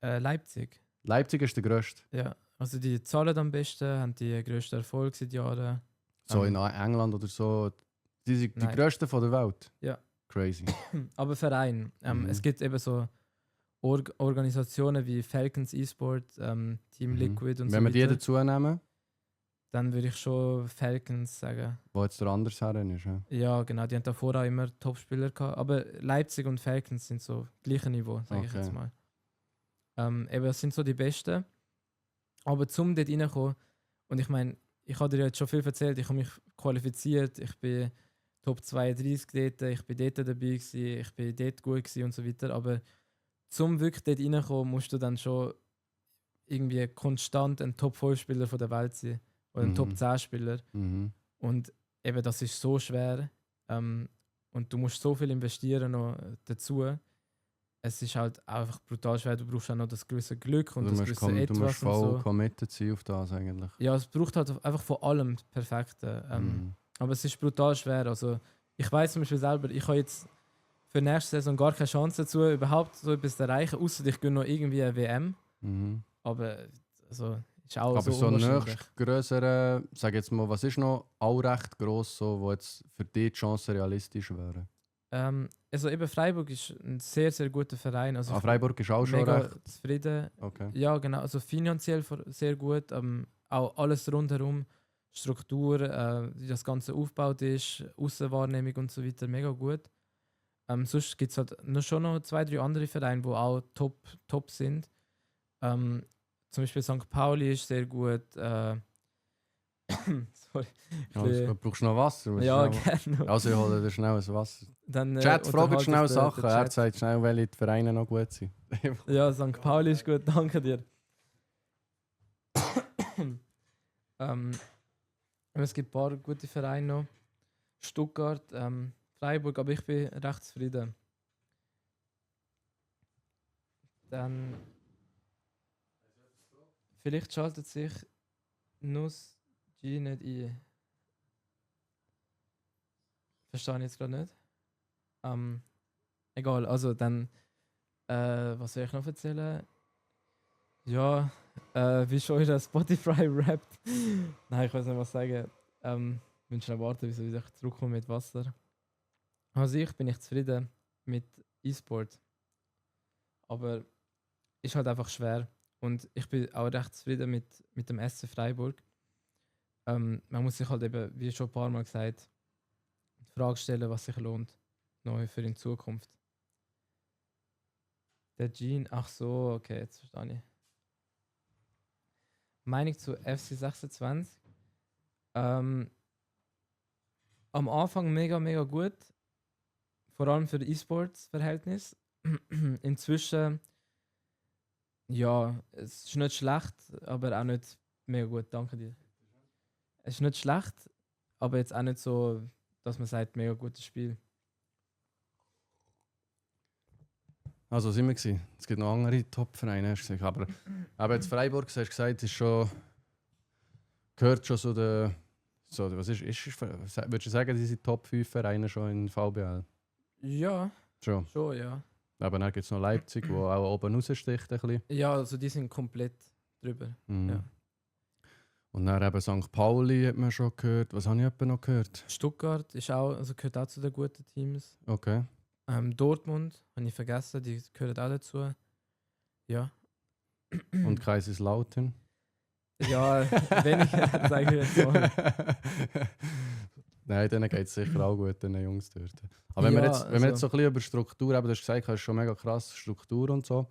kann? Leipzig. Leipzig ist der grösste. Ja. Also die zahlen am besten, haben die grössten Erfolg seit Jahren. So in England oder so. Die sind die Nein. grössten von der Welt. Ja. Crazy. Aber Verein. Mhm. Es gibt eben so Organisationen wie Falcons eSport, Team Mhm. Liquid und so Wenn wir die weiter. dazu nehmen, Dann würde ich schon Falcons sagen. wo jetzt der anders her ist. Ja. Ja, genau, die haben davor auch immer Topspieler gehabt. Aber Leipzig und Falcons sind so gleiche Niveau, sage ich Okay. jetzt mal. Eben, das sind so die Besten. Aber zum dort reinkommen, und ich meine, ich habe dir jetzt schon viel erzählt, ich habe mich qualifiziert, ich bin Top 32 dort, ich bin dort dabei gewesen, ich bin dort gut gewesen und so weiter. Aber zum wirklich dort reinkommen, musst du dann schon irgendwie konstant ein Top 5 Spieler von der Welt sein. Oder ein Mhm. Top 10 Spieler. Mhm. Und eben, das ist so schwer. Und du musst so viel investieren noch dazu. Es ist halt einfach brutal schwer. Du brauchst auch noch das gewisse Glück und Du das musst, gewisse du musst Etwas und voll so. committed sein auf das eigentlich. Ja, es braucht halt einfach von allem das Perfekte. Mhm. Aber es ist brutal schwer. Also, ich weiß zum Beispiel selber, ich habe jetzt für nächste Saison gar keine Chance dazu, überhaupt so etwas zu erreichen, außer ich gönne noch irgendwie eine WM. Mhm. Aber also, ist auch Aber so unwahrscheinlich. nächst grössere, sag jetzt mal, was ist noch auch recht gross, so, wo jetzt für dich die Chancen realistisch wären? Also eben Freiburg ist ein sehr, sehr guter Verein. Also Freiburg ist auch schon mega recht. zufrieden. Okay. Ja, genau. Also finanziell sehr gut. Auch alles rundherum. Struktur, wie das Ganze aufgebaut ist, Aussenwahrnehmung und so weiter, mega gut. Sonst gibt es halt schon noch 2, 3 andere Vereine, die auch top sind. Zum Beispiel St. Pauli ist sehr gut. Sorry. Also, brauchst du noch Wasser? Willst du Ja, schnell- gerne. Also ich hole dir schnell ein Wasser. Dann, Chat, fragt unterhalte schnell ich den Sachen. Er Chat. sagt schnell, welche die Vereine noch gut sind. Ja, St. Pauli ist gut, danke dir. Es gibt ein paar gute Vereine noch. Stuttgart, Freiburg, aber ich bin recht zufrieden. Dann. Vielleicht schaltet sich Nuss G nicht ein. Verstehe ich jetzt gerade nicht. Egal, also dann. Was soll ich noch erzählen? Ja, wie schon euer Spotify rappt. Nein, ich weiß nicht, was sagen. Ich muss schnell warten, bis ich zurückkomme mit Wasser. Also ich bin nicht zufrieden mit E-Sport. Aber ist halt einfach schwer. Und ich bin auch recht zufrieden mit dem SC Freiburg. Man muss sich halt eben, wie schon ein paar Mal gesagt, die Frage stellen, was sich lohnt. Neu für in Zukunft. Der Jean, ach so, okay, jetzt verstehe ich. Meinung zu FC 26. Am Anfang mega, mega gut. Vor allem für E-Sports-Verhältnis. Inzwischen, ja, es ist nicht schlecht, aber auch nicht mega gut, danke dir. Es ist nicht schlecht, aber jetzt auch nicht so, dass man sagt, mega gutes Spiel. Also sind wir gewesen. Es gibt noch andere Top-Vereine, hast du gesagt. Aber jetzt Freiburg, hast du gesagt, ist schon, gehört schon so der... So, was würdest du sagen, die sind Top 5 Vereine schon in VBL? Ja, Schon. schon, ja. Aber dann gibt es noch Leipzig, wo auch oben raussticht ein bisschen. Ja, also die sind komplett drüber. Mhm. Ja. Und dann eben St. Pauli hat man schon gehört. Was habe ich etwa noch gehört? Stuttgart ist auch, also gehört auch zu den guten Teams. Okay. Dortmund, habe ich vergessen, die gehören auch dazu. Ja. Und Kaiserslautern? Ja, weniger, sage ich jetzt mal. Nein, denen geht es sicher auch gut, den Jungs dort. Aber wenn wir jetzt so ein bisschen über Struktur, aber du hast gesagt, du hast schon mega krass Struktur und so.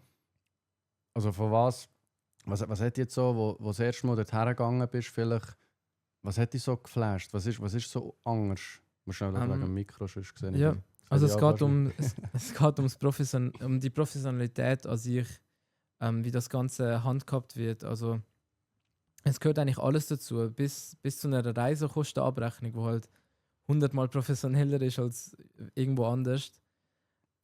Also von was hat jetzt so, wo das erste Mal dorthin gegangen bist, vielleicht, was hat dich so geflasht? Was ist so anders? Muss schnell wegen dem Mikro sonst gesehen. Ja, also es geht um die Professionalität an sich, wie das Ganze handhabt wird. Also es gehört eigentlich alles dazu, bis zu einer Reisekostenabrechnung, die halt 100-mal professioneller ist als irgendwo anders.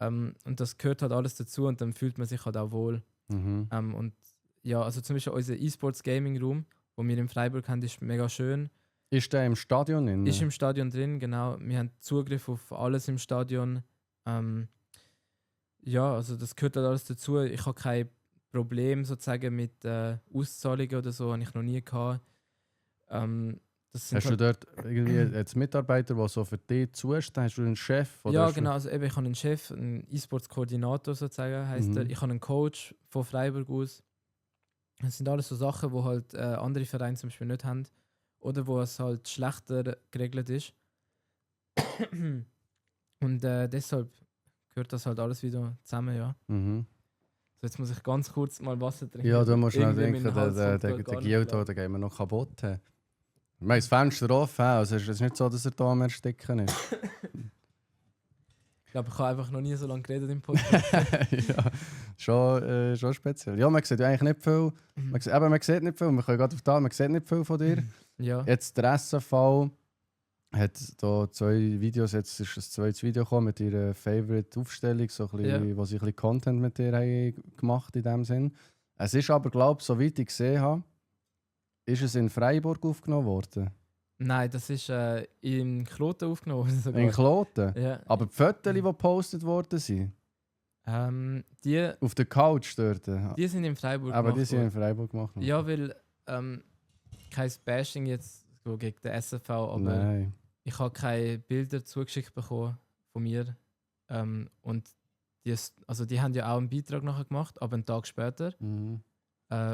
Und das gehört halt alles dazu und dann fühlt man sich halt auch wohl. Mhm. Und ja, also zum Beispiel unser E-Sports Gaming Room, wo wir in Freiburg haben, ist mega schön. Ist der im Stadion drin? Ist im Stadion drin, genau. Wir haben Zugriff auf alles im Stadion. Ja, also das gehört halt alles dazu. Ich habe kein Problem sozusagen mit Auszahlungen oder so, habe ich noch nie gehabt. Das sind Hast du dort irgendwie jetzt Mitarbeiter, die so für dich zustehen? Hast du einen Chef? Oder ja, hast du- genau. Also eben, ich habe einen Chef, einen E-Sports-Koordinator sozusagen, heisst Mhm. er. Ich habe einen Coach von Freiburg aus. Das sind alles so Sachen, die halt andere Vereine zum Beispiel nicht haben. Oder wo es halt schlechter geregelt ist. Und deshalb gehört das halt alles wieder zusammen, ja. Mhm. So, jetzt muss ich ganz kurz mal Wasser trinken. Ja, du musst schnell Irgendwie denken, mein Hals kommt der gar nicht Guild klar. da gehen wir noch kaputt. Wir haben das Fenster offen, also es ist nicht so, dass er da am Ersticken ist. Ich glaube, ich habe einfach noch nie so lange geredet im Podcast. Ja, schon speziell. Ja, man sieht ja eigentlich nicht viel. Man sieht nicht viel, wir können gerade auf da, man sieht nicht viel von dir. Ja. Jetzt der SFV hat da 2 Videos, jetzt ist ein zweites Video gekommen mit ihrer Favorite-Aufstellung, so ein bisschen, wo sie ein bisschen Content mit dir haben gemacht in dem Sinn. Es ist aber, glaube ich, soweit ich gesehen habe, ist es in Freiburg aufgenommen worden. Nein, das ist in Kloten aufgenommen worden sogar. In Kloten. Ja. Aber die Fotos, die gepostet worden sind, Die auf der Couch dort, sind in Freiburg aber die gemacht sind in worden. Freiburg gemacht. Ja, weil kein Bashing jetzt so gegen den SFV, aber Nein. ich habe keine Bilder zugeschickt bekommen von mir Und die haben ja auch einen Beitrag nachher gemacht, aber einen Tag später. Mhm.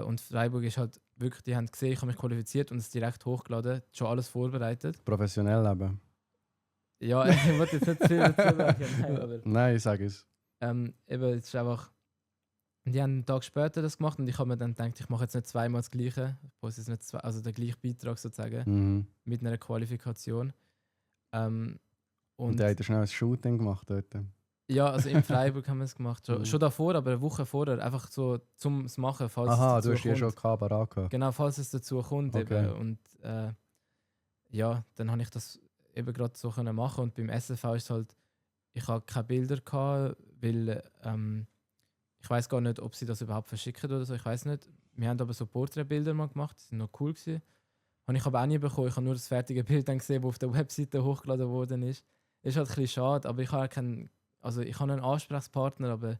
Und Freiburg ist halt wirklich, die haben gesehen, ich habe mich qualifiziert und es direkt hochgeladen, schon alles vorbereitet. Professionell eben. Ja, ich wollte jetzt nicht zu viel dazu sagen, nein, aber Nein, sag es. eben, es ist einfach, die haben einen Tag später das gemacht und ich habe mir dann gedacht, ich mache jetzt nicht zweimal das Gleiche, also den gleichen Beitrag sozusagen, Mhm. mit einer Qualifikation. Und der hat schnell ein Shooting gemacht dort. Ja, also in Freiburg haben wir es gemacht. Mhm. Schon davor, aber eine Woche vorher. Einfach so zum es machen, falls Aha, es du dazu hast hier schon kommt. Kabarett gehabt. Genau, falls es dazu kommt. Okay. Eben. Und ja, dann habe ich das eben gerade so können machen. Und beim SFV ist es halt, ich habe keine Bilder gehabt, weil ich weiß gar nicht, ob sie das überhaupt verschicken oder so. Ich weiß nicht. Wir haben aber so Porträtbilder mal gemacht, die sind noch cool gewesen. Habe ich aber auch nie bekommen. Ich habe nur das fertige Bild dann gesehen, das auf der Webseite hochgeladen worden ist. Ist halt ein bisschen schade, aber ich habe keinen. Also ich habe einen Ansprechpartner, aber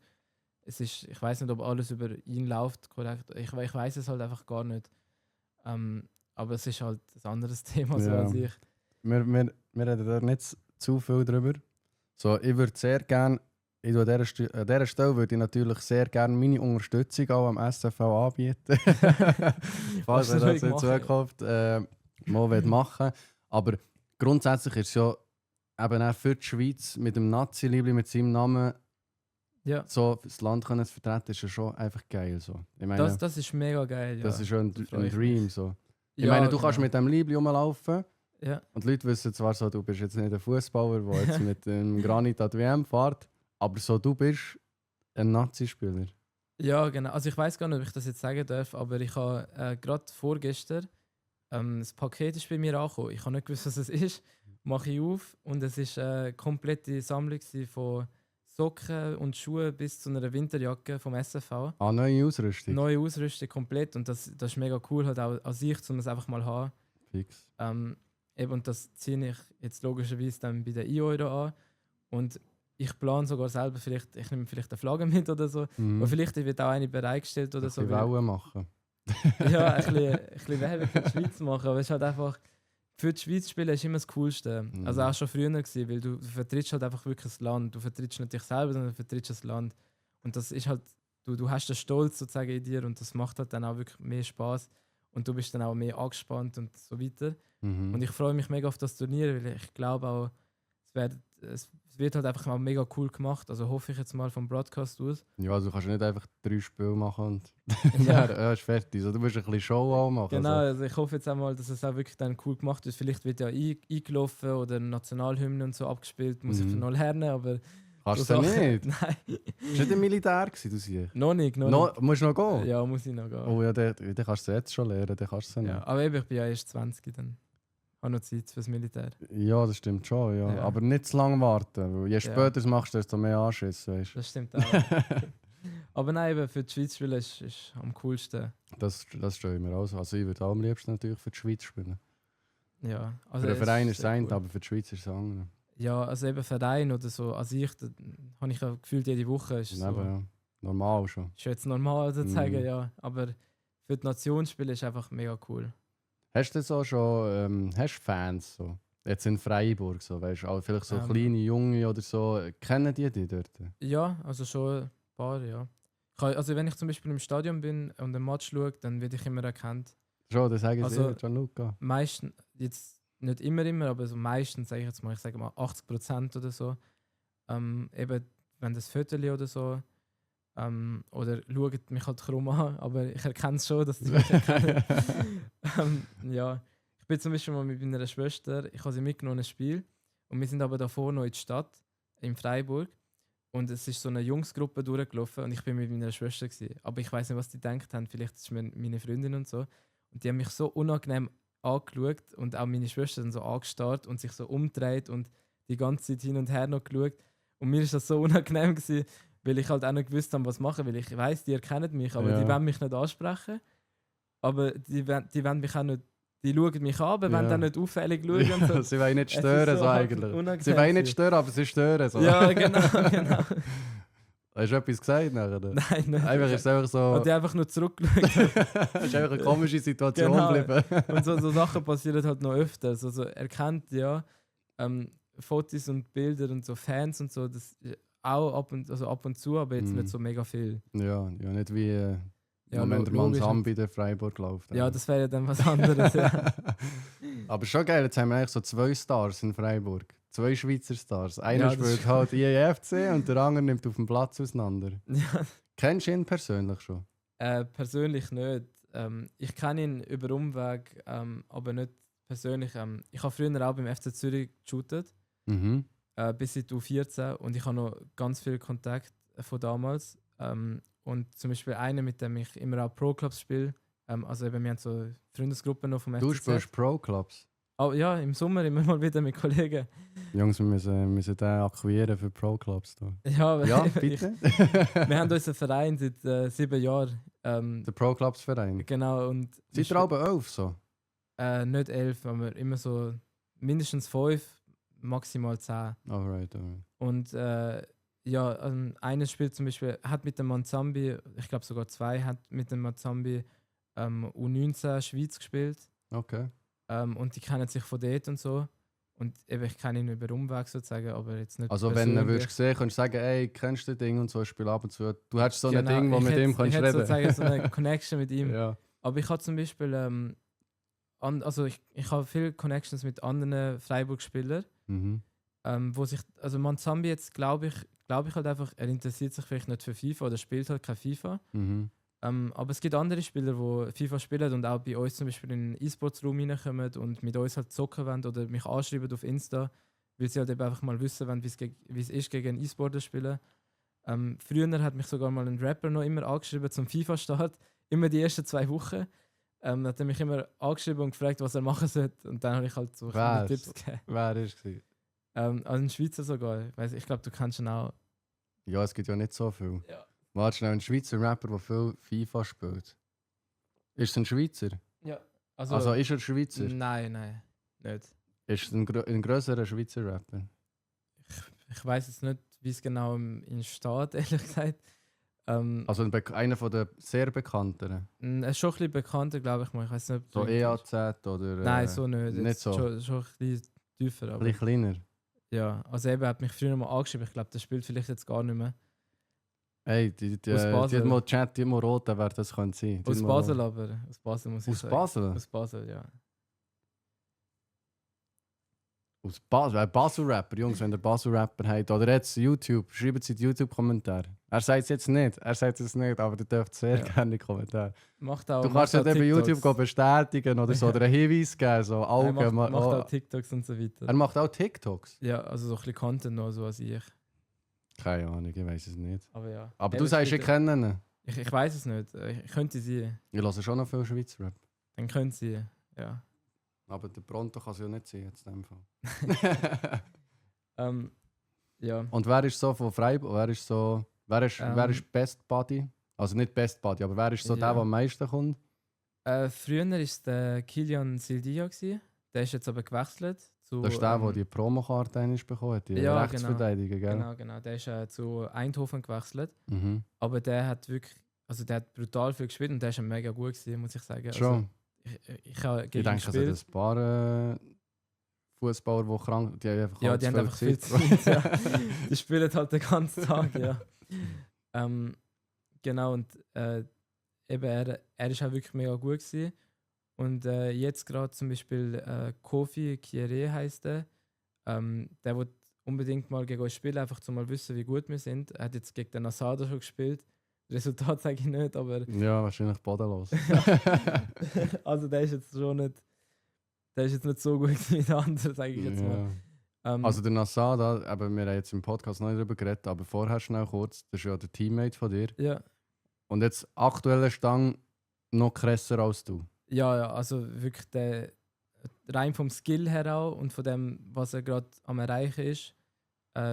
ich weiß nicht, ob alles über ihn läuft, korrekt. Ich weiß es halt einfach gar nicht. Aber es ist halt ein anderes Thema so Ja. als ich. Wir reden da nicht zu viel drüber. So, ich würde sehr gerne, an dieser Stelle würde ich natürlich sehr gerne meine Unterstützung auch am SFV anbieten. Falls er das in Zukunft mal machen will. Aber grundsätzlich ist es ja eben auch für die Schweiz mit dem Nazi-Liebling, mit seinem Namen, Ja, so das Land können zu vertreten, ist ja schon einfach geil. So. Ich meine, das ist mega geil. Ja. das ist schon da freu ein ich Dream. mich. So. Ich Ja, meine, du kannst genau. mit dem Liebling rumlaufen Ja. und die Leute wissen zwar so, du bist jetzt nicht ein Fußballer, der jetzt mit dem Granit an die WM fährt, aber so, du bist ein Nazi-Spieler. Ja, genau. Also ich weiß gar nicht, ob ich das jetzt sagen darf, aber ich habe gerade vorgestern das Paket ist bei mir angekommen. Ich habe nicht gewusst, was es ist. Mache ich auf und es ist eine komplette Sammlung von Socken und Schuhen bis zu einer Winterjacke vom SFV. Ah, neue Ausrüstung. Neue Ausrüstung komplett und das ist mega cool, halt auch an sich, um es einfach mal zu haben. Fix. Eben, und das ziehe ich jetzt logischerweise dann bei der IO an. Und ich plane sogar selber, ich nehme vielleicht eine Flagge mit oder so. Mhm. Und vielleicht wird auch eine bereitgestellt oder Ein so. bisschen Wellen machen. Ja, ein bisschen Werbung für die Schweiz machen. Aber es ist halt einfach, für die Schweiz spielen ist immer das Coolste. Mhm. Also auch schon früher gewesen, weil du vertrittst halt einfach wirklich das Land. Du vertrittst nicht dich selber, sondern du vertrittst das Land. Und das ist halt, du hast den Stolz sozusagen in dir und das macht halt dann auch wirklich mehr Spaß. Und du bist dann auch mehr angespannt und so weiter. Mhm. Und ich freue mich mega auf das Turnier, weil ich glaube auch, es wird halt einfach auch mega cool gemacht. Also hoffe ich jetzt mal vom Broadcast aus. Ja, also du kannst nicht einfach 3 Spiele machen und Ja. ja, ist fertig. So, du musst ein bisschen Show auch machen. Genau, Also. also ich hoffe jetzt auch mal, dass es auch wirklich dann cool gemacht wird. Vielleicht wird ja eingelaufen oder Nationalhymne und so abgespielt. Muss ich Mhm. noch lernen, aber... Kannst so du Sachen- nicht? Nein, Bist du nicht im Militär gewesen, du siehst? noch nicht. Musst du noch gehen? Ja, muss ich noch gehen. Oh ja, dann kannst du es jetzt schon lernen, dann kannst du es Ja, nicht. aber eben, ich bin ja erst 20, dann habe noch Zeit fürs Militär. Ja, das stimmt schon, ja. Ja. Aber nicht zu lange warten, weil je später du es machst, desto mehr Anschiss, weißt Das stimmt auch. Aber nein, eben, für die Schweiz spielen ist am coolsten. Das stelle ich mir aus. Also ich würde auch am liebsten natürlich für die Schweiz spielen. Ja, also Für den es Verein ist es sehr ein, cool. aber für die Schweiz ist es andere. Ja, also eben Verein oder so, an sich, da habe ich ja gefühlt jede Woche. Ist, so, Eben, ja. Normal schon. ist jetzt normal sozusagen, Mhm. ja. Aber für die Nationsspiele ist einfach mega cool. Hast du so schon hast du Fans so? Jetzt in Freiburg, so, weißt du, auch vielleicht so kleine Junge oder so, kennen die dort? Ja, also schon ein paar, ja. Also wenn ich zum Beispiel im Stadion bin und einen Match schaue, dann werde ich immer erkannt. Schon, das sagen sie, Also- Gianluca. Meistens, jetzt nicht immer, aber so meistens, sage ich jetzt mal, ich sage mal 80% oder so. Eben, wenn das Viertel oder so, oder schaut mich halt krumm an, aber ich erkenne es schon, dass die mich erkennen. Ja, ich bin zum Beispiel mal mit meiner Schwester, ich habe sie mitgenommen in ein Spiel und wir sind aber davor noch in die Stadt, in Freiburg und es ist so eine Jungsgruppe durchgelaufen und ich bin mit meiner Schwester gewesen. Aber ich weiß nicht, was die gedacht haben, vielleicht ist es meine Freundin und so und die haben mich so unangenehm angeschaut und auch meine Schwester dann so angestarrt und sich so umgedreht und die ganze Zeit hin und her noch geschaut und mir ist das so unangenehm gewesen, weil ich halt auch nicht gewusst habe, was machen, weil ich weiß, die erkennen mich, aber Ja. die wollen mich nicht ansprechen, aber die wollen mich auch nicht, die schauen mich an, aber wollen Ja. dann nicht auffällig schauen und so. Sie wollen nicht Es ist stören, so so halt eigentlich. unangenehm Sie wollen nicht gewesen. stören, aber sie stören. So. Ja, genau. Hast du etwas gesagt nachher? Nein, nicht. Einfach ist es einfach so. Und die einfach nur zurückgeschaut. Es ist einfach eine komische Situation Genau. geblieben. Und so Sachen passieren halt noch öfter. Also erkennt ja, Fotos und Bilder und so Fans und so, das auch ab und zu, aber jetzt nicht so mega viel. Ja, nicht wie Ja, Moment der logisch Mann nicht. bei der Freiburg läuft. Ja, das wäre ja dann was anderes. Ja. Aber schon geil, jetzt haben wir eigentlich so 2 Stars in Freiburg. 2 Schweizer Stars. Einer Ja, das spielt ist- halt IEFC und der andere nimmt auf dem Platz auseinander. Ja. Kennst du ihn persönlich schon? Persönlich nicht. Ich kenne ihn über Umweg, aber nicht persönlich. Ich habe früher auch beim FC Zürich geshootet, Mhm. bis in die U14 und ich habe noch ganz viel Kontakt von damals. Und zum Beispiel einer, mit dem ich immer auch Pro-Clubs spiele. Also eben, wir haben so Freundesgruppen noch vom Du FCZ. spielst Pro-Clubs. Oh, ja, im Sommer immer mal wieder mit Kollegen. Jungs, wir müssen den akquirieren für Pro-Clubs. Da. Ja, Ja, ich, bitte. wir haben unseren Verein seit 7 Jahren. Der Pro-Clubs-Verein. Genau. Und Seid ihr aber 11 so? nicht 11, aber immer so mindestens 5, maximal 10. Alright. Und einer spielt zum Beispiel, hat mit dem Manzambi, ich glaube sogar 2, hat mit dem Manzambi U19 Schweiz gespielt. Okay. Und die kennen sich von dort und so. Und eben, ich kenne ihn über Umweg sozusagen, aber jetzt nicht Also wenn du ihn persönlich. würdest sehen, könntest du sagen, ey, kennst du das Ding und so, spiel ab und zu. Du hättest so ein Genau, Ding, wo ich mit hätte- ihm ich kannst hätte reden. sozusagen so eine Connection mit ihm. Ja. Aber ich habe zum Beispiel, ich habe viele Connections mit anderen Freiburg-Spielern, Mhm. wo sich, also Manzambi jetzt glaube ich halt einfach, er interessiert sich vielleicht nicht für FIFA oder spielt halt kein FIFA. Mhm. Aber es gibt andere Spieler, die FIFA spielen und auch bei uns zum Beispiel in den E-Sports-Room reinkommen und mit uns halt zocken wollen oder mich anschreiben auf Insta, weil sie halt eben einfach mal wissen wollen, wie es ist, gegen einen E-Sportler zu spielen. Früher hat mich sogar mal ein Rapper noch immer angeschrieben zum FIFA-Start, immer die ersten 2 Wochen. Hat er mich immer angeschrieben und gefragt, was er machen sollte. Und dann habe ich halt so kleine Wer? Tipps gegeben. Wer war es? Also ein Schweizer sogar. Ich glaube, du kennst ihn auch. Ja, es gibt ja nicht so viel. Ja. Warte schnell, ein Schweizer Rapper, der viel FIFA spielt. Ist es ein Schweizer? Ja. Also ist er Schweizer? Nein, nicht. Ist es ein grösserer Schweizer Rapper? Ich weiß jetzt nicht, wie es genau in steht, ehrlich gesagt. Also einer von den sehr bekannteren. Er ist schon ein bisschen bekannter, glaube ich mal. Ich weiß nicht, ob du So ihn kennst. EAZ oder. Nein, so nicht. Nicht Jetzt so. Schon ein bisschen tiefer. Ein Aber, bisschen kleiner. ja, also er hat mich früher mal angeschrieben. Ich glaube, der spielt vielleicht jetzt gar nicht mehr. Hey, die Aus Basel. hat mal Chat, die mal rot, wer das könnte sein. Die Aus hat mal Basel rot. aber. Aus Basel muss ich Aus sagen. Basel? Aus Basel, ja. Aus Basel? Basel-Rapper, Jungs, wenn ihr Basel-Rapper habt. Oder jetzt YouTube, schreibt es in die YouTube-Kommentare. Er sagt es jetzt nicht, aber ihr dürft sehr Ja. gerne in die Kommentare. Macht auch, Du kannst macht ja auch bei YouTube TikToks. bestätigen oder so, oder einen Hinweis geben, so Er Augen. macht oh. auch TikToks und so weiter. Er macht auch TikToks? Ja, also so ein bisschen Content noch, so als ich. Keine Ahnung, ich weiß es nicht. Aber ja. Aber Eben, du sagst, es ich gibt- kenne ihn. Ich weiß es nicht. Ich könnte sie. Ich höre schon noch viel Schweizer Rap. Dann könnte sie. Ja. Aber der Pronto kann es ja nicht sein, jetzt in dem Fall. Ja. Und wer ist so von Freiburg? Wer ist Best Buddy? Also nicht Best Buddy, aber wer ist so Ja. der am meisten kommt? Früher war es der Kilian Sildia. Der ist jetzt aber gewechselt. Zu, Das ist der, der die Promokarte einmal bekommen hat, die ja, Rechtsverteidiger, gell? Genau. Der ist zu Eindhoven gewechselt. Mhm. Aber der hat wirklich, also der hat brutal viel gespielt und der ist mega gut gewesen, muss ich sagen. Schon. Also, ich habe Ich gegen ihn denke, es hat gespielt. ein paar Fußballer, die krank die haben einfach Ja, halt die zu haben einfach viel Zeit. Zeit. Ja. Die spielen halt den ganzen Tag, ja. Genau, und eben er ist auch wirklich mega gut gewesen. Und jetzt gerade zum Beispiel Kofi Kieré heisst der. Der will unbedingt mal gegen uns spielen, einfach zu mal wissen, wie gut wir sind. Er hat jetzt gegen den Asada schon gespielt. Resultat sage ich nicht, aber Ja, wahrscheinlich bodenlos. also der ist jetzt schon nicht. Der ist jetzt nicht so gut gewesen wie der andere, sage ich jetzt mal. Ja. Also der Nassada, aber wir haben jetzt im Podcast noch nicht darüber geredet, aber vorher schnell kurz, das ist ja der Teammate von dir. Ja. Und jetzt aktueller Stang noch krasser als du. Ja, also wirklich rein vom Skill her auch und von dem, was er gerade am Erreichen ist,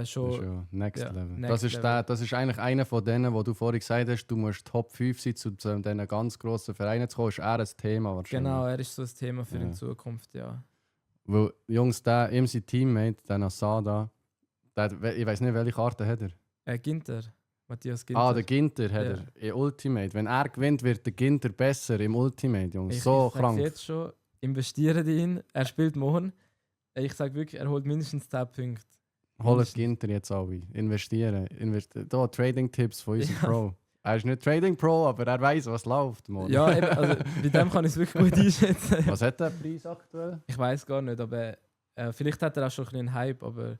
schon. Das ist ja Next ja, Level. Next Level. Das ist eigentlich einer von denen, wo du vorhin gesagt hast, du musst Top 5 sein, zu diesen ganz grossen Vereinen zu kommen, ist eher ein Thema wahrscheinlich. Genau, er ist so ein Thema für Ja. in Zukunft, ja. Weil, Jungs, ihm sein Teammate, der Nassada, ich weiß nicht, welche Karte hat er? Ginter, Matthias Ginter. Ah, der Ginter hat Ja. er. Im Ultimate. Wenn er gewinnt, wird der Ginter besser im Ultimate, Jungs. ich so sag's krank. jetzt schon, investieren in ihn, er spielt morgen. Ich sage wirklich, er holt mindestens 10 Punkte. Holt Ginter jetzt alle. Investieren. Da, Trading-Tipps von unserem Pro. Er ist nicht Trading Pro, aber er weiß, was läuft. Mann. Ja, eben, also bei dem kann ich es wirklich gut einschätzen. Was hat der Preis aktuell? Ich weiß gar nicht, aber vielleicht hat er auch schon ein bisschen einen Hype, aber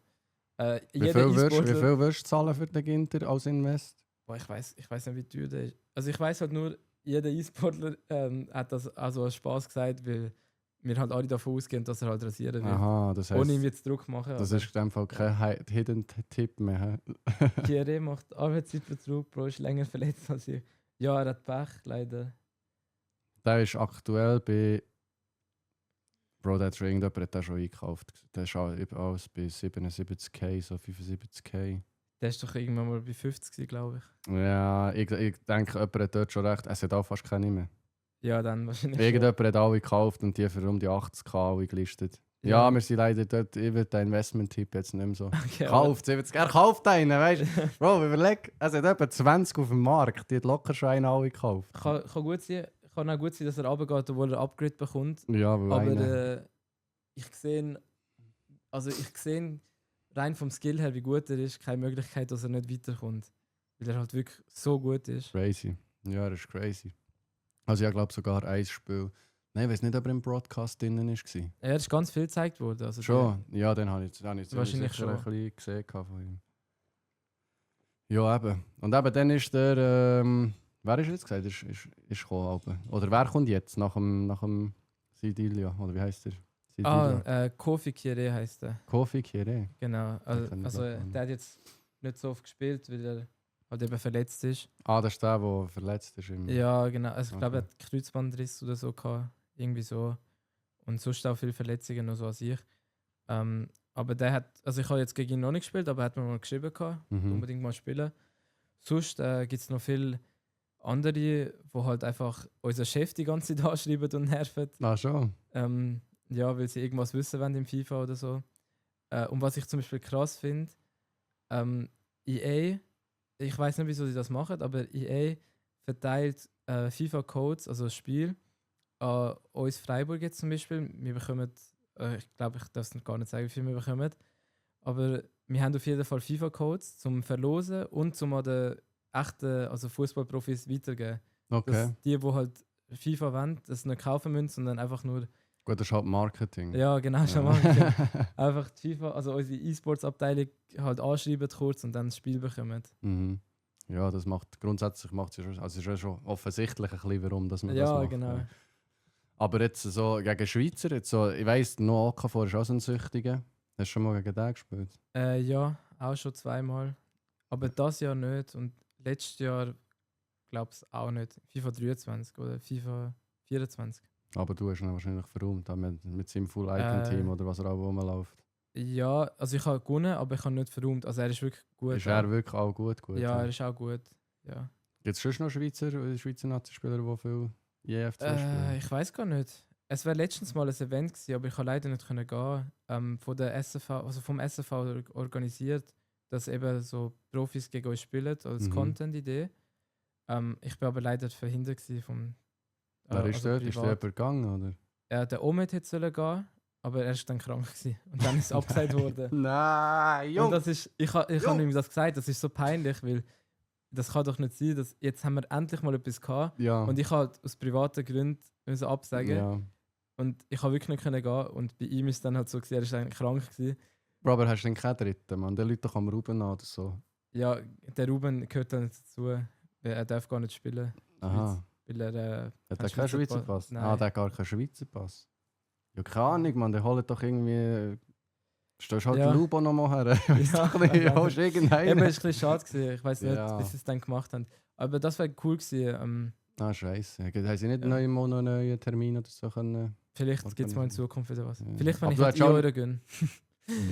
Wie jeder viel E-Sportler... würdest du zahlen für den Ginter als Invest? Boah, ich weiß nicht, wie teuer der ist. Also ich weiß halt nur, jeder E-Sportler hat das also als Spaß gesagt, weil wir halt alle davon ausgehen, dass er halt rasieren wird. Aha, das heisst, Ohne ihm jetzt Druck machen. das ist in dem Fall kein Hidden Tipp mehr. Thierry macht Arbeitszeitbetrug, Bro ist länger verletzt als ich. Ja, er hat Pech, leider. Der ist aktuell bei. Bro, der hat schon irgendjemand hat schon eingekauft. Der ist auch alles bei 77k, so 75k. Der ist doch irgendwann mal bei 50, glaube ich. Ja, ich denke, jemand hat dort schon recht. Es hat auch fast keine mehr. Ja, dann wahrscheinlich. Irgendjemand hat alle gekauft und die für um die 80k alle gelistet. Ja, Ja. wir sind leider dort. Ich will den Investment-Tipp jetzt nicht mehr so. Okay, Kauft 70. Er kauft einen, weißt du? Bro, überleg, es hat etwa 20 auf dem Markt. Die hat locker schon einen alle gekauft. kann gut sein, kann auch gut sein, dass er runtergeht, obwohl er Upgrade bekommt. Ja, weil Aber einer. ich sehe rein vom Skill her, wie gut er ist, keine Möglichkeit, dass er nicht weiterkommt. Weil er halt wirklich so gut ist. Crazy. Ja, das ist crazy. Also ich glaube sogar ein Spiel. Nein, ich weiß nicht, ob er im Broadcast drinnen war. Er ist ganz viel gezeigt worden. Also Schon? Ja, dann habe ich Wahrscheinlich sicher schon. ein bisschen gesehen von ihm. Ja, eben. Und eben dann ist der... wer ist jetzt gesagt? Ist gekommen, eben. Oder wer kommt jetzt nach dem Sidilia? Oder wie heisst der? Sidilia. Kofi Kire heisst er. Kofi Kire. Genau. kenn ich Also gar nicht. der hat jetzt nicht so oft gespielt, weil er halt eben verletzt ist. Ah, das ist der, der verletzt ist. Ja, genau. Also ich glaube, er Okay. hat Kreuzbandriss oder so gehabt. Irgendwie so. Und sonst auch viele Verletzungen noch so als ich. Aber der hat, also ich habe jetzt gegen ihn noch nicht gespielt, aber er hat mir mal geschrieben gehabt, Mhm. unbedingt mal spielen. Sonst gibt es noch viele andere, die halt einfach unser Chef die ganze Zeit anschreiben und nerven. Ah, schon? Ja, weil sie irgendwas wissen wollen im FIFA oder so. Und was ich zum Beispiel krass finde, EA, ich weiß nicht, wieso sie das machen, aber EA verteilt FIFA-Codes, also das Spiel, an uns Freiburg jetzt zum Beispiel. Wir bekommen, ich glaube, ich darf es gar nicht sagen, wie viel wir bekommen, aber wir haben auf jeden Fall FIFA-Codes zum Verlosen und zum an den echten, also Fußballprofis weitergeben. Okay. Dass die halt FIFA wollen, das nicht kaufen müssen, sondern einfach nur, Gut, das ist halt Marketing. ja genau, schon mal einfach die FIFA, also unsere E-Sports-Abteilung halt anschreiben kurz und dann das Spiel bekommen. Mhm. Ja, das macht grundsätzlich macht es schon, also es ist ja schon offensichtlich ein bisschen, warum dass man das Ja, macht. genau. Ja. Aber jetzt so gegen Schweizer, jetzt so, ich weiss, noch Okafor ist auch so ein Süchtiger. Hast du schon mal gegen den gespielt? Ja, auch schon zweimal. Aber das Jahr nicht und letztes Jahr glaube ich auch nicht. FIFA 23 oder FIFA 24. Aber du hast ihn wahrscheinlich verräumt, auch mit seinem Full-Icon-Team oder was er auch rumläuft. Ja, also ich habe gewonnen, aber ich habe nicht verräumt. Also er ist wirklich gut. Ist er wirklich auch gut? Ja, er ist auch gut. Ja. Gibt es schon noch Schweizer Nazi-Spieler, die viel EFC spielen? Ich weiß gar nicht. Es wäre letztens mal ein Event gewesen, aber ich konnte leider nicht gehen. Von der SFV, also vom SFV organisiert, dass eben so Profis gegen uns spielen, als Mhm. Content-Idee. Ich bin aber leider verhindert gewesen vom. Wer ist also dort? Ist der privat. jemand gegangen? Oder? Der Omid hätte sollen gehen, aber er ist dann krank gewesen. Und dann ist es abgesagt worden. Nein, Und das ist, ich habe ihm das gesagt, das ist so peinlich, weil das kann doch nicht sein, dass jetzt haben wir endlich mal etwas gehabt Ja. und ich halt aus privaten Gründen müssen absagen Ja. und ich habe wirklich nicht können gehen und bei ihm ist es dann halt so gewesen, er ist eigentlich krank gewesen. Bro, aber hast du denn keinen Dritten, Mann? Der Leute doch am Ruben an oder so. Ja, der Ruben gehört dann nicht dazu, weil er darf gar nicht spielen, Aha. weil er Hat er keinen Schweizer Pass? Nein. Ah, der hat gar keinen Schweizer Pass. Ja, keine Ahnung, man. Der holt doch irgendwie. Stehst halt Ja. den Lubo noch mal her. Weißt Ja. du nicht, holst Eben, irgendeinen. ist ein bisschen schade gewesen. Ich weiß nicht, Ja. wie sie es dann gemacht haben. Aber das wäre cool gewesen. Ah, scheiße. Haben sie nicht Ja. noch einen neuen Termin oder so können? Vielleicht Was gibt es kann mal in ich- Zukunft wieder was. Ja. Vielleicht, wenn Aber ich du halt hättest schon- Euro gönne.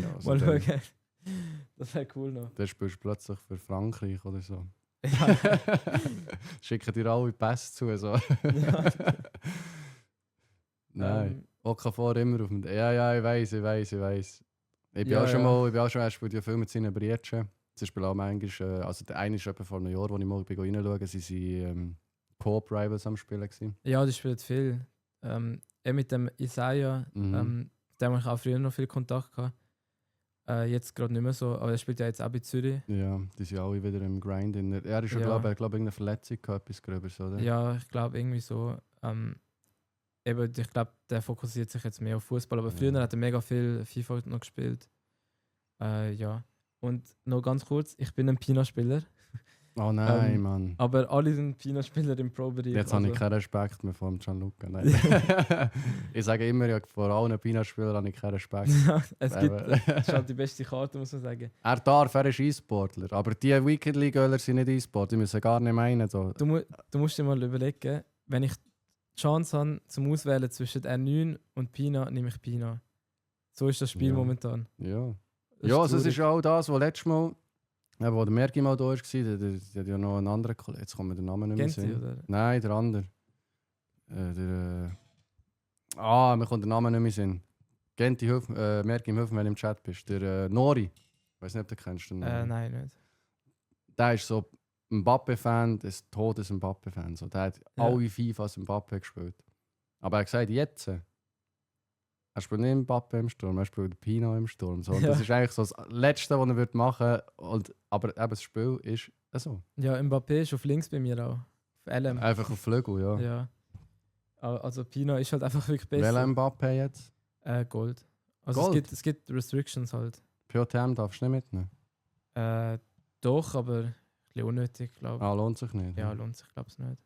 Ja, also Mal dann- schauen. Das wäre cool noch. Dann spielst du plötzlich für Frankreich oder so. Ja. Schicken dir alle Pässe zu. So. Ja. Nein. Okafor immer auf dem. Ja, ich weiß. Ich bin Ja, auch schon ja. mal, er spielt ja viel mit seinen Brüdern. Zum Beispiel auch manchmal, also der eine ist etwa vor einem Jahr, wo ich mal reinschauen bin, sie waren Co-op-Rivals am Spielen gewesen. Ja, die spielt viel. Er mit dem Isaiah, Mhm. Mit dem habe ich auch früher noch viel Kontakt gehabt. Jetzt gerade nicht mehr so, aber er spielt ja jetzt auch bei Zürich. Ja, die sind alle wieder im Grind. Er ist ja, Ja. glaube ich, irgendeine Verletzung gehabt, etwas Gröberes, oder? Ja, ich glaube irgendwie so. Eben, ich glaube, der fokussiert sich jetzt mehr auf Fußball, aber früher Ja. hat er mega viel FIFA noch gespielt. Ja. Und noch ganz kurz, ich bin ein Pina-Spieler, Oh nein, Mann. aber alle sind Pina-Spieler im Pro-Bereich. Jetzt habe ich also- keinen Respekt mehr vor dem Gianluca. Nein. Ich sage immer, ja, vor allen Pina-Spielern habe ich keinen Respekt. Ja, es gibt, Aber- das ist halt die beste Karte, muss man sagen. Er ist E-Sportler. Aber die Weekend League-Öler sind nicht E-Sport. Die müssen gar nicht meinen. So. Du musst dir mal überlegen, wenn ich die Chance habe, zum Auswählen zwischen R9 und Pina, nehme ich Pina. So ist das Spiel Ja. momentan. Ja. Das Ja, also es traurig. ist auch das, was letztes Mal, wo der Merki mal da war, der hat ja noch einen anderen Kollegen. Jetzt kommt mir der Name nicht mehr Kennt sie, sehen. oder? Nein, der andere. Mir kommt der Name nicht mehr Sinn. Merki, hilf mir, wenn du im Chat bist. Der Nori. Ich weiß nicht, ob du den kennst. Den Nori. Nein, nicht. Der ist so ein Mbappe-Fan, des Todes Mbappe-Fan. So, der hat Ja. alle FIFAs Mbappe gespielt. Aber er hat gesagt, jetzt. Er spielt nicht Mbappe im Sturm, er spielt Pino im Sturm. So. Und Ja. das ist eigentlich so das Letzte, was er machen würde. Aber eben das Spiel ist so. Ja, Mbappé ist auf links bei mir auch. Auf LM. Einfach auf Flügel, ja. Ja. Also Pina ist halt einfach wirklich besser. Welcher Mbappe jetzt? Gold. Also Gold? Es gibt Restrictions halt. POTM darfst du nicht mitnehmen. Doch, aber ein bisschen unnötig, glaube ich. Lohnt sich nicht. Ja, lohnt sich, glaube ich, nicht.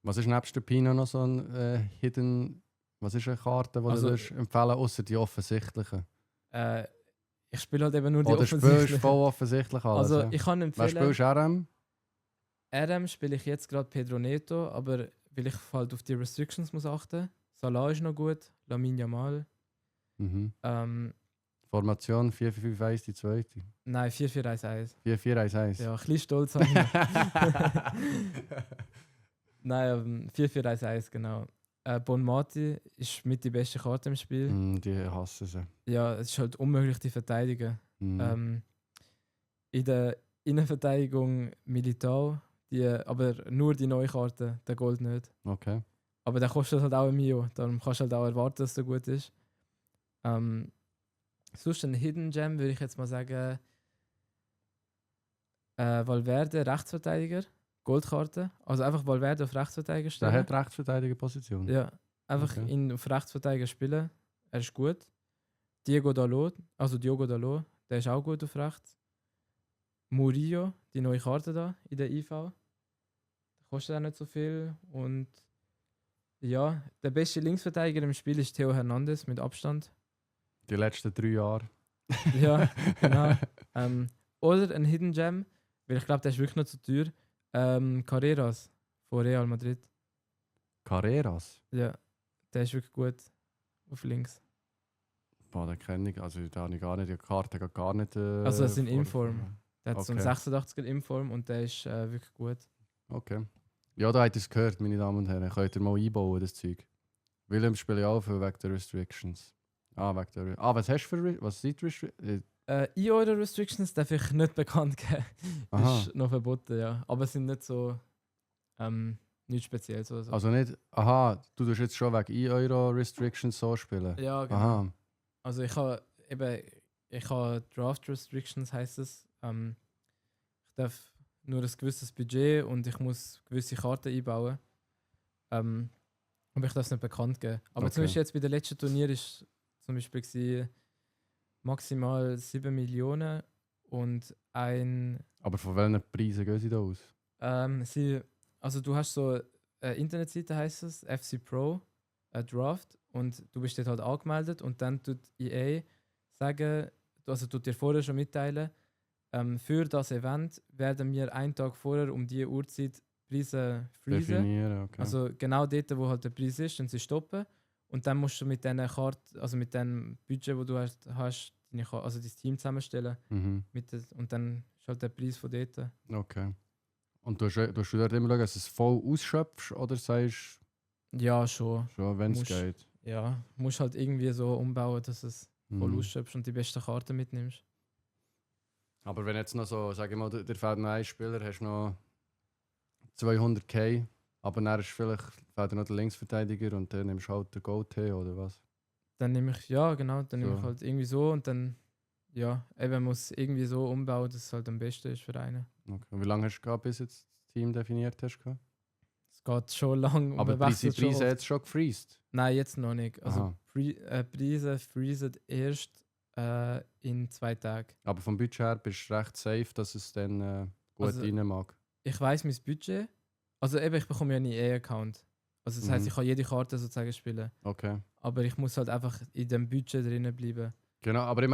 Was ist nebst der Pino noch so ein Hidden... Was ist eine Karte, die Also- du empfehlen außer die offensichtlichen? Ich spiele halt eben nur die Oder spielst offensichtlichen. du voll offensichtlich alles? Also ja? ich kann Wer empfehlen, spielst du RM? RM spiele ich jetzt gerade Pedro Neto, aber weil ich halt auf die Restrictions muss achten. Salah ist noch gut, Lamine Yamal. Mhm. Formation Formation 4-5-1, die zweite. Nein, 4-4-1-1. 4-4-1-1. Ja, ein bisschen stolz habe ich. Nein, 4-4-1-1, genau. Bonmati ist mit die beste Karte im Spiel. Die hassen sie. Ja, es ist halt unmöglich, die verteidigen. Mhm. In der Innenverteidigung Militao, aber nur die neue Karte, der Gold nicht. Okay. Aber der kostet halt auch ein Mio, darum kannst du halt auch erwarten, dass der gut ist. Sonst ein Hidden Gem würde ich jetzt mal sagen, Valverde, Rechtsverteidiger, Goldkarte. Also einfach Valverde auf Rechtsverteidiger Der stellen. hat Rechtsverteidigerposition. Ja, einfach Okay. ihn auf Rechtsverteidiger spielen. Er ist gut. Diogo Dalot, der ist auch gut auf rechts. Murillo, die neue Karte da in der IV. Der kostet auch nicht so viel. Und ja, der beste Linksverteidiger im Spiel ist Theo Hernandez mit Abstand. Die letzten 3 Jahre. Ja, genau. Oder ein Hidden Gem, weil ich glaube, der ist wirklich noch zu teuer. Carreras von Real Madrid. Carreras. Ja, der ist wirklich gut auf links. Boah, den kenne ich. Also, da habe ich gar nicht. Die Karte geht gar nicht. Also, das sind Inform. Der hat so einen Okay. 86er Inform und der ist wirklich gut. Okay. Ja, da habt ihr es gehört, meine Damen und Herren. Könnt ihr mal einbauen, das Zeug. Willem spiele ich auch viel wegen der Restrictions. Was hast du für was sind die Restrictions? In euren Restrictions darf ich nicht bekannt geben. Aha. Ist noch verboten, ja. Aber es sind nicht so nichts Spezielles oder so. Also nicht, du tust jetzt schon wegen Euro Restrictions so spielen. Ja, genau. Aha. Also ich habe Draft Restrictions, heißt es. Ich darf nur ein gewisses Budget und ich muss gewisse Karten einbauen. Aber ich darf es nicht bekannt geben. Aber Okay. zum Beispiel jetzt bei dem letzten Turnier ist zum Beispiel gewesen, maximal 7 Millionen und ein Aber von welchen Preisen gehen sie da aus? also du hast so eine Internetseite, heißt es, FC Pro Draft, und du bist dort halt angemeldet und dann tut EA sagen, also tut dir vorher schon mitteilen, für das Event werden wir einen Tag vorher um die Uhrzeit Preise freezen. Definieren, okay. Also genau dort, wo halt der Preis ist, und sie stoppen. Und dann musst du mit diesen Karten, also mit dem Budget, wo du hast also dein Team zusammenstellen. Mhm. Und dann ist halt der Preis von dort. Okay. Und du dort immer schauen, dass du es voll ausschöpfst oder sagst Ja, schon. schon, wenn es Musst- geht? Ja, musst halt irgendwie so umbauen, dass es voll Mhm. ausschöpfst und die besten Karten mitnimmst. Aber wenn jetzt noch so, sag ich mal, dir fehlt noch ein Spieler, hast du noch 200k, aber dann ist vielleicht fehlt dir noch der Linksverteidiger und dann nimmst du halt den Gold oder was? Dann nehme ich, ja genau, dann nehme So. ich halt irgendwie so und dann, ja, eben man muss irgendwie so umbauen, dass es halt am besten ist für einen. Okay. Und wie lange hast du gehabt, bis jetzt das Team definiert hast? Gehabt? Es geht schon lang und Aber man die wechselt schon Preise oft. jetzt schon gefreezed? Nein, jetzt noch nicht. Also Aha. Preise freezen erst in 2 Tagen. Aber vom Budget her bist du recht safe, dass es dann gut Also- rein mag. Ich weiss mein Budget. Also eben, ich bekomme ja einen EA-Account. Also das heisst, Mhm. ich kann jede Karte sozusagen spielen. Okay. Aber ich muss halt einfach in dem Budget drinnen bleiben. Genau, aber ich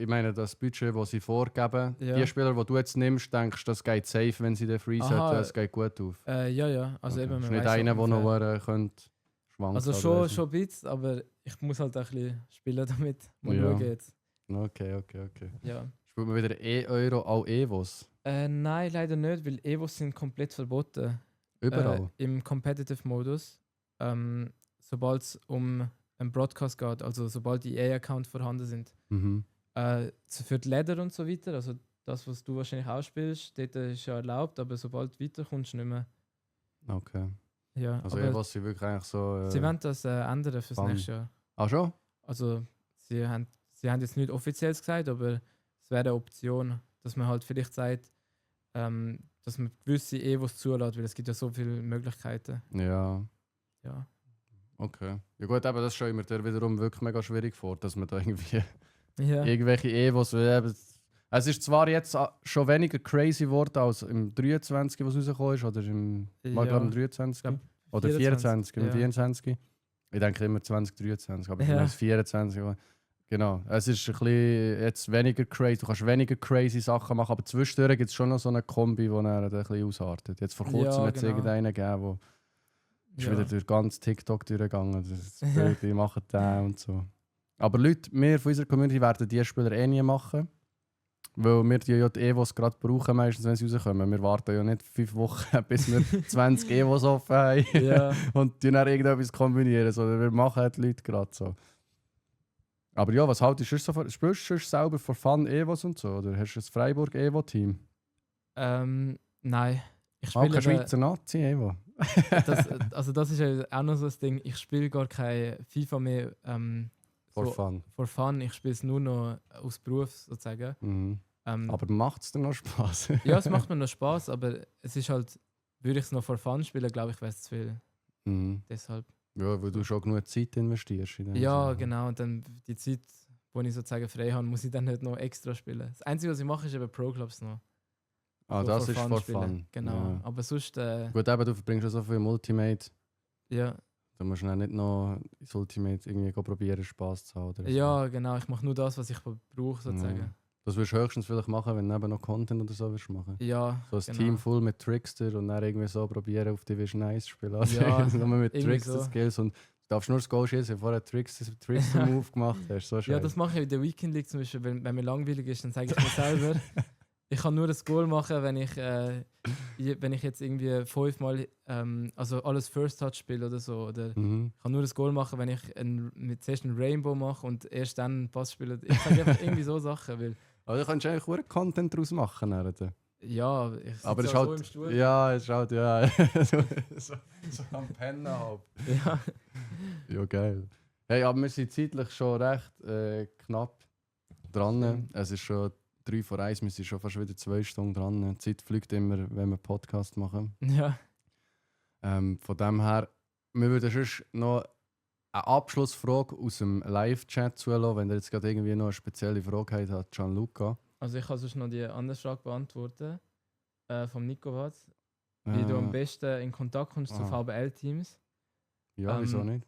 meine das Budget, das sie vorgeben, Ja. die Spieler, die du jetzt nimmst, denkst du, das geht safe, wenn sie den Freeze Aha. hätten, es geht gut auf. Ja. Also Okay. eben, Ist man nicht weiss einer, der ungefähr. noch könnte schwanken. Also oder schon, weiss schon ein bisschen, aber ich muss halt auch ein bisschen spielen damit. Mal Ja. schauen jetzt. nicht. Okay. Ja. Spielt man wieder E-Euro, auch Evos? Nein, leider nicht, weil Evos sind komplett verboten. Überall? Im Competitive-Modus. Sobald es um einen Broadcast geht, also sobald die EA-Account vorhanden sind. Mhm. Für die Leder und so weiter, also das, was du wahrscheinlich auch spielst, dort ist ja erlaubt, aber sobald du weiterkommst, nicht mehr. Okay. Ja, Also aber Evos sind wirklich eigentlich so... sie wollen das ändern fürs Bann. nächste Jahr. Ah schon? Also sie haben jetzt nicht offiziell gesagt, aber es wäre eine Option, dass man halt vielleicht sagt, dass man gewisse Evos zulässt, weil es gibt ja so viele Möglichkeiten. Ja. Ja. Okay. Ja gut, aber das stelle ich mir dir wiederum wirklich mega schwierig vor, dass man da irgendwie Ja. irgendwelche Evos... Es ist zwar jetzt schon weniger crazy geworden als im 23, was rausgekommen ist, oder im, Ja. mal, glaub, im 23. glaub, Oder 24, im ja. 24. Ich denke immer 2023, aber Ja. ja. 24. aber- Genau. Es ist ein bisschen jetzt weniger crazy. Du kannst weniger crazy Sachen machen, aber zwischendurch gibt es schon noch so eine Kombi, die dann ein bisschen ausartet. Jetzt vor kurzem Ja, hat es genau. irgendeinen gegeben, der ist Ja. wieder durch ganz TikTok durchgegangen. Das ist blöd, die machen den und so. Aber Leute, wir von unserer Community werden diese Spieler eh nie machen. Weil wir die ja die Evos gerade brauchen, meistens, wenn sie rauskommen. Wir warten ja nicht 5 Wochen, bis wir 20 Evos offen haben Ja. und die dann irgendetwas kombinieren. Sondern wir machen die Leute gerade so. Aber ja, was haltest du so von? Spielst du selber for fun Evos und so? Oder hast du ein Freiburg Evo-Team? Nein. Ich Auch spiele kein Schweizer Nazi Evo? das ist ja auch noch so das Ding. Ich spiele gar kein FIFA mehr For so fun. for fun. Ich spiele es nur noch aus Beruf sozusagen. Mhm. Ähm, Aber macht es dir noch Spaß? ja, es macht mir noch Spaß, aber es ist halt, würde ich es noch for fun spielen, glaube ich, wäre es zu viel. Mhm. Deshalb. Ja, weil du schon genug Zeit investierst. In dem Ja, Sinne. genau. Und dann die Zeit, wo ich sozusagen frei habe, muss ich dann nicht noch extra spielen. Das Einzige, was ich mache, ist eben Pro Clubs noch. Ah, So das ist for spielen. fun. Genau. Ja. Aber sonst, Gut, eben, du verbringst schon so viel im Ultimate. ja. Da musst du dann nicht noch ins Ultimate irgendwie probieren, Spaß zu haben. Oder so. Ja, genau. Ich mache nur das, was ich brauche, sozusagen. Ja. Das wirst du höchstens vielleicht machen, wenn du eben noch Content oder so willst machen. Ja, So ein genau. Team voll mit Trickster und dann irgendwie so probieren, auf Division 1 zu spielen. Also Ja, nur mit irgendwie Trickster-Skills und du darfst nur das Goal schießen, vorher Trickster-Move gemacht hast. So Ja, scheiße. das mache ich in der Weekend League zum Beispiel. Wenn mir langweilig ist, dann sage ich mir selber, ich kann nur das Goal machen, wenn ich jetzt irgendwie 5-mal also alles First Touch spiele oder so. Oder Mhm. ich kann nur das Goal machen, wenn ich zuerst einen Rainbow mache und erst dann einen Pass spiele. Ich sage einfach irgendwie so Sachen, weil Also du kannst eigentlich auch Content daraus machen. Dann. ja, ich sitze Aber es ist auch halt, so im Stuhl. ja, es ist halt, ja, so am Pennen halt. Ja. Ja, geil. Hey, aber wir sind zeitlich schon recht knapp dran. Stimmt. Es ist schon 3 vor 1, wir sind schon fast wieder 2 Stunden dran. Die Zeit fliegt immer, wenn wir Podcast machen. Ja. Von dem her, wir würden sonst noch eine Abschlussfrage aus dem Live-Chat zulassen, wenn ihr jetzt gerade irgendwie noch eine spezielle Frage habt, hat Gianluca. Also ich kann sonst noch die andere Frage beantworten vom Nico Watz. Wie du am besten in Kontakt kommst zu ah. VBL-Teams. Ja, wieso Ähm, nicht?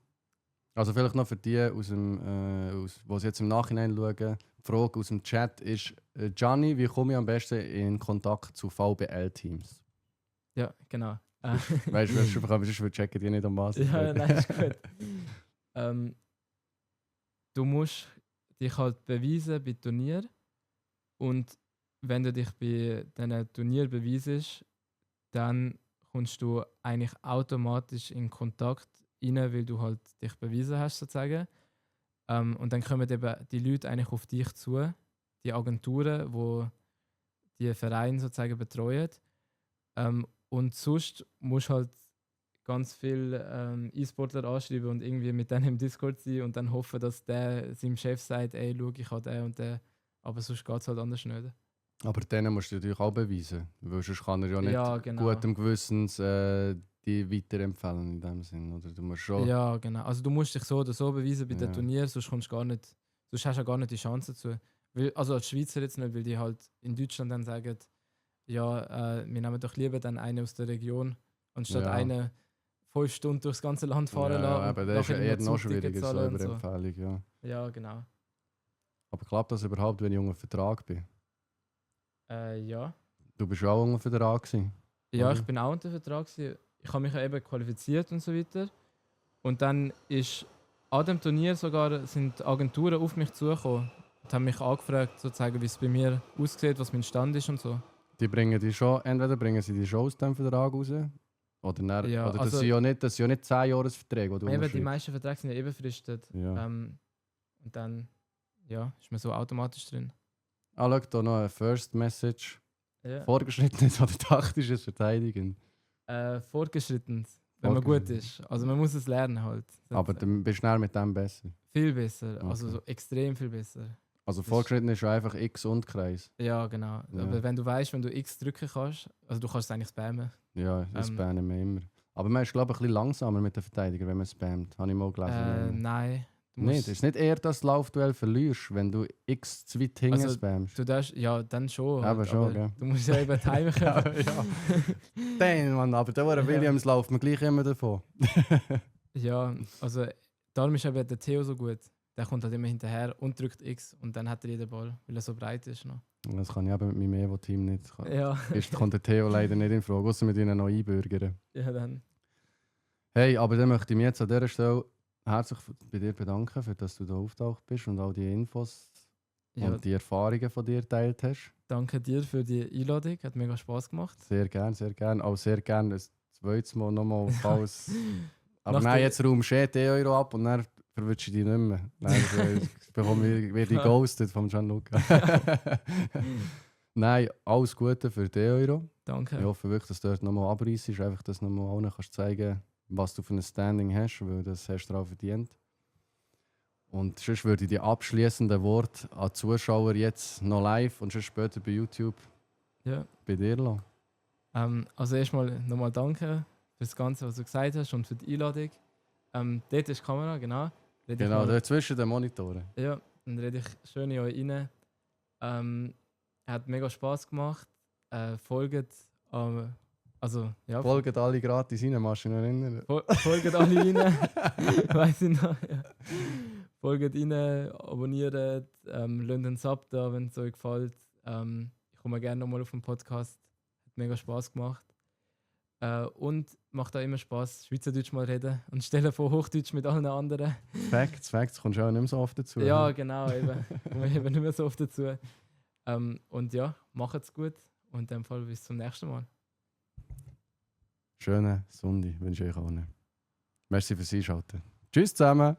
Also vielleicht noch für die, die es jetzt im Nachhinein schauen, die Frage aus dem Chat ist, Gianni, wie komme ich am besten in Kontakt zu VBL-Teams? Ja, genau. Weißt du, was du bekommst, sonst checken die nicht am was. Ja, nein, ist gut. Du musst dich halt beweisen bei Turnier und wenn du dich bei diesen Turnier beweisest, dann kommst du eigentlich automatisch in Kontakt rein, weil du halt dich bewiesen hast sozusagen. Und dann kommen eben die Leute eigentlich auf dich zu, die Agenturen, wo die Vereine sozusagen betreuen. Und sonst musst du halt ganz viele E-Sportler anschreiben und irgendwie mit denen im Discord sein und dann hoffen, dass der seinem Chef sagt, ey, schau, ich habe den und den. Aber sonst geht es halt anders nicht. Aber denen musst du natürlich auch beweisen. Weil sonst kann er ja nicht Ja, genau. gutem Gewissens die weiterempfehlen in dem Sinn. Oder du musst schon. Ja, genau. Also du musst dich so oder so beweisen bei Ja. den Turnieren, sonst kommst du gar nicht, sonst hast du ja gar nicht die Chance dazu. Weil, also als Schweizer jetzt nicht, weil die halt in Deutschland dann sagen, ja, wir nehmen doch lieber dann einen aus der Region, anstatt Ja. einen 5 Stunden durchs ganze Land fahren Ja, lassen. aber und das ist ja nachher eher noch Zugticket schwieriger, so zahlen über und so. Empfehlung. Ja. Ja, genau. Aber klappt das überhaupt, wenn ich unter Vertrag bin? Ja. Du bist ja auch unter Vertrag gewesen. Ja, Oder? ich bin auch unter Vertrag gewesen. Ich habe mich ja eben qualifiziert und so weiter. Und dann ist an dem Turnier sogar sind Agenturen auf mich zugekommen und haben mich angefragt, sozusagen, wie es bei mir aussieht, was mein Stand ist und so. Die bringen die schon, entweder bringen sie die schon aus dem Vertrag raus. Oder, dann, Ja, oder das also- sind ja nicht 10 Jahresverträge, die du Eben, die unterschreibst. meisten Verträge sind ja eben befristet. Ja. Und dann ja, ist man so automatisch drin. Ah, schau, da noch eine First Message. Ja. Vorgeschrittenes oder taktisches Verteidigen. Fortgeschritten, wenn man gut ist. Also man muss es lernen halt. Aber dann bist du schnell mit dem besser. Viel besser, also Okay. so extrem viel besser. Also vorgeschritten ist schon einfach X und Kreis. Ja, genau. Ja. Aber wenn du weißt, wenn du X drücken kannst, also du kannst es eigentlich spammen. Ja, das Ähm. spannen wir immer. Aber man ist, glaube ich, ein bisschen langsamer mit den Verteidigern, wenn man spammt. Habe ich mal gelesen. Nein. Du Nein, musst, das ist nicht eher, dass du Laufduell verlierst, wenn du X zu weit hinten Also, spammst. du darfst, ja, dann schon. Aber schon, aber gell? du musst ja eben timen Ja, können. ja. Dann, Mann, aber der Ja. Williams läuft mir gleich immer davon. Ja, also darum ist eben der Theo so gut. Der kommt halt immer hinterher und drückt X und dann hat er jeden Ball, weil er so breit ist. Noch. Das kann ich eben mit meinem Evo-Team nicht. Ja. Ist, kommt der Theo leider nicht in Frage, außer mit ihnen noch einbürgern. Ja, dann. Hey, aber dann möchte ich mich jetzt an dieser Stelle herzlich bei dir bedanken, für dass du da auftaucht bist und all die Infos Ja, und die Erfahrungen von dir geteilt hast. danke dir für die Einladung, hat mega Spaß gemacht. Sehr gern, sehr gern. Auch sehr gern ein zweites Mal nochmal, falls... Aber Nach nein, der- jetzt räumst du 10 Euro ab und dann verwünsche ich dich nicht mehr. Nein, werde ich ghosted vom Gianluca. Nein, alles Gute für 10 Euro. Danke. Ich hoffe wirklich, dass du dort nochmal abreißt, einfach, dass du nochmal allen kannst zeigen, was du für ein Standing hast, weil das hast du auch verdient. Und sonst würde ich die abschließenden Worte an die Zuschauer jetzt noch live und sonst später bei YouTube Ja. bei dir lassen. Also erstmal nochmal danke für das Ganze, was du gesagt hast und für die Einladung. Dort ist die Kamera, genau. Rede ich Genau, mal- dort zwischen den Monitoren. Ja, dann rede ich schön in euch rein. Hat mega Spaß gemacht. Folgt, also ja, Folgt alle gratis rein, machst du dich noch erinnern? folgt alle rein. Weiss ich noch. Ja. Folgt rein, abonniert, lasst einen Sub da, wenn es euch gefällt. Ich komme gerne nochmal auf den Podcast. Hat mega Spaß gemacht. Und macht auch immer Spaß, Schweizerdeutsch mal reden und stellen von Hochdeutsch mit allen anderen. Facts, kommst du auch nicht mehr so oft dazu. Ja, genau, eben. Kommen wir eben nicht mehr so oft dazu. Und ja, macht's gut und in dem Fall bis zum nächsten Mal. Schönen Sonntag wünsche ich euch allen. Merci fürs Einschalten. Tschüss zusammen.